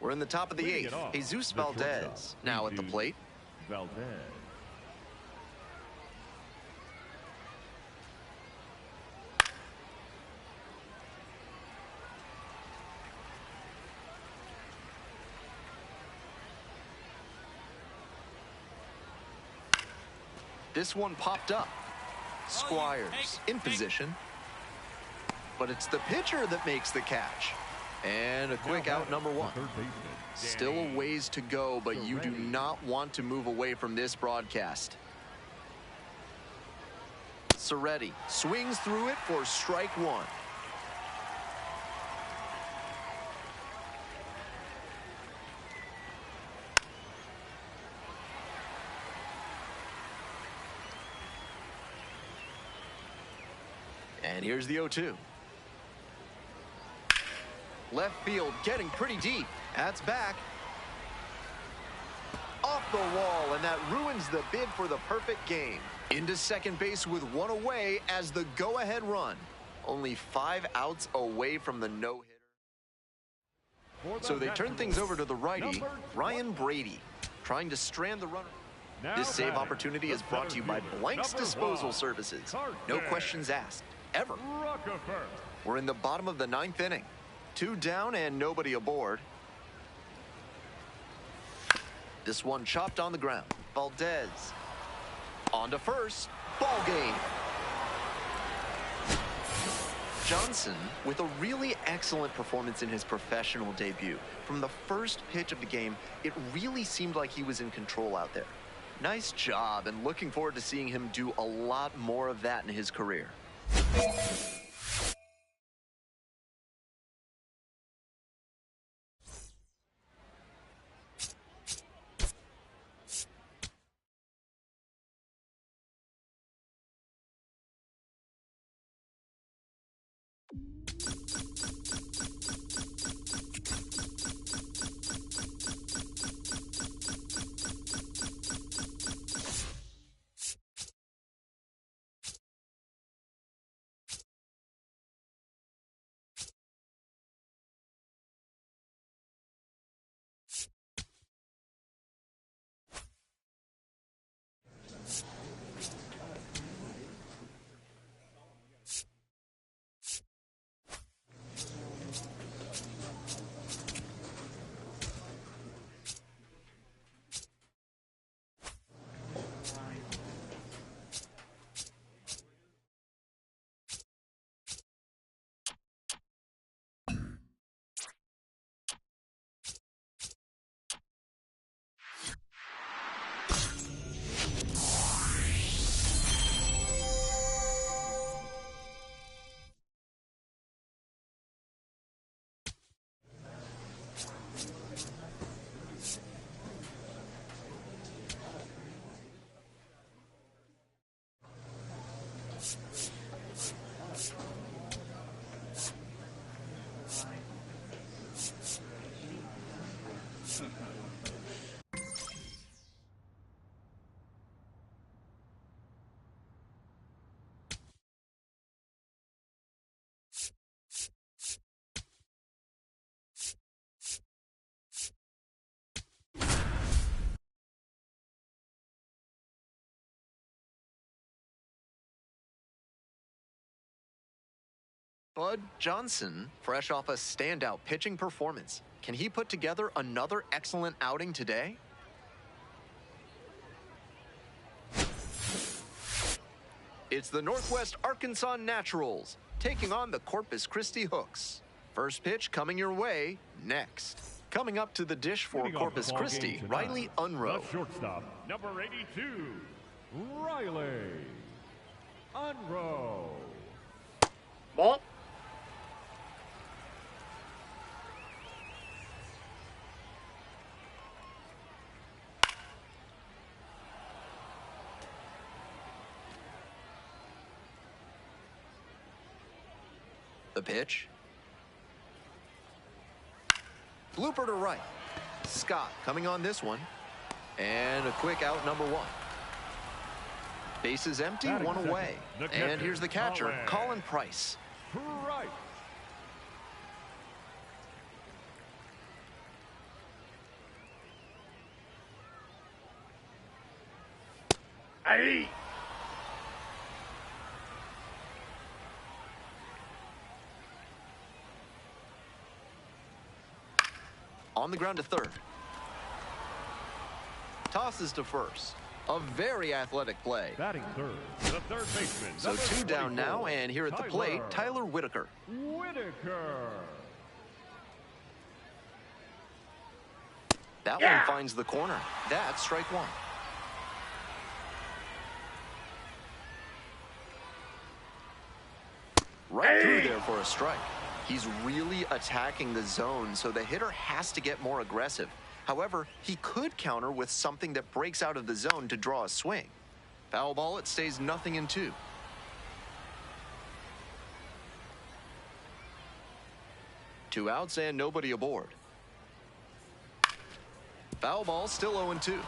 We're in the top of the 8th. Jesus Valdez now at the plate. Valdez. This one popped up. Squires in position. But it's the pitcher that makes the catch. And a quick out, number one. Still a ways to go, but you do not want to move away from this broadcast. Soretti swings through it for strike one. And here's the 0-2. Left field getting pretty deep. That's back. Off the wall, and that ruins the bid for the perfect game. Into second base with one away as the go-ahead run. Only 5 outs away from the no-hitter. So they turn things over to the righty, Ryan Brady, trying to strand the runner. This save opportunity is brought to you by Blank's Disposal Services. No questions asked, ever. We're in the bottom of the 9th inning. 2 down and nobody aboard. This one chopped on the ground. Valdez on to first. Ball game. Johnson with a really excellent performance in his professional debut. From the first pitch of the game, it really seemed like he was in control out there. Nice job, and looking forward to seeing him do a lot more of that in his career. Bud Johnson, fresh off a standout pitching performance. Can he put together another excellent outing today? It's the Northwest Arkansas Naturals taking on the Corpus Christi Hooks. First pitch coming your way next. Coming up to the dish for Corpus Christi, Riley Unruh. The shortstop, number 82, Riley Unruh. Ball. The pitch. Blooper to right. Scott coming on this one. And a quick out, number 1. Bases empty, 1 away. And here's the catcher, Colin Price. Right. Hey. On the ground to third. Tosses to first. A very athletic play. Batting third, the third baseman. So number 2 down 24, now, and here at the plate, Tyler Whitaker. That one finds the corner. That's strike 1. Right through there for a strike. He's really attacking the zone, so the hitter has to get more aggressive. However, he could counter with something that breaks out of the zone to draw a swing. Foul ball, it stays 0-2. Two outs and nobody aboard. Foul ball, still 0-2.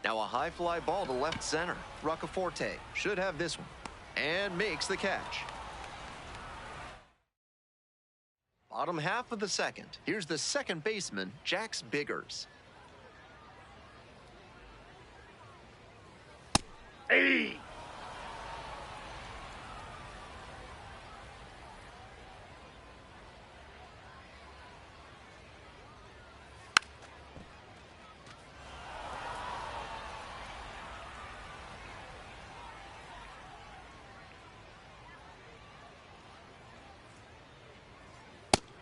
Now a high fly ball to left center. Roccaforte should have this one and makes the catch. Bottom half of the second. Here's the second baseman, Jax Biggers. Hey!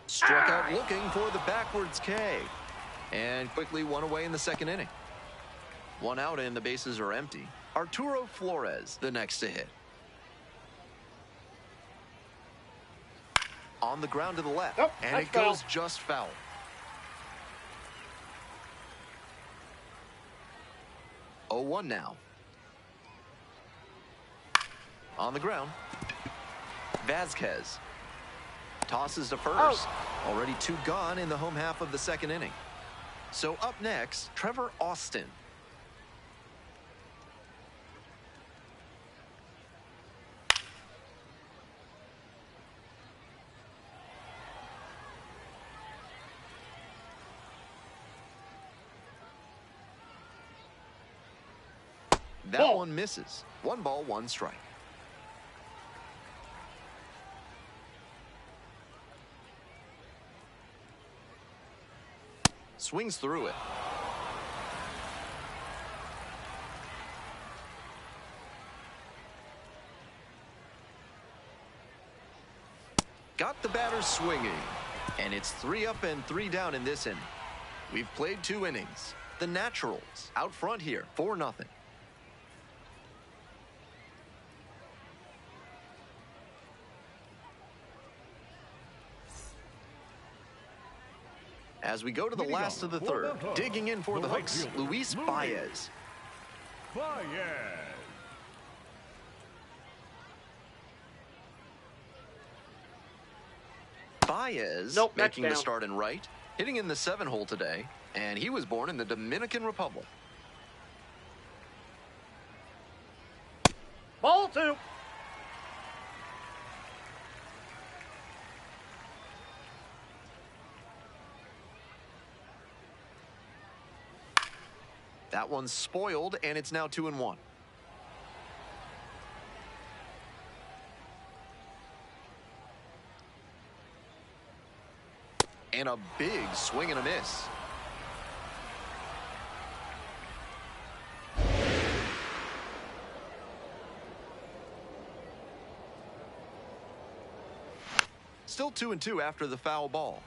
Struck out looking for the backwards K. And quickly one away in the second inning. One out and the bases are empty. Arturo Flores, the next to hit. On the ground to the left. Oh, and it goes just foul. Oh, 1 now. On the ground. Vasquez tosses to first. Already 2 gone in the home half of the second inning. So up next, Trevor Austin. That one misses. 1 ball, 1 strike. Swings through it. Got the batter swinging. And it's 3 up and 3 down in this inning. We've played 2 innings. The Naturals out front here, 4-0. As we go to the last of the third, digging in for the hooks, Luis Baez. Baez making the start in right, hitting in the 7-hole today, and he was born in the Dominican Republic. Ball 2. That one's spoiled, and it's now 2-1. And a big swing and a miss. Still 2-2 after the foul ball.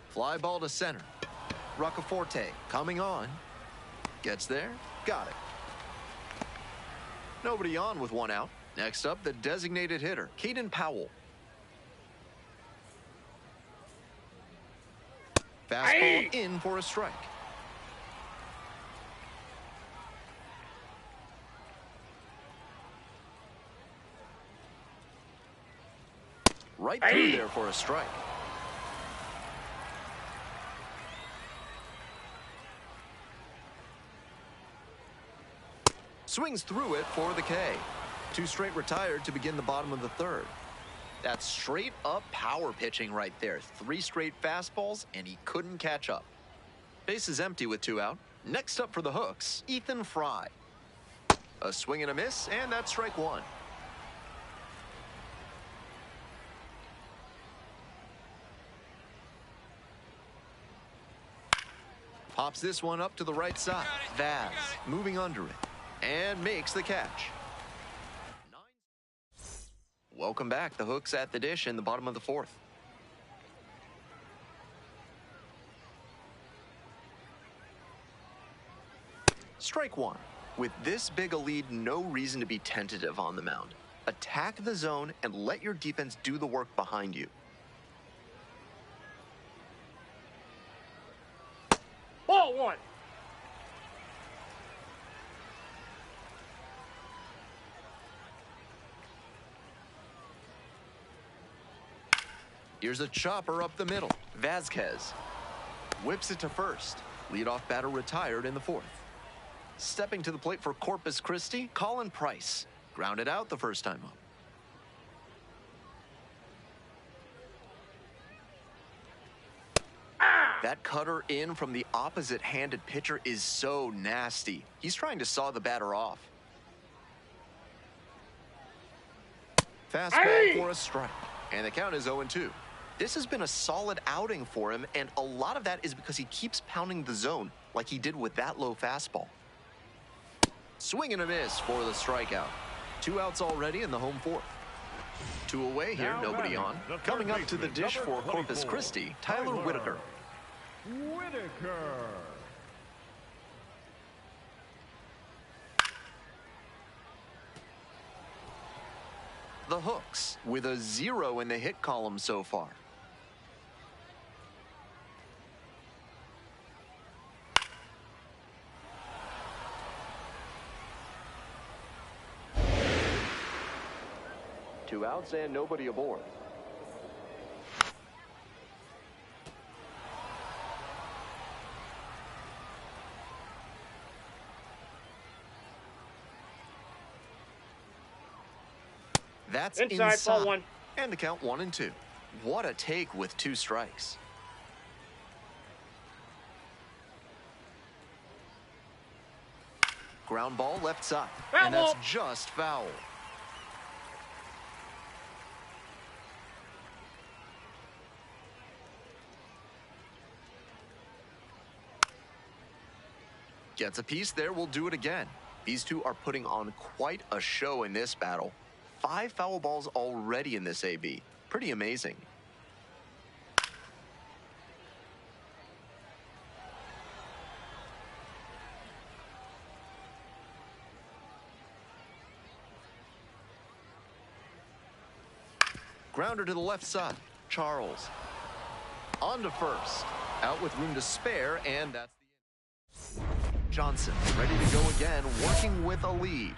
Fly ball to center. Roccaforte coming on. Gets there. Got it. Nobody on with 1 out. Next up, the designated hitter, Caden Powell. Fastball in for a strike. Right through there for a strike. Swings through it for the K. 2 straight retired to begin the bottom of the 3rd. That's straight up power pitching right there. 3 straight fastballs, and he couldn't catch up. Base is empty with 2 out. Next up for the Hooks, Ethan Fry. A swing and a miss, and that's strike 1. Pops this one up to the right side. Vaz moving under it and makes the catch. Welcome back. The Hooks at the dish in the bottom of the 4th. Strike 1. With this big a lead, no reason to be tentative on the mound. Attack the zone and let your defense do the work behind you. Ball 1. Here's a chopper up the middle. Vazquez whips it to first. Leadoff batter retired in the 4th. Stepping to the plate for Corpus Christi, Colin Price. Grounded out the first time up. That cutter in from the opposite-handed pitcher is so nasty. He's trying to saw the batter off. Fastball for a strike. And the count is 0-2. This has been a solid outing for him, and a lot of that is because he keeps pounding the zone like he did with that low fastball. Swing and a miss for the strikeout. 2 outs already in the home 4th. 2 away here, nobody on. Coming up to the dish for Corpus Christi, Tyler Whitaker. The Hooks with a 0 in the hit column so far. Two outs and nobody aboard. That's inside. Ball 1. And the count 1-2. What a take with 2 strikes. Ground ball left side. Foul And that's ball. just foul. Gets a piece there, we'll do it again. These two are putting on quite a show in this battle. 5 foul balls already in this AB. Pretty amazing. Grounder to the left side. Charles. On to first. Out with room to spare, and that's the end. Johnson ready to go again, working with a lead.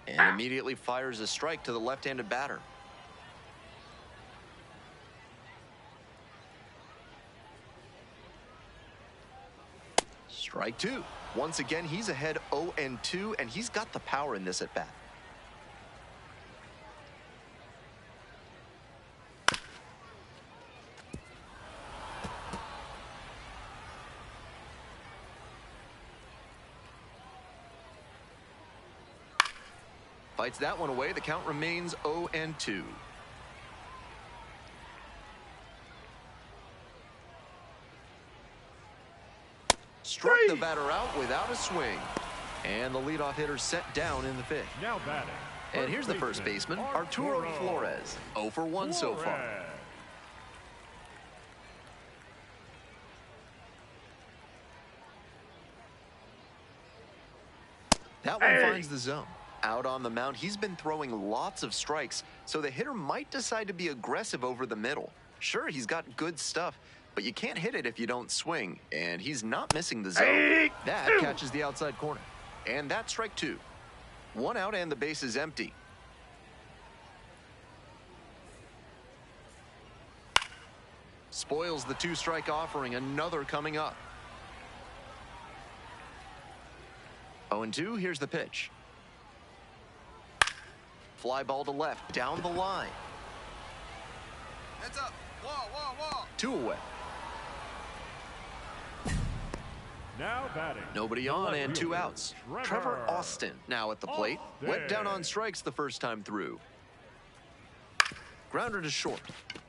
And immediately fires a strike to the left-handed batter. Strike 2. Once again, he's ahead 0-2, and he's got the power in this at-bat. Fights that one away. The count remains 0-2. Struck the batter out without a swing. And the leadoff hitter set down in the 5th. Now batting. And here's the first baseman, Arturo Flores. 0 for 1 so far. That one finds the zone. Out on the mound, he's been throwing lots of strikes, so the hitter might decide to be aggressive over the middle. Sure, he's got good stuff, but you can't hit it if you don't swing, and he's not missing the zone. That catches the outside corner. And that's strike 2. 1 out and the base is empty. Spoils the 2-strike offering. Another coming up. 0-2, here's the pitch. Fly ball to left, down the line. Heads up. Wall, wall, wall. 2 away. Now batting. Nobody on and 2 outs. Trevor Austin now at the plate. Went down on strikes the first time through. Grounder to short.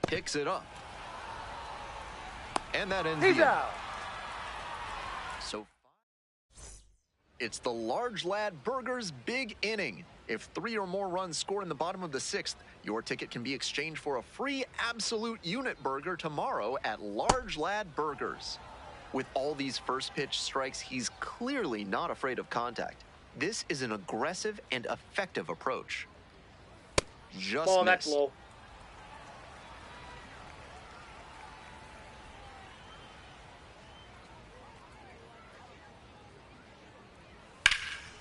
Picks it up. And that ends the inning. So it's the Large Lad Burgers big inning. If 3 or more runs score in the bottom of the 6th, your ticket can be exchanged for a free absolute unit burger tomorrow at Large Lad Burgers. With all these first pitch strikes, he's clearly not afraid of contact. This is an aggressive and effective approach. Just Ball, missed. that's low.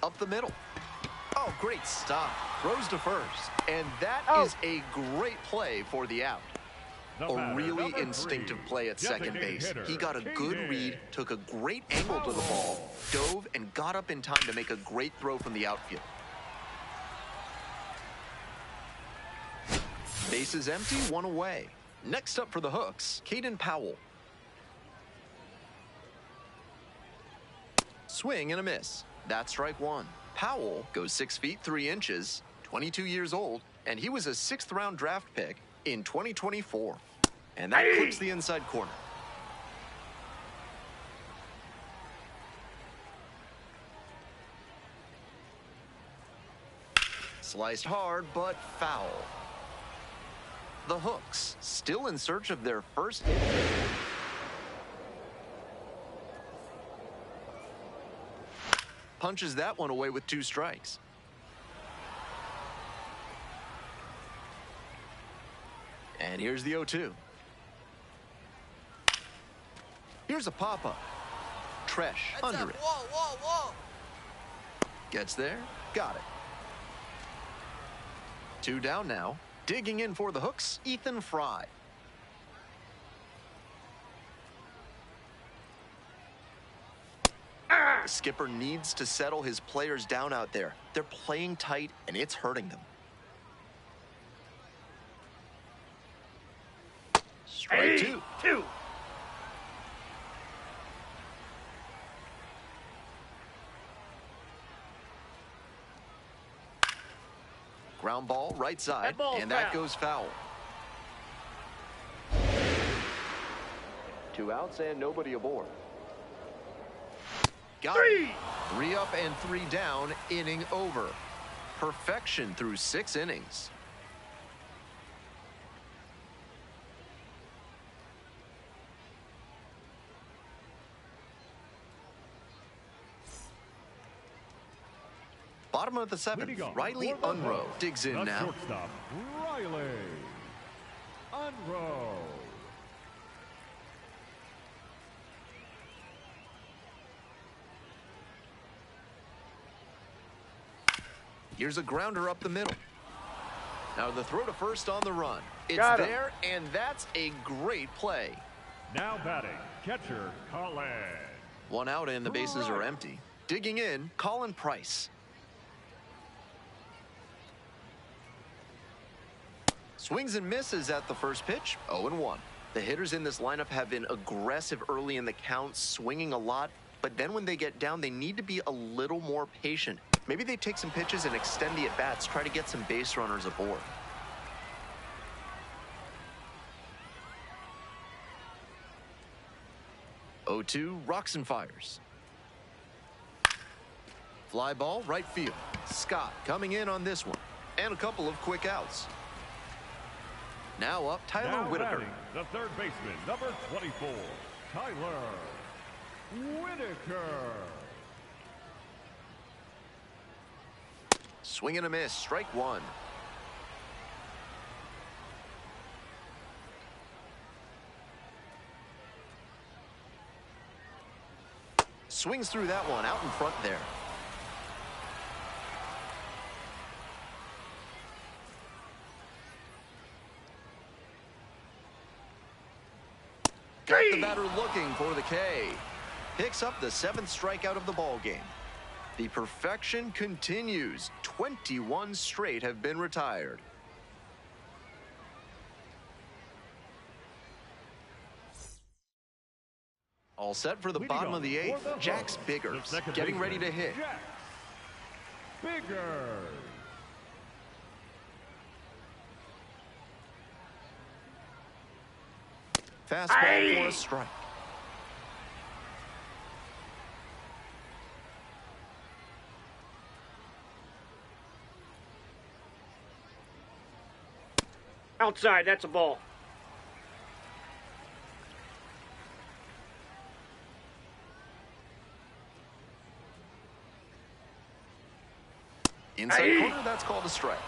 Up the middle. Oh, great stop. Throws to first. And that is a great play for the out. A really instinctive play at second base. He got a good read, took a great angle to the ball, dove, and got up in time to make a great throw from the outfield. Base is empty, 1 away. Next up for the Hooks, Caden Powell. Swing and a miss. That's strike 1. Powell goes 6 feet 3 inches, 22 years old, and he was a 6th-round draft pick in 2024. And that clips the inside corner. Sliced hard, but foul. The Hooks still in search of their first hit. Punches that one away with 2 strikes. And here's the 0-2. Here's a pop-up. Tresh under it. Wall, wall, wall. Gets there. Got it. 2 down now. Digging in for the Hooks, Ethan Fry. The skipper needs to settle his players down out there. They're playing tight, and it's hurting them. Strike 2. Ground ball, right side, and that goes foul. 2 outs and nobody aboard. Got it. 3 up and 3 down, inning over. Perfection through 6 innings. Bottom of the 7th, Riley Unroe digs in now. Shortstop, Riley Unroe. Here's a grounder up the middle. Now the throw to first on the run. It's there, and that's a great play. Now batting, catcher Colin. 1 out and the bases are empty. Digging in, Colin Price. Swings and misses at the first pitch, 0-1. The hitters in this lineup have been aggressive early in the count, swinging a lot, but then when they get down, they need to be a little more patient. Maybe they take some pitches and extend the at-bats, try to get some base runners aboard. Oh-2, rocks and fires. Fly ball, right field. Scott coming in on this one. And a couple of quick outs. Now up, Tyler Whitaker. The third baseman, number 24, Tyler Whitaker. Swing and a miss, strike 1. Swings through that one out in front there. Got the batter looking for the K. Picks up the 7th strikeout of the ball game. The perfection continues. 21 straight have been retired. All set for the bottom of the 8th. Jax Biggers getting ready to hit. Biggers. Fastball for a strike. Outside, that's a ball. Inside corner, that's called a strike.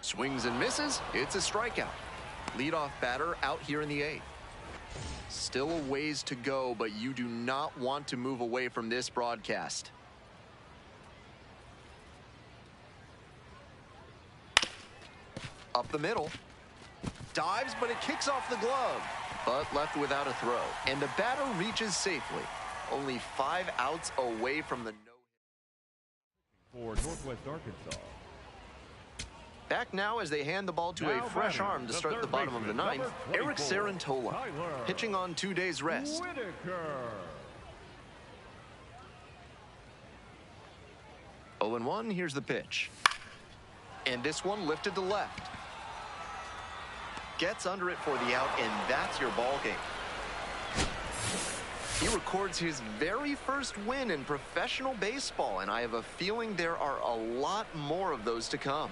Swings and misses. It's a strikeout. Leadoff batter out here in the 8th. Still a ways to go, but you do not want to move away from this broadcast. Up the middle. Dives, but it kicks off the glove. But left without a throw. And the batter reaches safely. Only 5 outs away from the no-hit. For Northwest Arkansas. Back now as they hand the ball to a fresh arm to start the bottom of the 9th. Eric Sarantola pitching on 2 days rest. Whitaker. 0-1, here's the pitch. And this one lifted to left. Gets under it for the out, and that's your ball game. He records his very first win in professional baseball, and I have a feeling there are a lot more of those to come.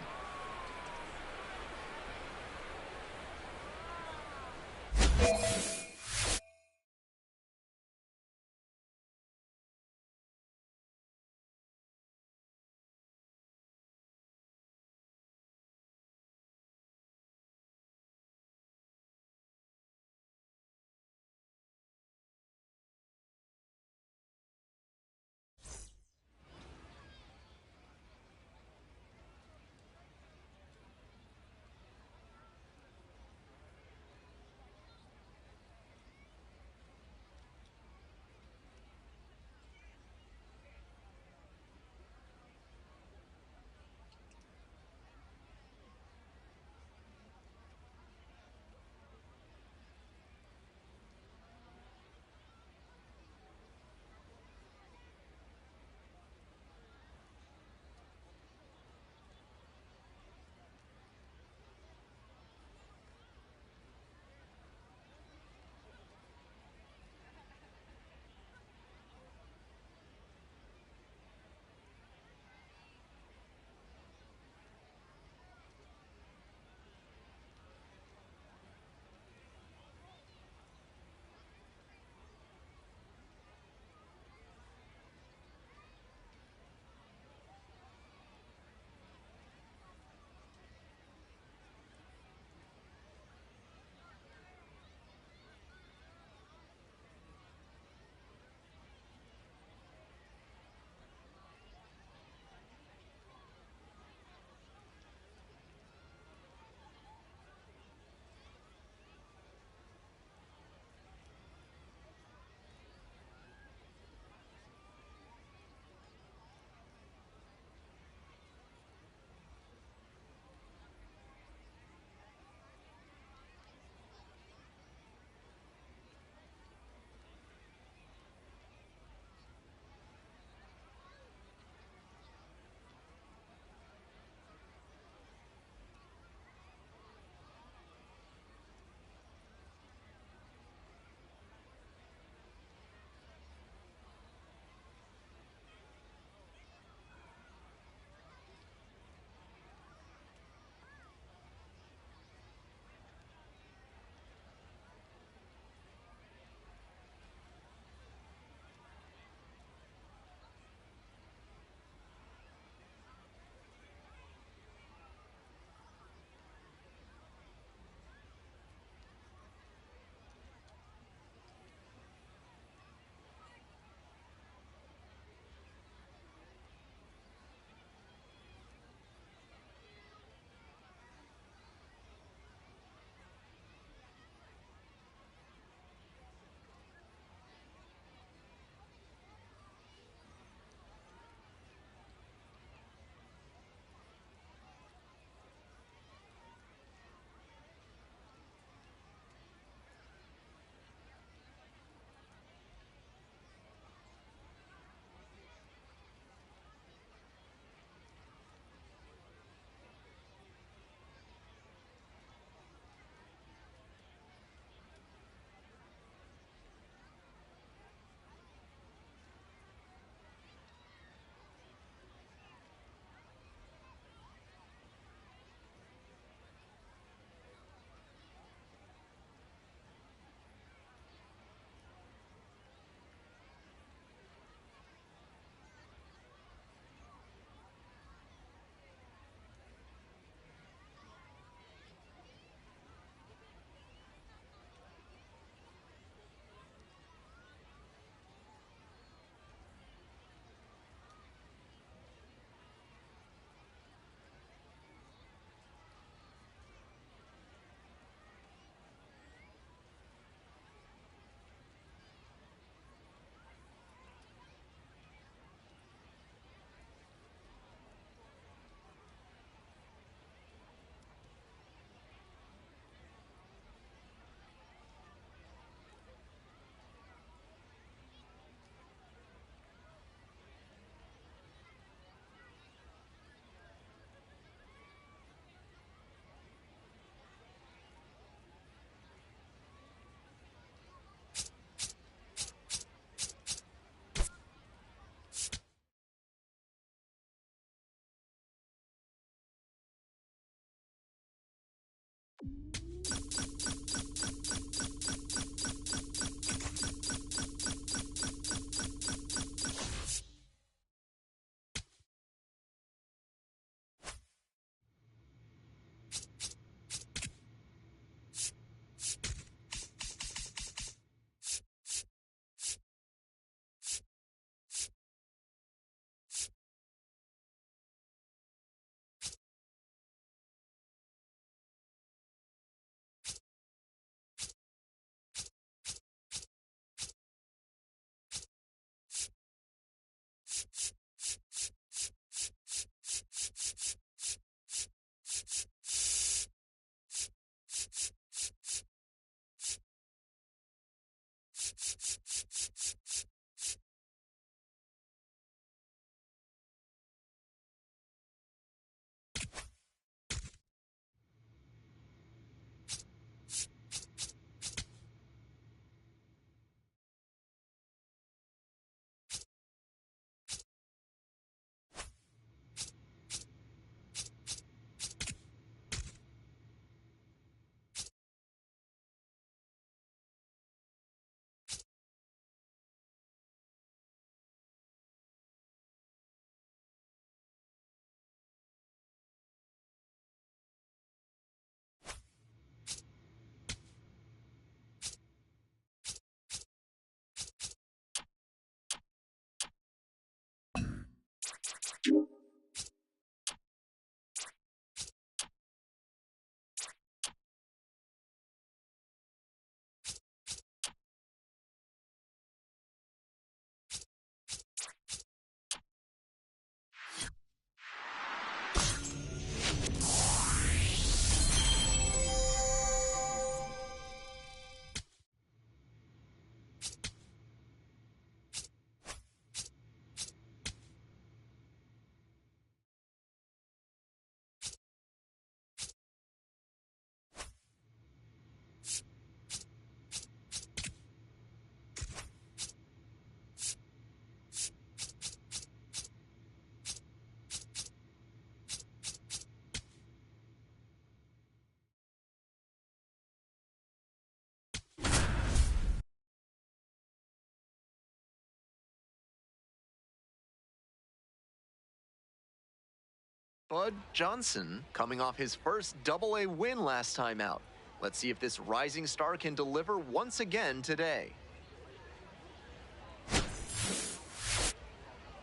Bud Johnson coming off his first Double-A win last time out. Let's see if this rising star can deliver once again today.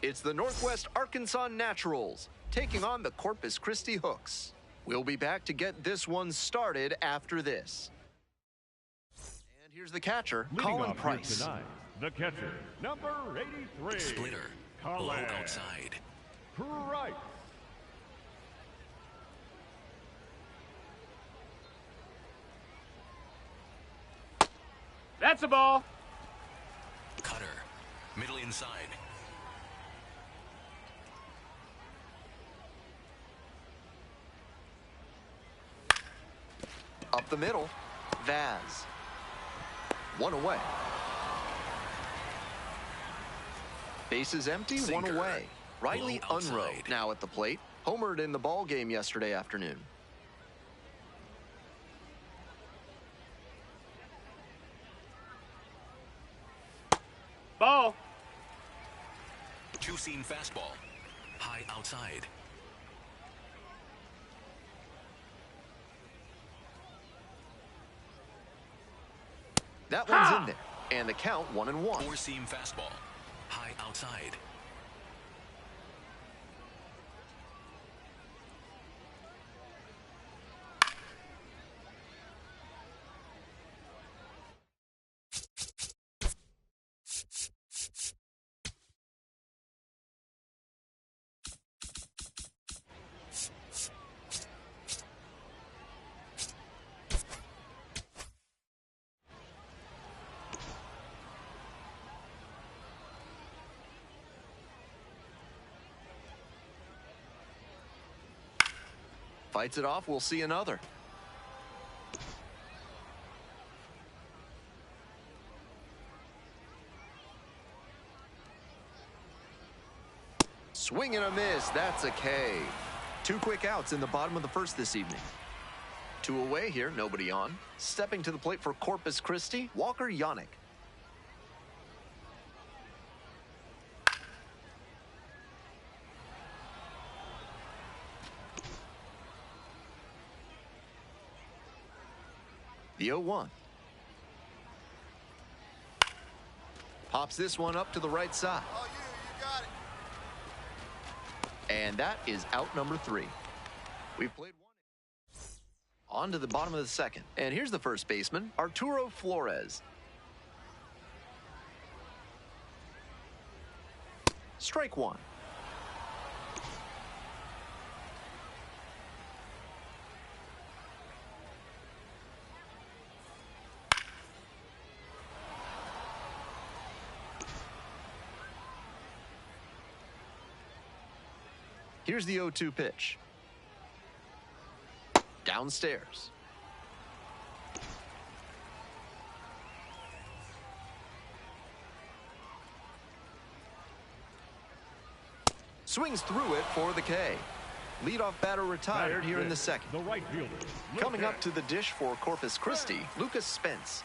It's the Northwest Arkansas Naturals taking on the Corpus Christi Hooks. We'll be back to get this one started after this. And here's the catcher, Colin Price. Tonight, the catcher, number 83. Splitter, low outside. Price. That's a ball. Cutter, middle inside. Up the middle, Vaz. One away. Bases empty, Sinker. one away. Riley Low Unruh outside. now at the plate. Homered in the ball game yesterday afternoon. Ball. Two-seam fastball. High outside. That one's in there. And the count 1-1. Four-seam fastball. High outside. Fights it off, we'll see another. Swing and a miss, that's a K. 2 quick outs in the bottom of the first this evening. 2 away here, nobody on. Stepping to the plate for Corpus Christi, Walker Yannick. The 0-1. Pops this one up to the right side. Oh, you got it. And that is out number 3. We've played one. On to the bottom of the second. And here's the first baseman, Arturo Flores. Strike one. Here's the 0-2 pitch. Downstairs. Swings through it for the K. Leadoff batter retired here in the second. The right fielder. Coming up to the dish for Corpus Christi, Lucas Spence.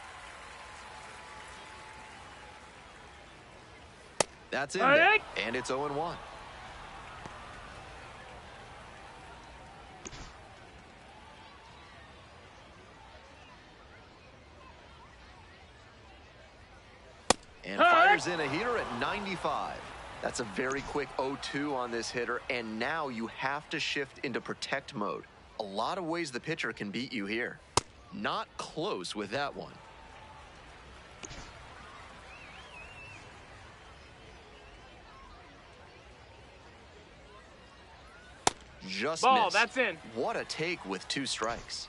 That's in there, and it's 0-1. And fires in a heater at 95. That's a very quick 0-2 on this hitter, and now you have to shift into protect mode. A lot of ways the pitcher can beat you here. Not close with that one. Just ball, missed. that's in. What a take with 2 strikes.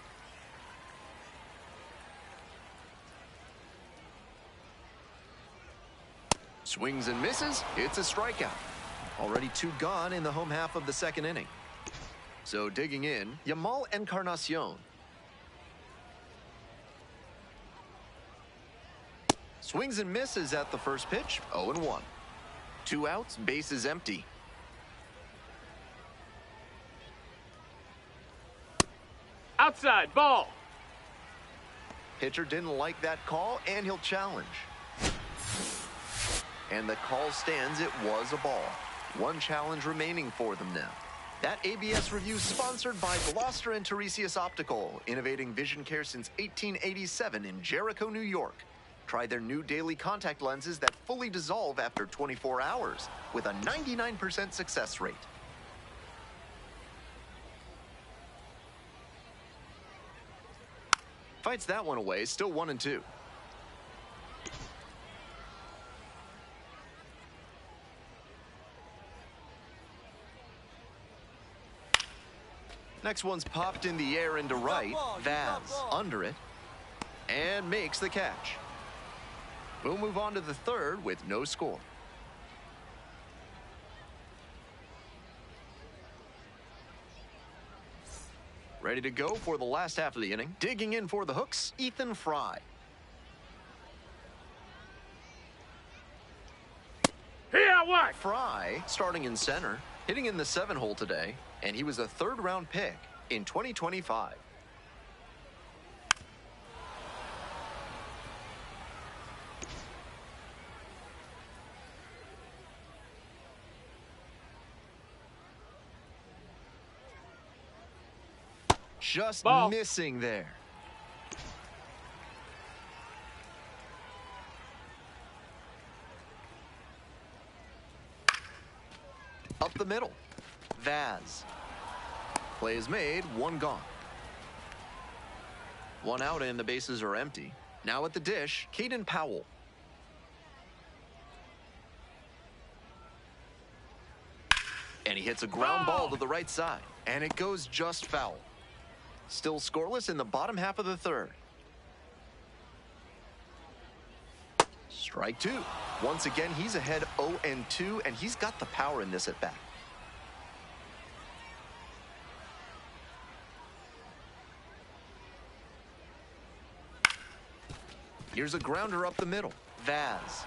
Swings and misses. It's a strikeout. Already 2 gone in the home half of the second inning. So digging in, Yamal Encarnacion. Swings and misses at the first pitch. 0-1. 2 outs, bases empty. Outside, ball. Pitcher didn't like that call, and he'll challenge. And the call stands. It was a ball. 1 challenge remaining for them now. That ABS review sponsored by Gloucester and Tiresias Optical, innovating vision care since 1887 in Jericho, New York. Try their new daily contact lenses that fully dissolve after 24 hours with a 99% success rate. Fights that one away, still 1-2. Next one's popped in the air into right. Vaz under it and makes the catch. We'll move on to the third with no score. Ready to go for the last half of the inning. Digging in for the hooks, Ethan Fry. Here, what? Fry starting in center, hitting in the 7-hole today, and he was a 3rd-round pick in 2025. Just ball. Missing there. Up the middle. Vaz. Play is made, 1 gone. 1 out and the bases are empty. Now at the dish, Caden Powell. And he hits a ground ball to the right side, and it goes just foul. Still scoreless in the bottom half of the third. Strike 2. Once again, he's ahead 0-2, and he's got the power in this at bat. Here's a grounder up the middle. Vaz.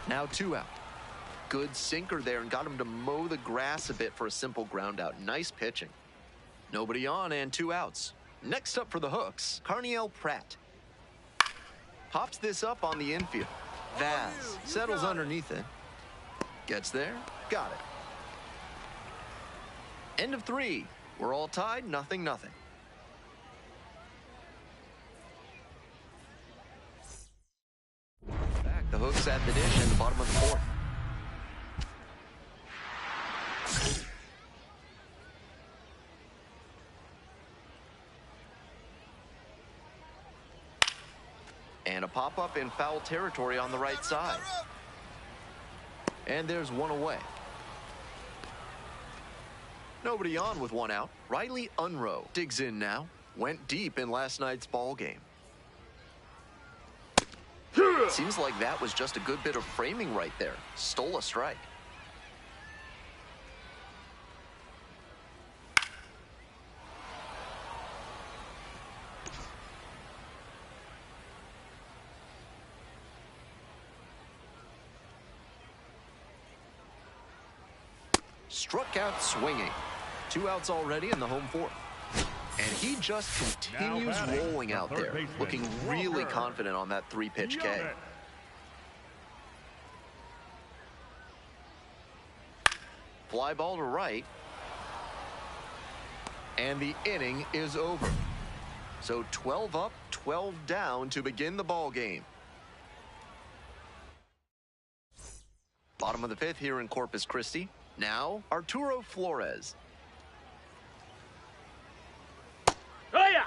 Now 2 out. Good sinker there and got him to mow the grass a bit for a simple ground out. Nice pitching. Nobody on and 2 outs. Next up for the hooks, Carniel Pratt. Pops this up on the infield. Vaz settles underneath it. Gets there. Got it. End of 3. We're all tied, 0-0. Back the hooks at the dish in the bottom of the 4th. And a pop-up in foul territory on the right side. And there's 1 away. Nobody on with one out. Riley Unroe digs in now. Went deep in last night's ball game. Seems like that was just a good bit of framing right there. Stole a strike. Struck out swinging. 2 outs already in the home fourth. And he just continues rolling out there, looking really confident on that 3-pitch K. Fly ball to right. And the inning is over. So 12 up, 12 down to begin the ball game. Bottom of the 5th here in Corpus Christi. Now, Arturo Flores. Oh, yeah.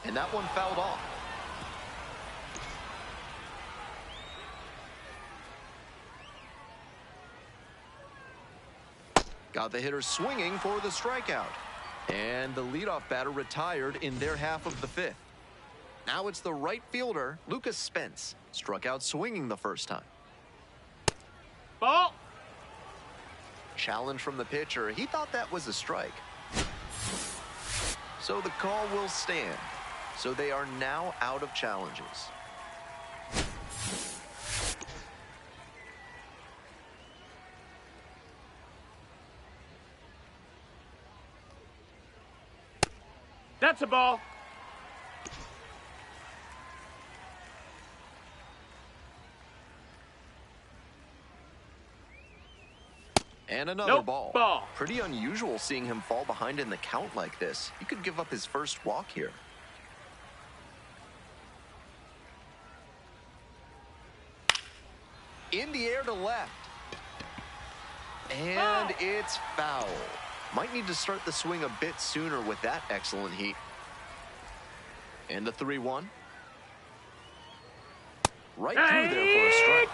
And that one fouled off. Got the hitter swinging for the strikeout. And the leadoff batter retired in their half of the 5th. Now it's the right fielder, Lucas Spence. Struck out swinging the first time. Ball. Challenge from the pitcher. He thought that was a strike. So the call will stand. So they are now out of challenges. That's a ball. And another Nope, ball. ball. Pretty unusual seeing him fall behind in the count like this. He could give up his first walk here. In the air to left. And it's foul. Might need to start the swing a bit sooner with that excellent heat. And the 3-1. Right through there for a strike.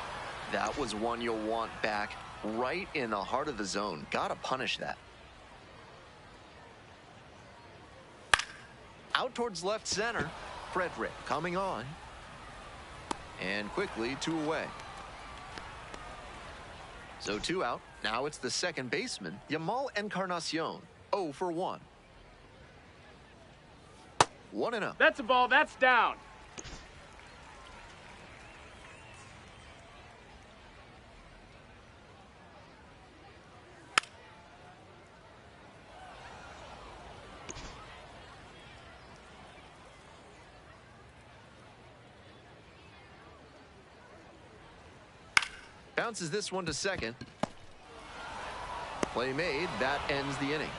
That was one you'll want back. Right in the heart of the zone. Gotta punish that. Out towards left center. Frederick coming on. And quickly 2 away. So 2 out. Now it's the second baseman, Yamal Encarnacion. 0 for 1. 1-0. That's a ball. That's down. Bounces this one to second. Play made. That ends the inning.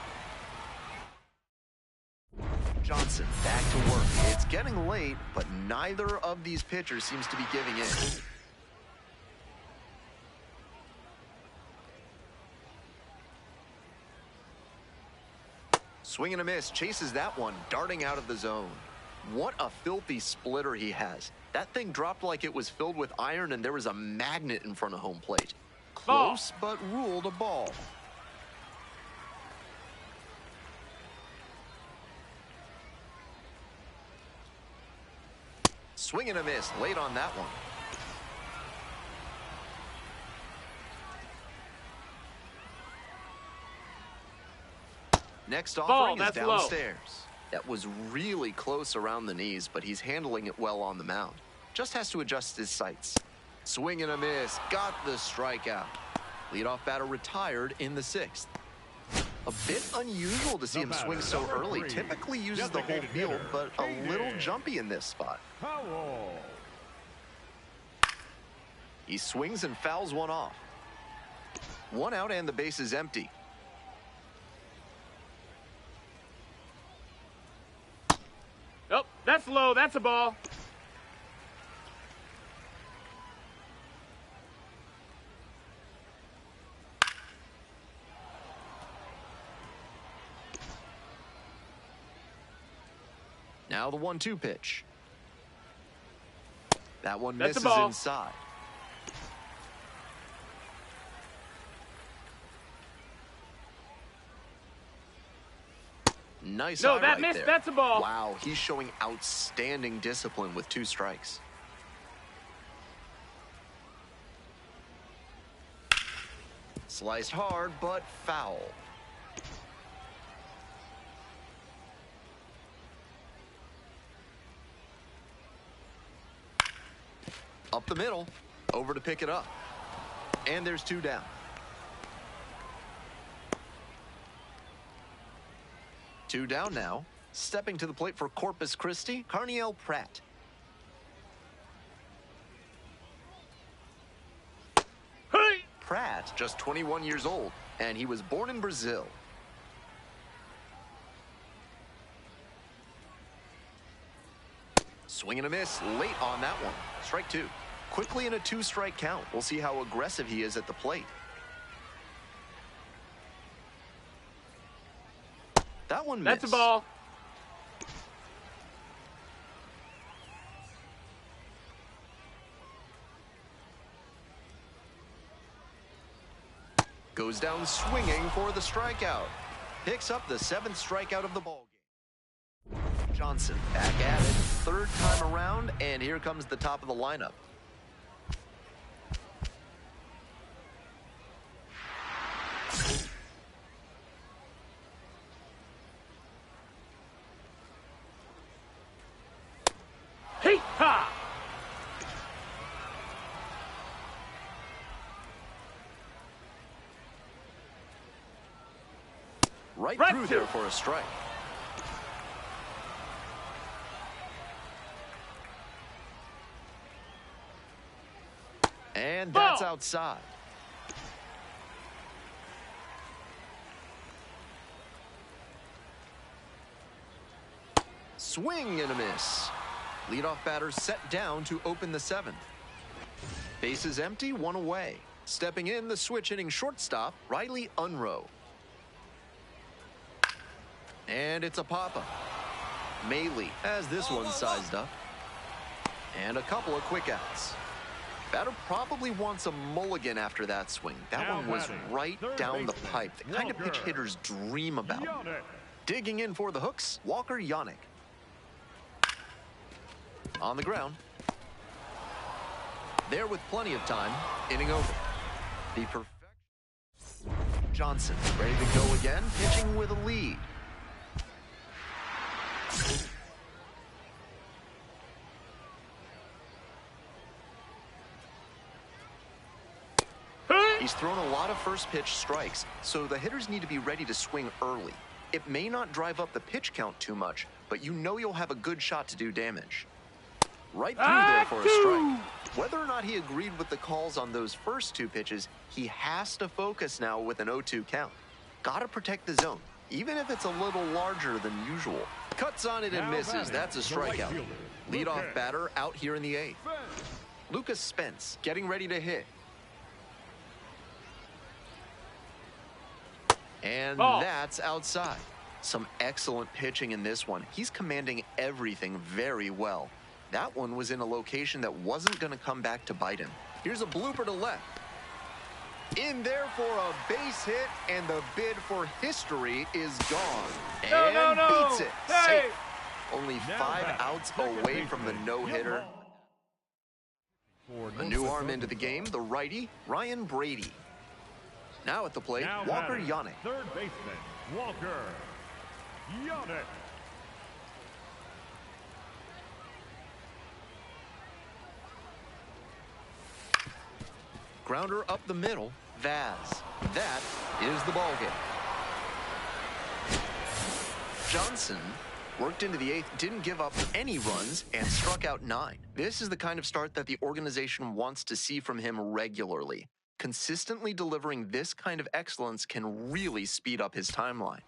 Johnson back to work. It's getting late, but neither of these pitchers seems to be giving in. Swing and a miss. Chases that one, darting out of the zone. What a filthy splitter he has. That thing dropped like it was filled with iron and there was a magnet in front of home plate. Close, but ruled a ball. Swing and a miss late on that one. Next offering is downstairs. That was really close around the knees, but he's handling it well on the mound. Just has to adjust his sights. Swing and a miss. Got the strikeout. Leadoff batter retired in the 6th. A bit unusual to see him swing so early. Typically uses the whole field, but a little jumpy in this spot. He swings and fouls one off. 1 out and the base is empty. Oh, that's low. That's a ball. Now the 1-2 pitch. That one That's misses the ball. inside. Nice No, eye that right missed. there. That's a ball. Wow, he's showing outstanding discipline with 2 strikes. Sliced hard, but foul. Up the middle, over to pick it up. And there's 2 down. 2 down now. Stepping to the plate for Corpus Christi, Carniel Pratt. Hey! Pratt, just 21 years old, and he was born in Brazil. Swing and a miss late on that one. Strike 2. Quickly in a 2-strike count. We'll see how aggressive he is at the plate. That one missed. That's a ball. Goes down swinging for the strikeout. Picks up the 7th strikeout of the ballgame. Johnson back at it, 3rd time around, and here comes the top of the lineup. Hey, ha! Right through there for a strike. And that's outside. Swing and a miss. Leadoff batter set down to open the 7th. Bases empty, 1 away. Stepping in, the switch hitting shortstop, Riley Unroe. And it's a pop-up. Maley has this one sized up. And a couple of quick outs. Batter probably wants a mulligan after that swing. That one was right down the pipe. The kind of pitch hitters dream about. Digging in for the hooks, Walker Yannick. On the ground. There with plenty of time. Inning over. The perfect. Johnson ready to go again, pitching with a lead. He's thrown a lot of first pitch strikes, so the hitters need to be ready to swing early. It may not drive up the pitch count too much, but you know you'll have a good shot to do damage. Right through there for a strike. Whether or not he agreed with the calls on those first 2 pitches, he has to focus now with an 0-2 count. Gotta protect the zone, even if it's a little larger than usual. Cuts on it and misses. That's a strikeout. Leadoff batter out here in the 8th. Lucas Spence getting ready to hit. And that's outside. Some excellent pitching in this one. He's commanding everything very well. That one was in a location that wasn't going to come back to bite him. Here's a blooper to left. In there for a base hit, and the bid for history is gone. And beats it. Hey. Safe. Only 5 outs away from the no-hitter. A new arm into the game, the righty, Ryan Brady. Now at the plate, Walker Yannick. 3rd baseman, Walker Yannick. Grounder up the middle, Vaz. That is the ballgame. Johnson worked into the 8th, didn't give up any runs, and struck out 9. This is the kind of start that the organization wants to see from him regularly. Consistently delivering this kind of excellence can really speed up his timeline.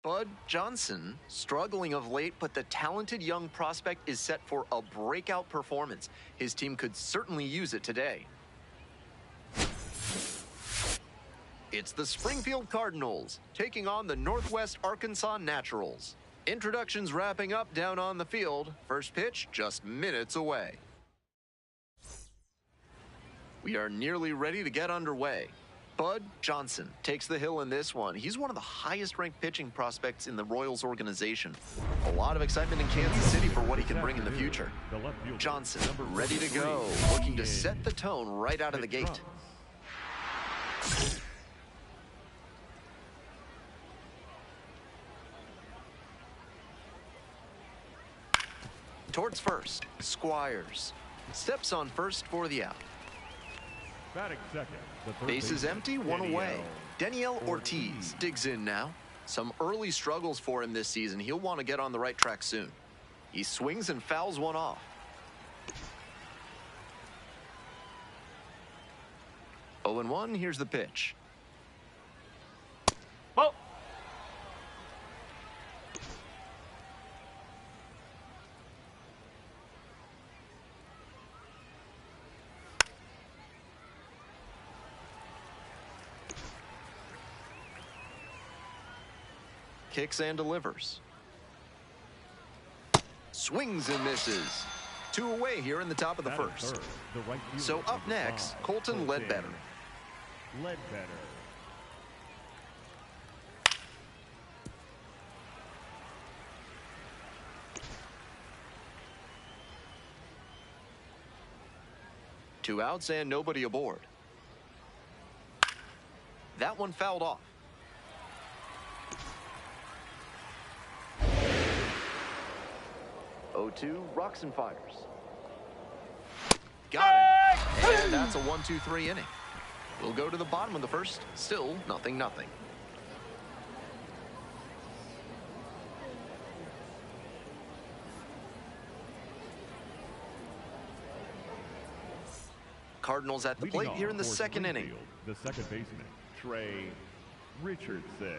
Bud Johnson struggling of late, but the talented young prospect is set for a breakout performance. His team could certainly use it today. It's the Springfield Cardinals taking on the Northwest Arkansas Naturals. Introductions wrapping up down on the field. First pitch just minutes away. We are nearly ready to get underway. Bud Johnson takes the hill in this one. He's one of the highest ranked pitching prospects in the Royals organization. A lot of excitement in Kansas City for what he can bring in the future. Johnson ready to go, looking to set the tone right out of the gate. Towards first, Squires steps on first for the out. Batting second. Base is empty, one away. Daniel Ortiz digs in now. Some early struggles for him this season. He'll want to get on the right track soon. He swings and fouls one off. Oh, and 1, here's the pitch. Ball. Kicks and delivers. Swings and misses. 2 away here in the top of the first. So up next, Colton Ledbetter. 2 outs and nobody aboard. That one fouled off. Oh-2, rocks and fires. Got it. And that's a 1-2-3 inning. We'll go to the bottom of the first. Still 0-0. Cardinals at the plate here in the second inning. The second baseman, Trey Richardson.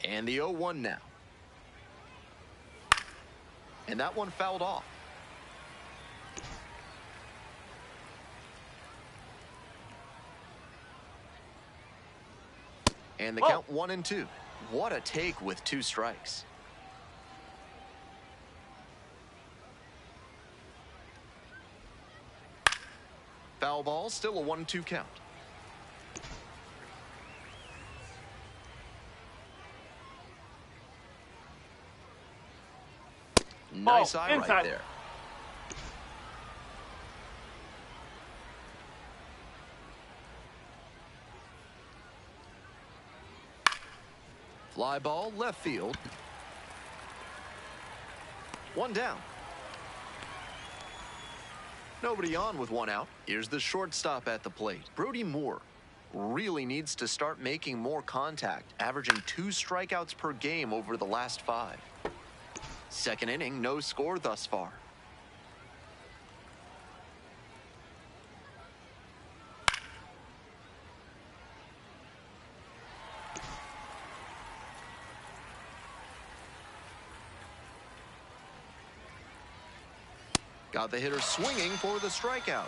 And the 0-1 now. And that one fouled off. And the count 1-2. What a take with 2 strikes. Foul ball, still a 1-2 count. Nice eye right there. Fly ball, left field. 1 down. Nobody on with 1 out. Here's the shortstop at the plate. Brody Moore really needs to start making more contact, averaging 2 strikeouts per game over the last 5. Second inning, no score thus far. Got the hitter swinging for the strikeout.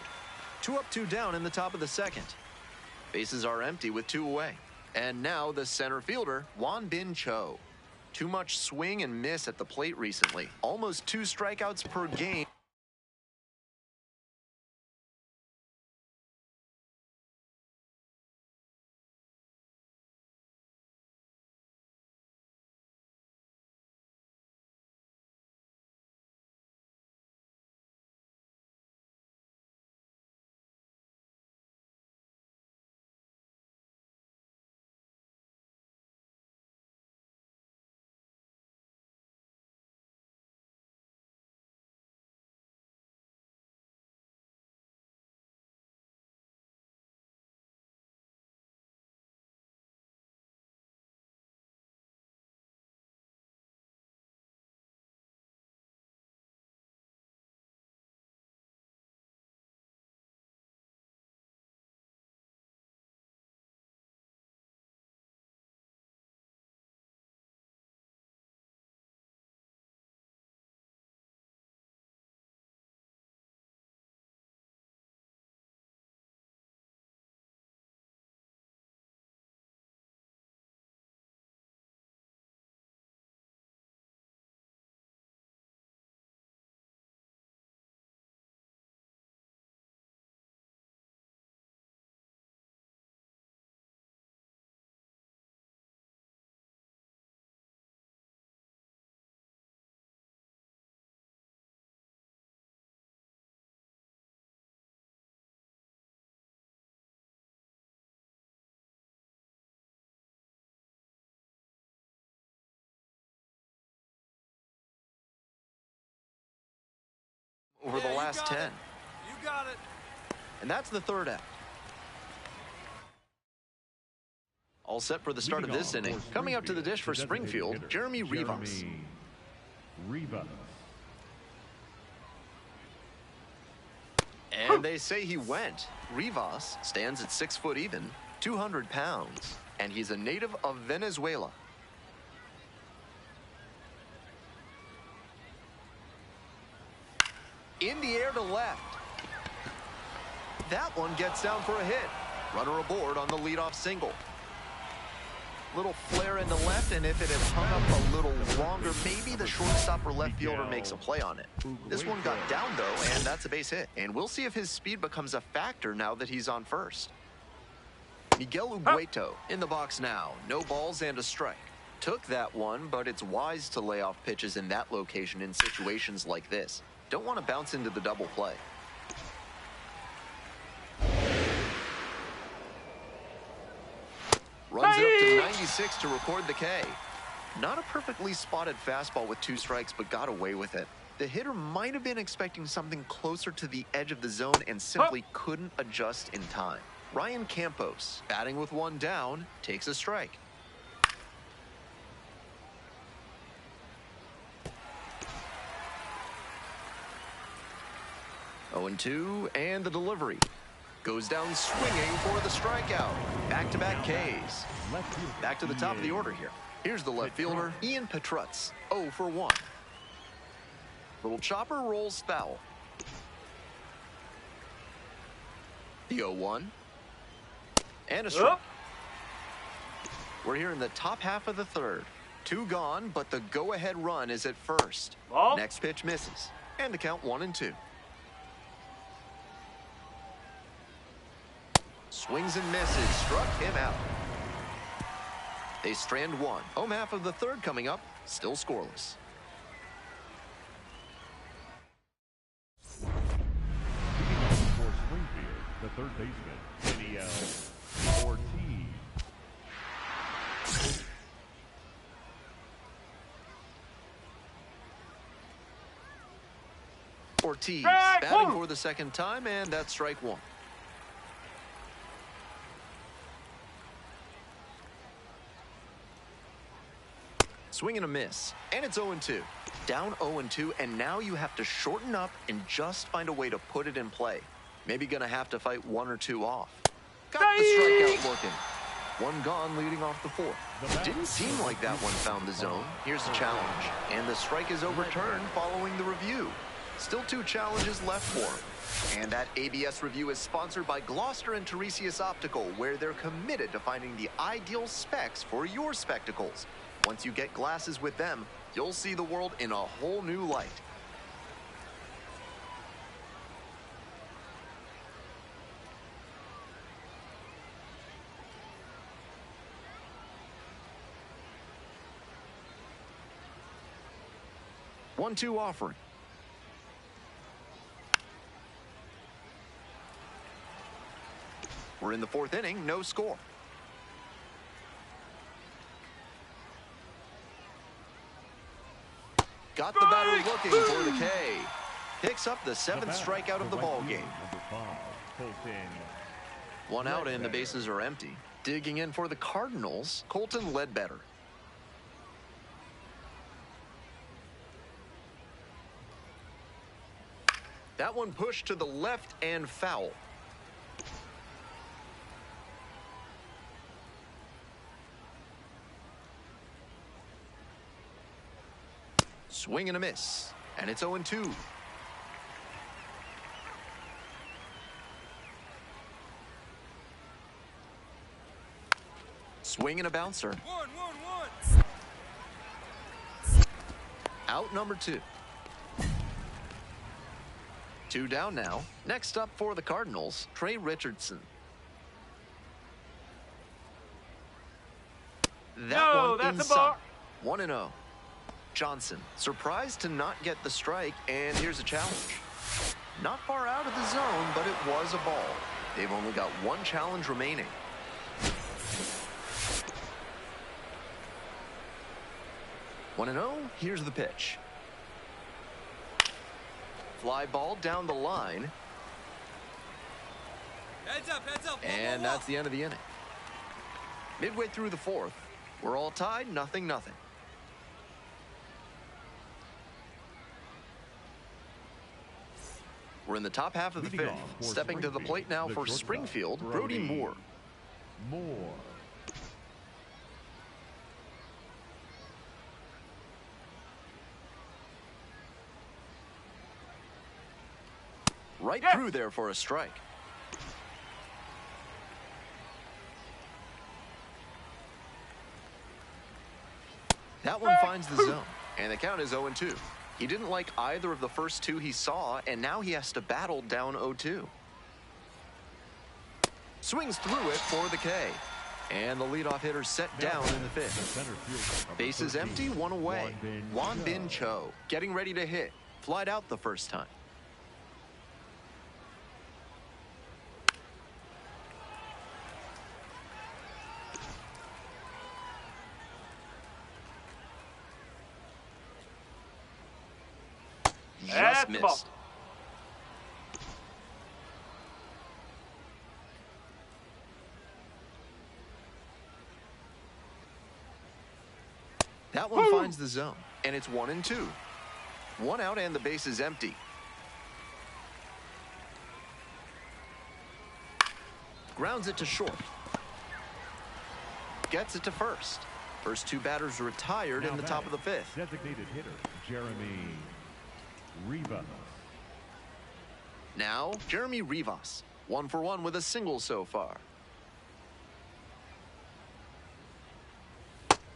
2 up, 2 down in the top of the second. Bases are empty with 2 away. And now the center fielder, Won Bin Cho. Too much swing and miss at the plate recently. Almost 2 strikeouts per game. Over the last 10. You got it. And that's the third out. All set for the start of this inning. Coming up to the dish for Springfield, Jeremy Rivas. And they say he went. Rivas stands at 6 foot even, 200 pounds, and he's a native of Venezuela. In the air to left. That one gets down for a hit. Runner aboard on the leadoff single. Little flare in the left, and if it had hung up a little longer, maybe the shortstop or left fielder makes a play on it. This one got down, though, and that's a base hit. And we'll see if his speed becomes a factor now that he's on first. Miguel Ugueto in the box now. No balls and a strike. Took that one, but it's wise to lay off pitches in that location in situations like this. Don't want to bounce into the double play. Runs it up to 96 to record the K. Not a perfectly spotted fastball with 2 strikes, but got away with it. The hitter might have been expecting something closer to the edge of the zone and simply couldn't adjust in time. Ryan Campos, batting with 1 down, takes a strike. Oh, 0-2, and the delivery. Goes down swinging for the strikeout. Back-to-back Ks. Back to the top of the order here. Here's the left fielder, Ian Petrutz, 0 for 1. Little chopper rolls foul. The 0-1. And a strike. We're here in the top half of the third. 2 gone, but the go-ahead run is at first. Next pitch misses. And the count 1-2. Swings and misses. Struck him out. They strand 1. Home half of the third coming up. Still scoreless. For Springfield, the third baseman, Daniel Ortiz. Ortiz batting for the second time, and that's strike 1. Swing and a miss, and it's 0-2. Down 0-2, and now you have to shorten up and just find a way to put it in play. Maybe gonna have to fight 1 or 2 off. Got the strikeout working. 1 gone leading off the 4th. Didn't seem like that one found the zone. Here's the challenge, and the strike is overturned following the review. Still 2 challenges left for him. And that ABS review is sponsored by Gloucester and Tiresias Optical, where they're committed to finding the ideal specs for your spectacles. Once you get glasses with them, you'll see the world in a whole new light. One-two offering. We're in the 4th inning, no score. Got the batter looking for the K. Picks up the 7th strikeout of the ball game. 1 out and the bases are empty. Digging in for the Cardinals, Colton Ledbetter. That one pushed to the left and foul. Swing and a miss, and it's 0-2. Swing and a bouncer. 1-1-1. Out number 2. 2 down now. Next up for the Cardinals, Trey Richardson. That one inside. 1-0. Johnson, surprised to not get the strike, and here's a challenge. Not far out of the zone, but it was a ball. They've only got 1 challenge remaining. One and 0, here's the pitch. Fly ball down the line. Heads up. And that's the end of the inning. Midway through the 4th, we're all tied, 0-0. We're in the top half of the 5th. Stepping to the plate now for Springfield, Brody Moore. Right through there for a strike. That one finds the zone, and the count is 0-2. He didn't like either of the first 2 he saw, and now he has to battle down 0-2. Swings through it for the K. And the leadoff hitter set down in the fifth. Bases empty, one away. Won Bin Cho getting ready to hit. Flied out the first time. Just missed. That one finds the zone, and it's 1-2. One out and the base is empty. Grounds it to short. Gets it to first. First two batters retired in the top of the fifth. Designated hitter, Jeremy Rivas. Now, Jeremy Rivas, 1 for 1 with a single so far.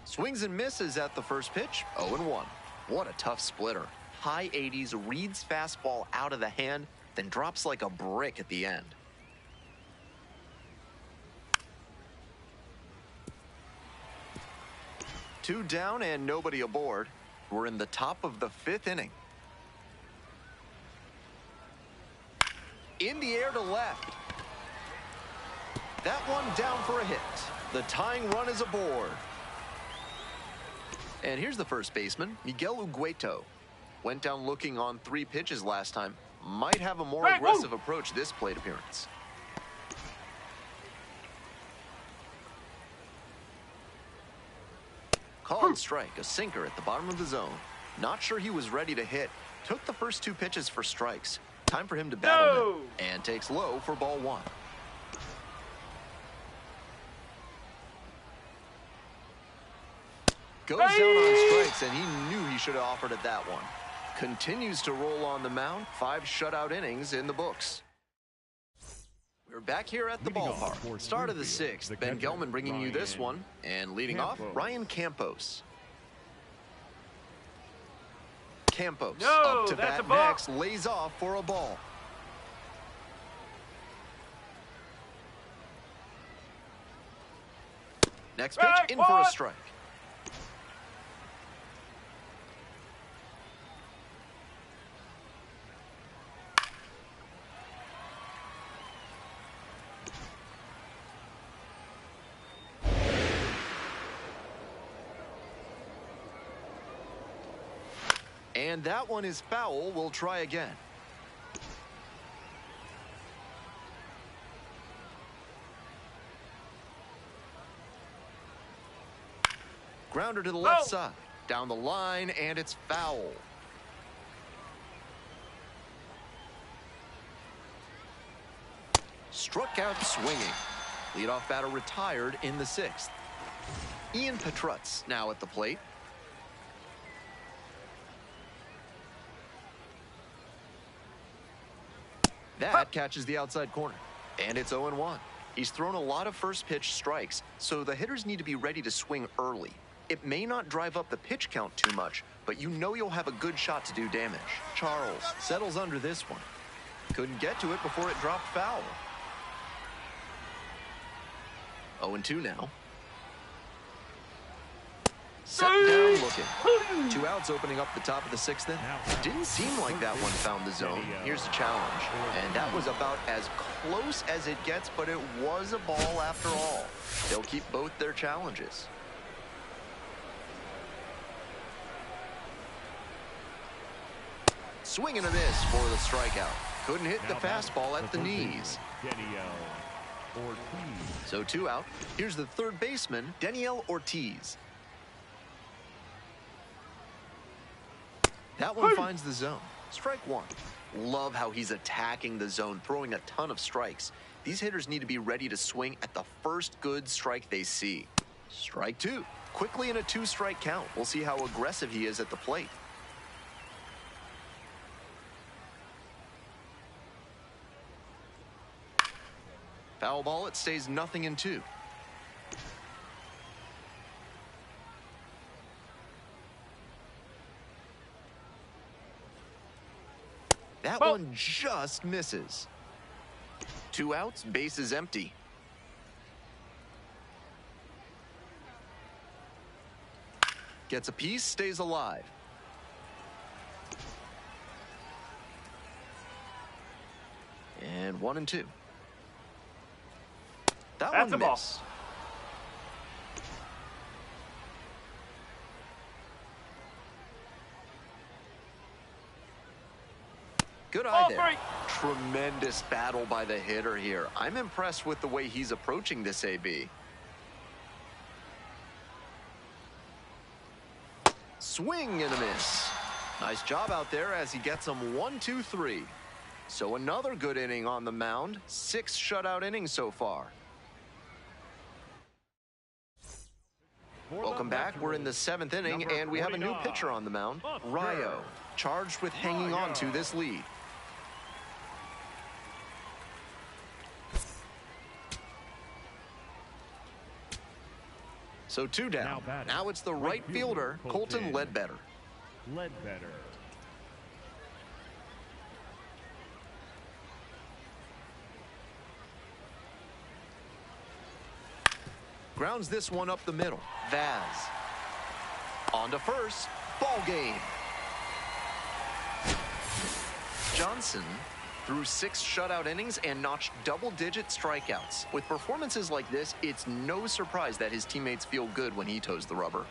Swings and misses at the first pitch, 0-1. What a tough splitter. High 80s, reads fastball out of the hand, then drops like a brick at the end. Two down and nobody aboard. We're in the top of the fifth inning. In the air to left. That one down for a hit. The tying run is aboard. And here's the first baseman, Miguel Ugueto. Went down looking on 3 pitches last time. Might have a more aggressive approach this plate appearance. Called strike, a sinker at the bottom of the zone. Not sure he was ready to hit. Took the first 2 pitches for strikes. Time for him to battle them, and takes low for ball 1. Goes down on strikes, and he knew he should have offered at that one. Continues to roll on the mound. 5 shutout innings in the books. We're back here at the ballpark. Start of the 6th. Ben Gelman bringing you this one. And leading off, Ryan Campos. Campos up to bat next. Lays off for a ball. Next pitch, in for a strike. And that one is foul. We'll try again. Grounder to the left side. Down the line, and it's foul. Struck out swinging. Leadoff batter retired in the 6th. Ian Petrutz now at the plate. That catches the outside corner, and it's 0-1. He's thrown a lot of first pitch strikes, so the hitters need to be ready to swing early. It may not drive up the pitch count too much, but you know you'll have a good shot to do damage. Charles settles under this one. Couldn't get to it before it dropped foul. 0-2 now. Set down looking. 2 outs opening up the top of the 6th inning. Didn't seem like that one found the zone. Here's the challenge. And that was about as close as it gets, but it was a ball after all. They'll keep both their challenges. Swing and a miss for the strikeout. Couldn't hit the fastball at the knees. So 2 out. Here's the third baseman, Daniel Ortiz. That one finds the zone. Strike 1. Love how he's attacking the zone, throwing a ton of strikes. These hitters need to be ready to swing at the first good strike they see. Strike 2. Quickly in a 2-strike count. We'll see how aggressive he is at the plate. Foul ball, it stays 0-2. That one just misses. 2 outs, base is empty. Gets a piece, stays alive. And 1-2. That That's one a ball. missed. Good eye Ball there. break. Tremendous battle by the hitter here. I'm impressed with the way he's approaching this AB. Swing and a miss. Nice job out there as he gets him 1-2-3. So another good inning on the mound. 6 shutout innings so far. Welcome back. We're in the 7th inning, and we have a new pitcher on the mound, Ryo, charged with hanging on to this lead. So 2 down. Now it's the right fielder, Colton Ledbetter. Grounds this one up the middle. Vaz. On to first. Ball game. Johnson threw 6 shutout innings and notched double-digit strikeouts. With performances like this, it's no surprise that his teammates feel good when he toes the rubber.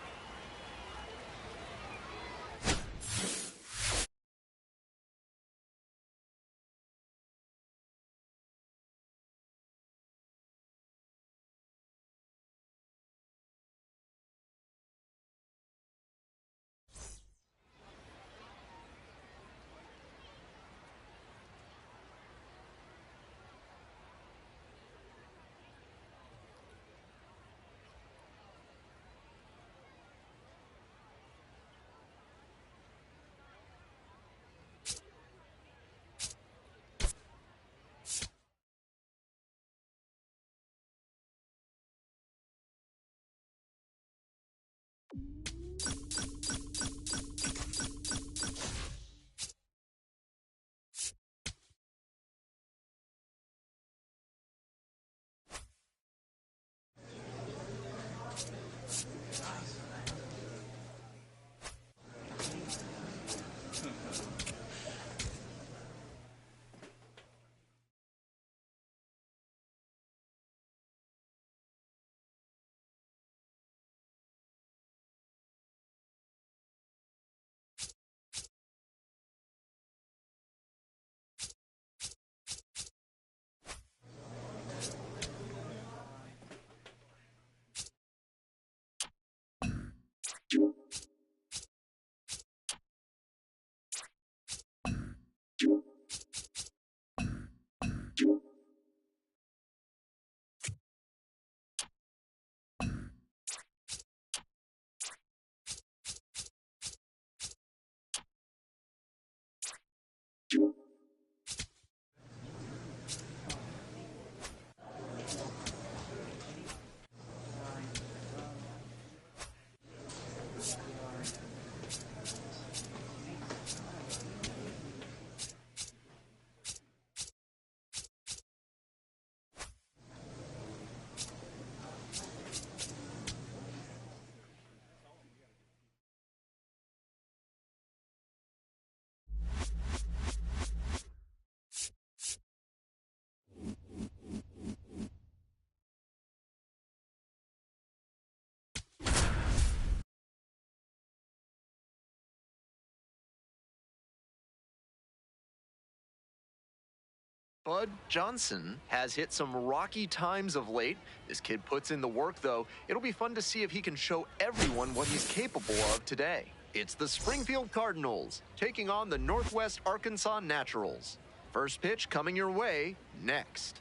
Bud Johnson has hit some rocky times of late. This kid puts in the work, though. It'll be fun to see if he can show everyone what he's capable of today. It's the Springfield Cardinals taking on the Northwest Arkansas Naturals. First pitch coming your way next.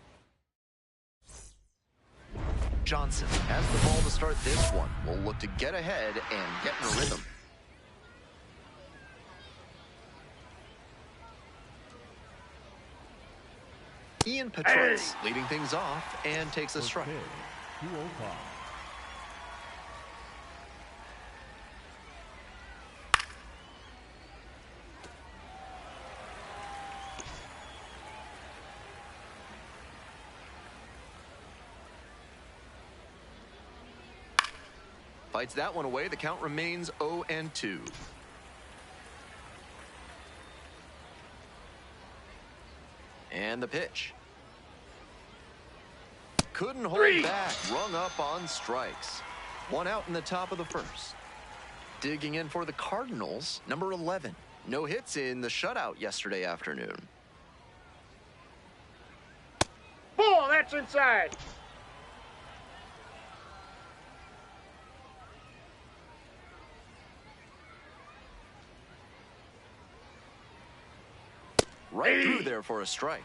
Johnson has the ball to start this one. Will look to get ahead and get in a rhythm. Ian Petros leading things off and takes a strike. Fights that one away. The count remains 0-2. And the pitch. Couldn't hold back. Rung up on strikes. One out in the top of the first. Digging in for the Cardinals, number 11. No hits in the shutout yesterday afternoon. Ball, that's inside. Right through there for a strike.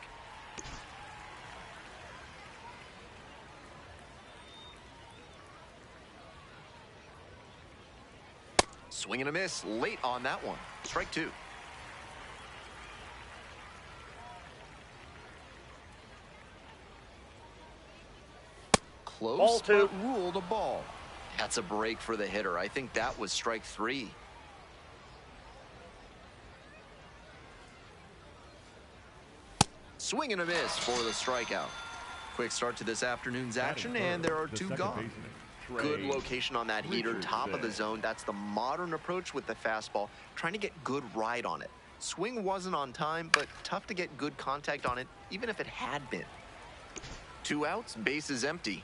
Swing and a miss late on that one. Strike two. Close, but ruled a ball. That's a break for the hitter. I think that was strike three. Swing and a miss for the strikeout. Quick start to this afternoon's action, and there are two gone. Good location on that heater, top of the zone. That's the modern approach with the fastball, trying to get good ride on it. Swing wasn't on time, but tough to get good contact on it, even if it had been. 2 outs, base is empty.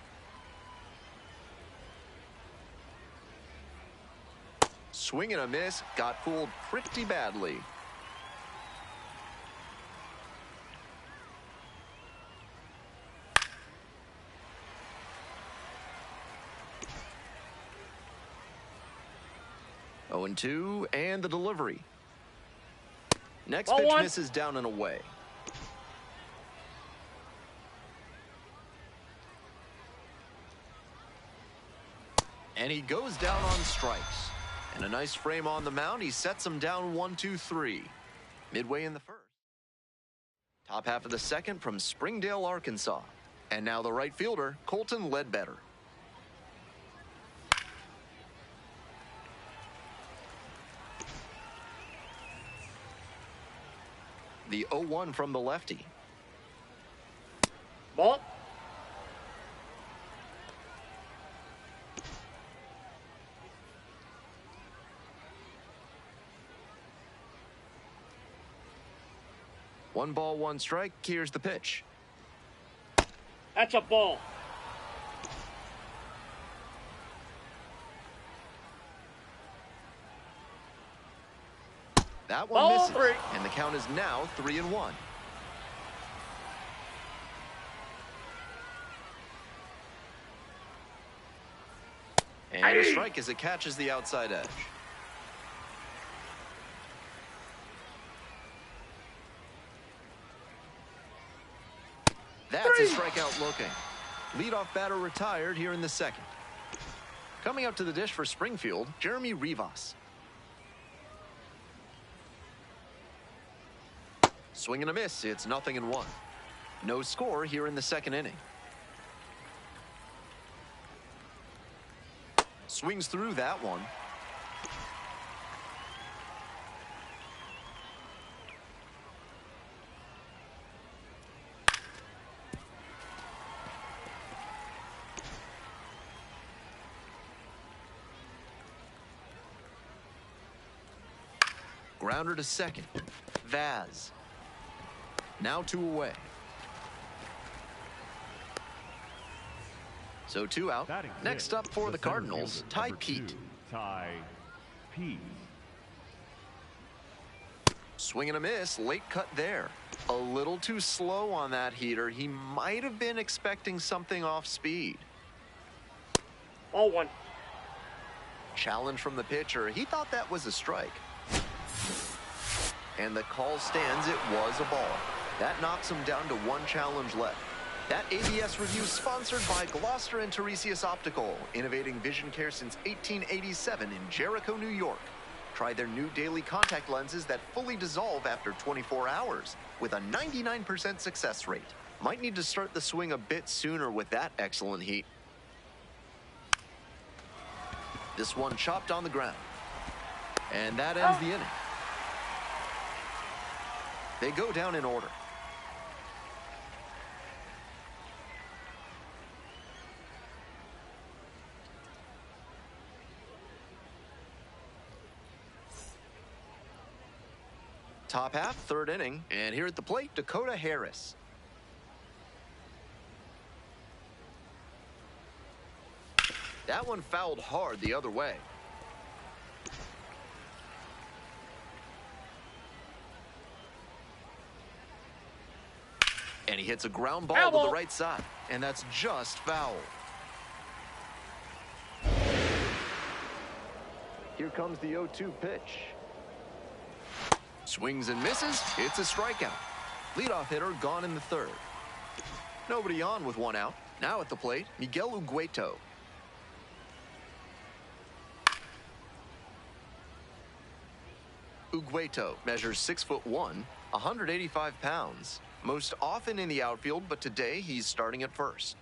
Swing and a miss, got fooled pretty badly. Oh, 0-2, and the delivery. Next pitch misses down and away. And he goes down on strikes. And a nice frame on the mound. He sets him down 1-2-3. Midway in the first. Top half of the second from Springdale, Arkansas. And now the right fielder, Colton Ledbetter. The 0-1 from the lefty. Ball. One ball, one strike. Here's the pitch. That's a ball. That one misses, and the count is now 3-1. And a strike as it catches the outside edge. That's a strikeout looking. Leadoff batter retired here in the second. Coming up to the dish for Springfield, Jeremy Rivas. Swing and a miss. It's 0-1. No score here in the second inning. Swings through that one. Grounder to second. Vaz. Now 2 away. So 2 out. Next up for the Cardinals, Ty Pete. Ty Pete. Swing and a miss. Late cut there. A little too slow on that heater. He might have been expecting something off speed. 0-1. Challenge from the pitcher. He thought that was a strike. And the call stands. It was a ball. That knocks him down to 1 challenge left. That ABS review is sponsored by Gloucester and Tiresias Optical, innovating vision care since 1887 in Jericho, New York. Try their new daily contact lenses that fully dissolve after 24 hours with a 99% success rate. Might need to start the swing a bit sooner with that excellent heat. This one chopped on the ground. And that ends the inning. They go down in order. top half, third inning, and here at the plate, Dakota Harris. That one fouled hard the other way. And he hits a ground ball to the right side, and that's just foul. Here comes the 0-2 pitch. Swings and misses. It's a strikeout. Leadoff hitter gone in the third. Nobody on with one out. Now at the plate, Miguel Ugueto. Ugueto measures 6'1", 185 pounds. Most often in the outfield, but today he's starting at first.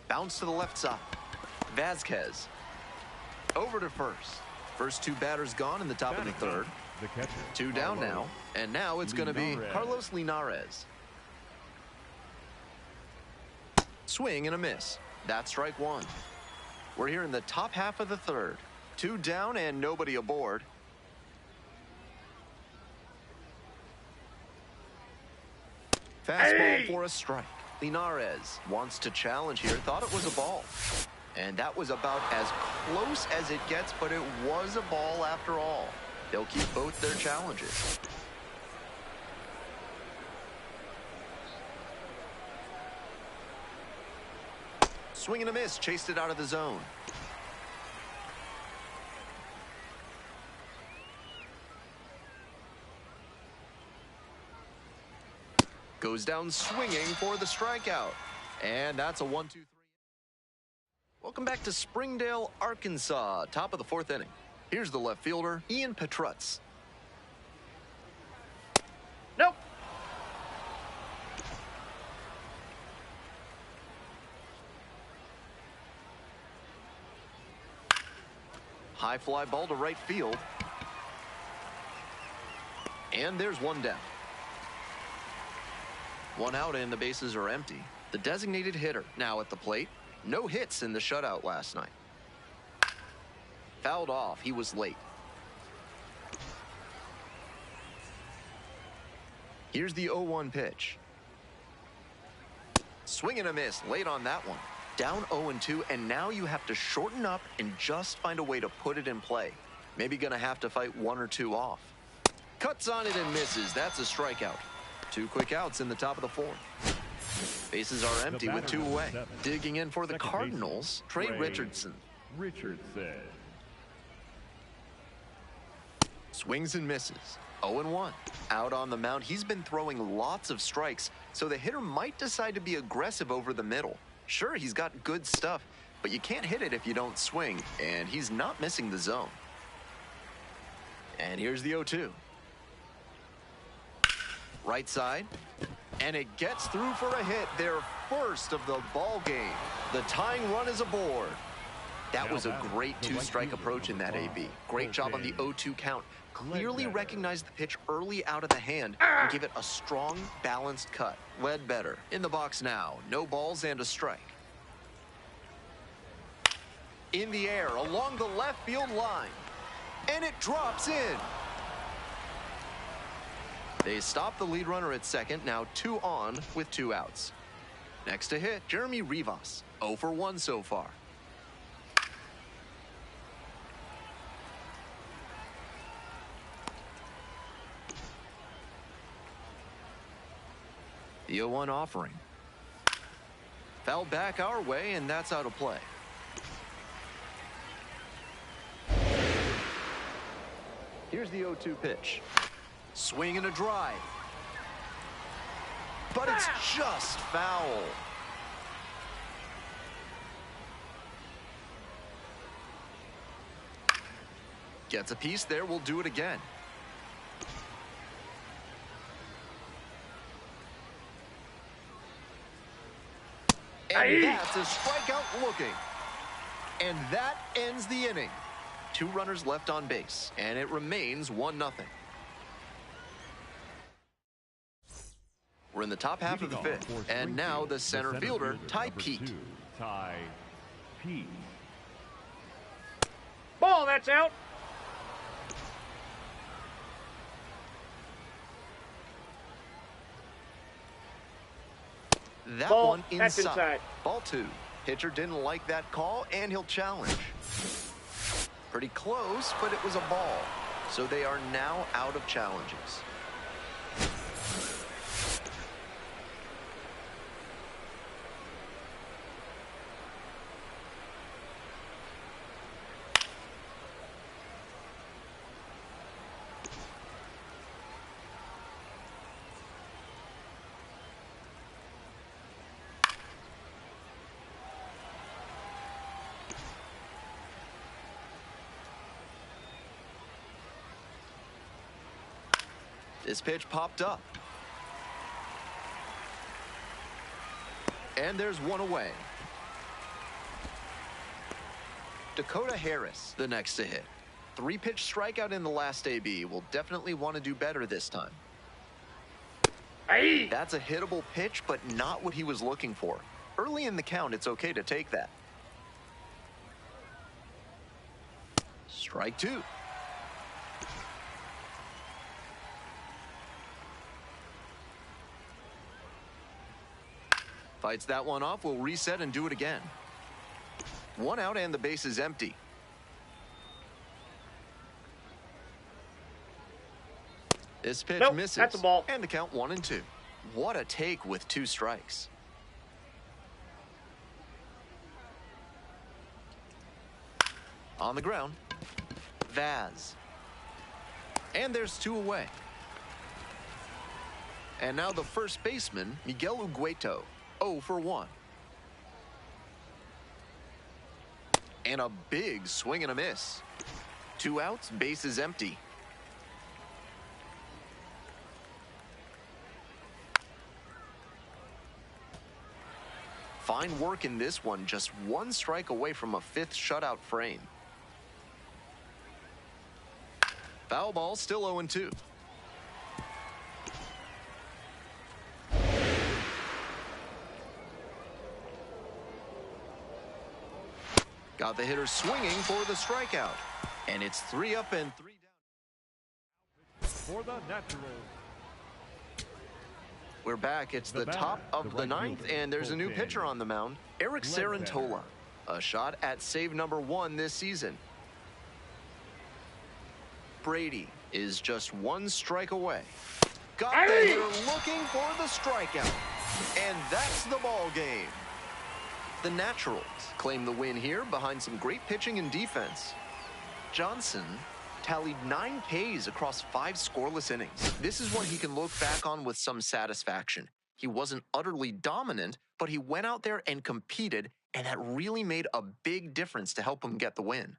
Bounce to the left side. Vasquez over to first. First two batters gone in the top of the third. The catcher. Two down now, and now it's going to be Carlos Linares. Swing and a miss. That's strike one. We're here in the top half of the third. Two down and nobody aboard. Fastball for a strike. Linares wants to challenge here. Thought it was a ball. And that was about as close as it gets, but it was a ball after all. They'll keep both their challenges. Swing and a miss, chased it out of the zone. Goes down swinging for the strikeout. And that's a 1-2-3. Welcome back to Springdale, Arkansas. Top of the fourth inning. Here's the left fielder, Ian Petrutz. Nope. High fly ball to right field. And there's one down. One out and the bases are empty. The designated hitter now at the plate. No hits in the shutout last night. Fouled off. He was late. Here's the 0-1 pitch. Swing and a miss late on that one. Down 0-2, and now you have to shorten up and just find a way to put it in play. Maybe going to have to fight one or two off. Cuts on it and misses. That's a strikeout. Two quick outs in the top of the fourth. Bases are empty with two away. Digging in for the Cardinals, Trey Richardson. Swings and misses. 0-1. Out on the mound, he's been throwing lots of strikes, so the hitter might decide to be aggressive over the middle. Sure, he's got good stuff, but you can't hit it if you don't swing, and he's not missing the zone. And here's the 0-2. Right side, and it gets through for a hit, their first of the ball game. The tying run is aboard. That was a great two-strike approach in that AB. Great job on the 0-2 count. Clearly recognized the pitch early out of the hand and give it a strong, balanced cut. Ledbetter in the box now. No balls and a strike. In the air along the left field line. And it drops in. They stop the lead runner at second. Now 2 on with 2 outs. Next to hit, Jeremy Rivas. 0 for 1 so far. The 0-1 offering. Foul back our way, and that's out of play. Here's the 0-2 pitch. Swing and a drive. But it's just foul. Gets a piece there, we'll do it again. And that's a strikeout looking. And that ends the inning. 2 runners left on base, and it remains 1-0. We're in the top half of the fifth. And now the center fielder, Ty Pete. Ty Pete. Ball, that's out. That Ball, one that's inside. Ball 2. Pitcher didn't like that call, and he'll challenge. Pretty close, but it was a ball. So they are now out of challenges. This pitch popped up. And there's one away. Dakota Harris, the next to hit. 3-pitch strikeout in the last AB. Will definitely want to do better this time. Hey. That's a hittable pitch, but not what he was looking for. Early in the count, it's okay to take that. Strike 2. Fights that one off, will reset and do it again. 1 out and the base is empty. This pitch misses. That's a ball. And the count 1-2. What a take with 2 strikes. On the ground. Vaz. And there's 2 away. And now the first baseman, Miguel Ugueto. 0 for 1. And a big swing and a miss. 2 outs, base is empty. Fine work in this one, just 1 strike away from a 5th shutout frame. Foul ball, still 0-2. Got the hitter swinging for the strikeout. And it's 3 up and 3 down. For the Naturals. We're back. It's the top of the 9th, and there's a new pitcher on the mound. Eric Sarantola. A shot at save number 1 this season. Brady is just 1 strike away. Got the hitter looking for the strikeout. And that's the ball game. The Naturals claim the win here behind some great pitching and defense. Johnson tallied 9 Ks across 5 scoreless innings. This is one he can look back on with some satisfaction. He wasn't utterly dominant, but he went out there and competed, and that really made a big difference to help him get the win.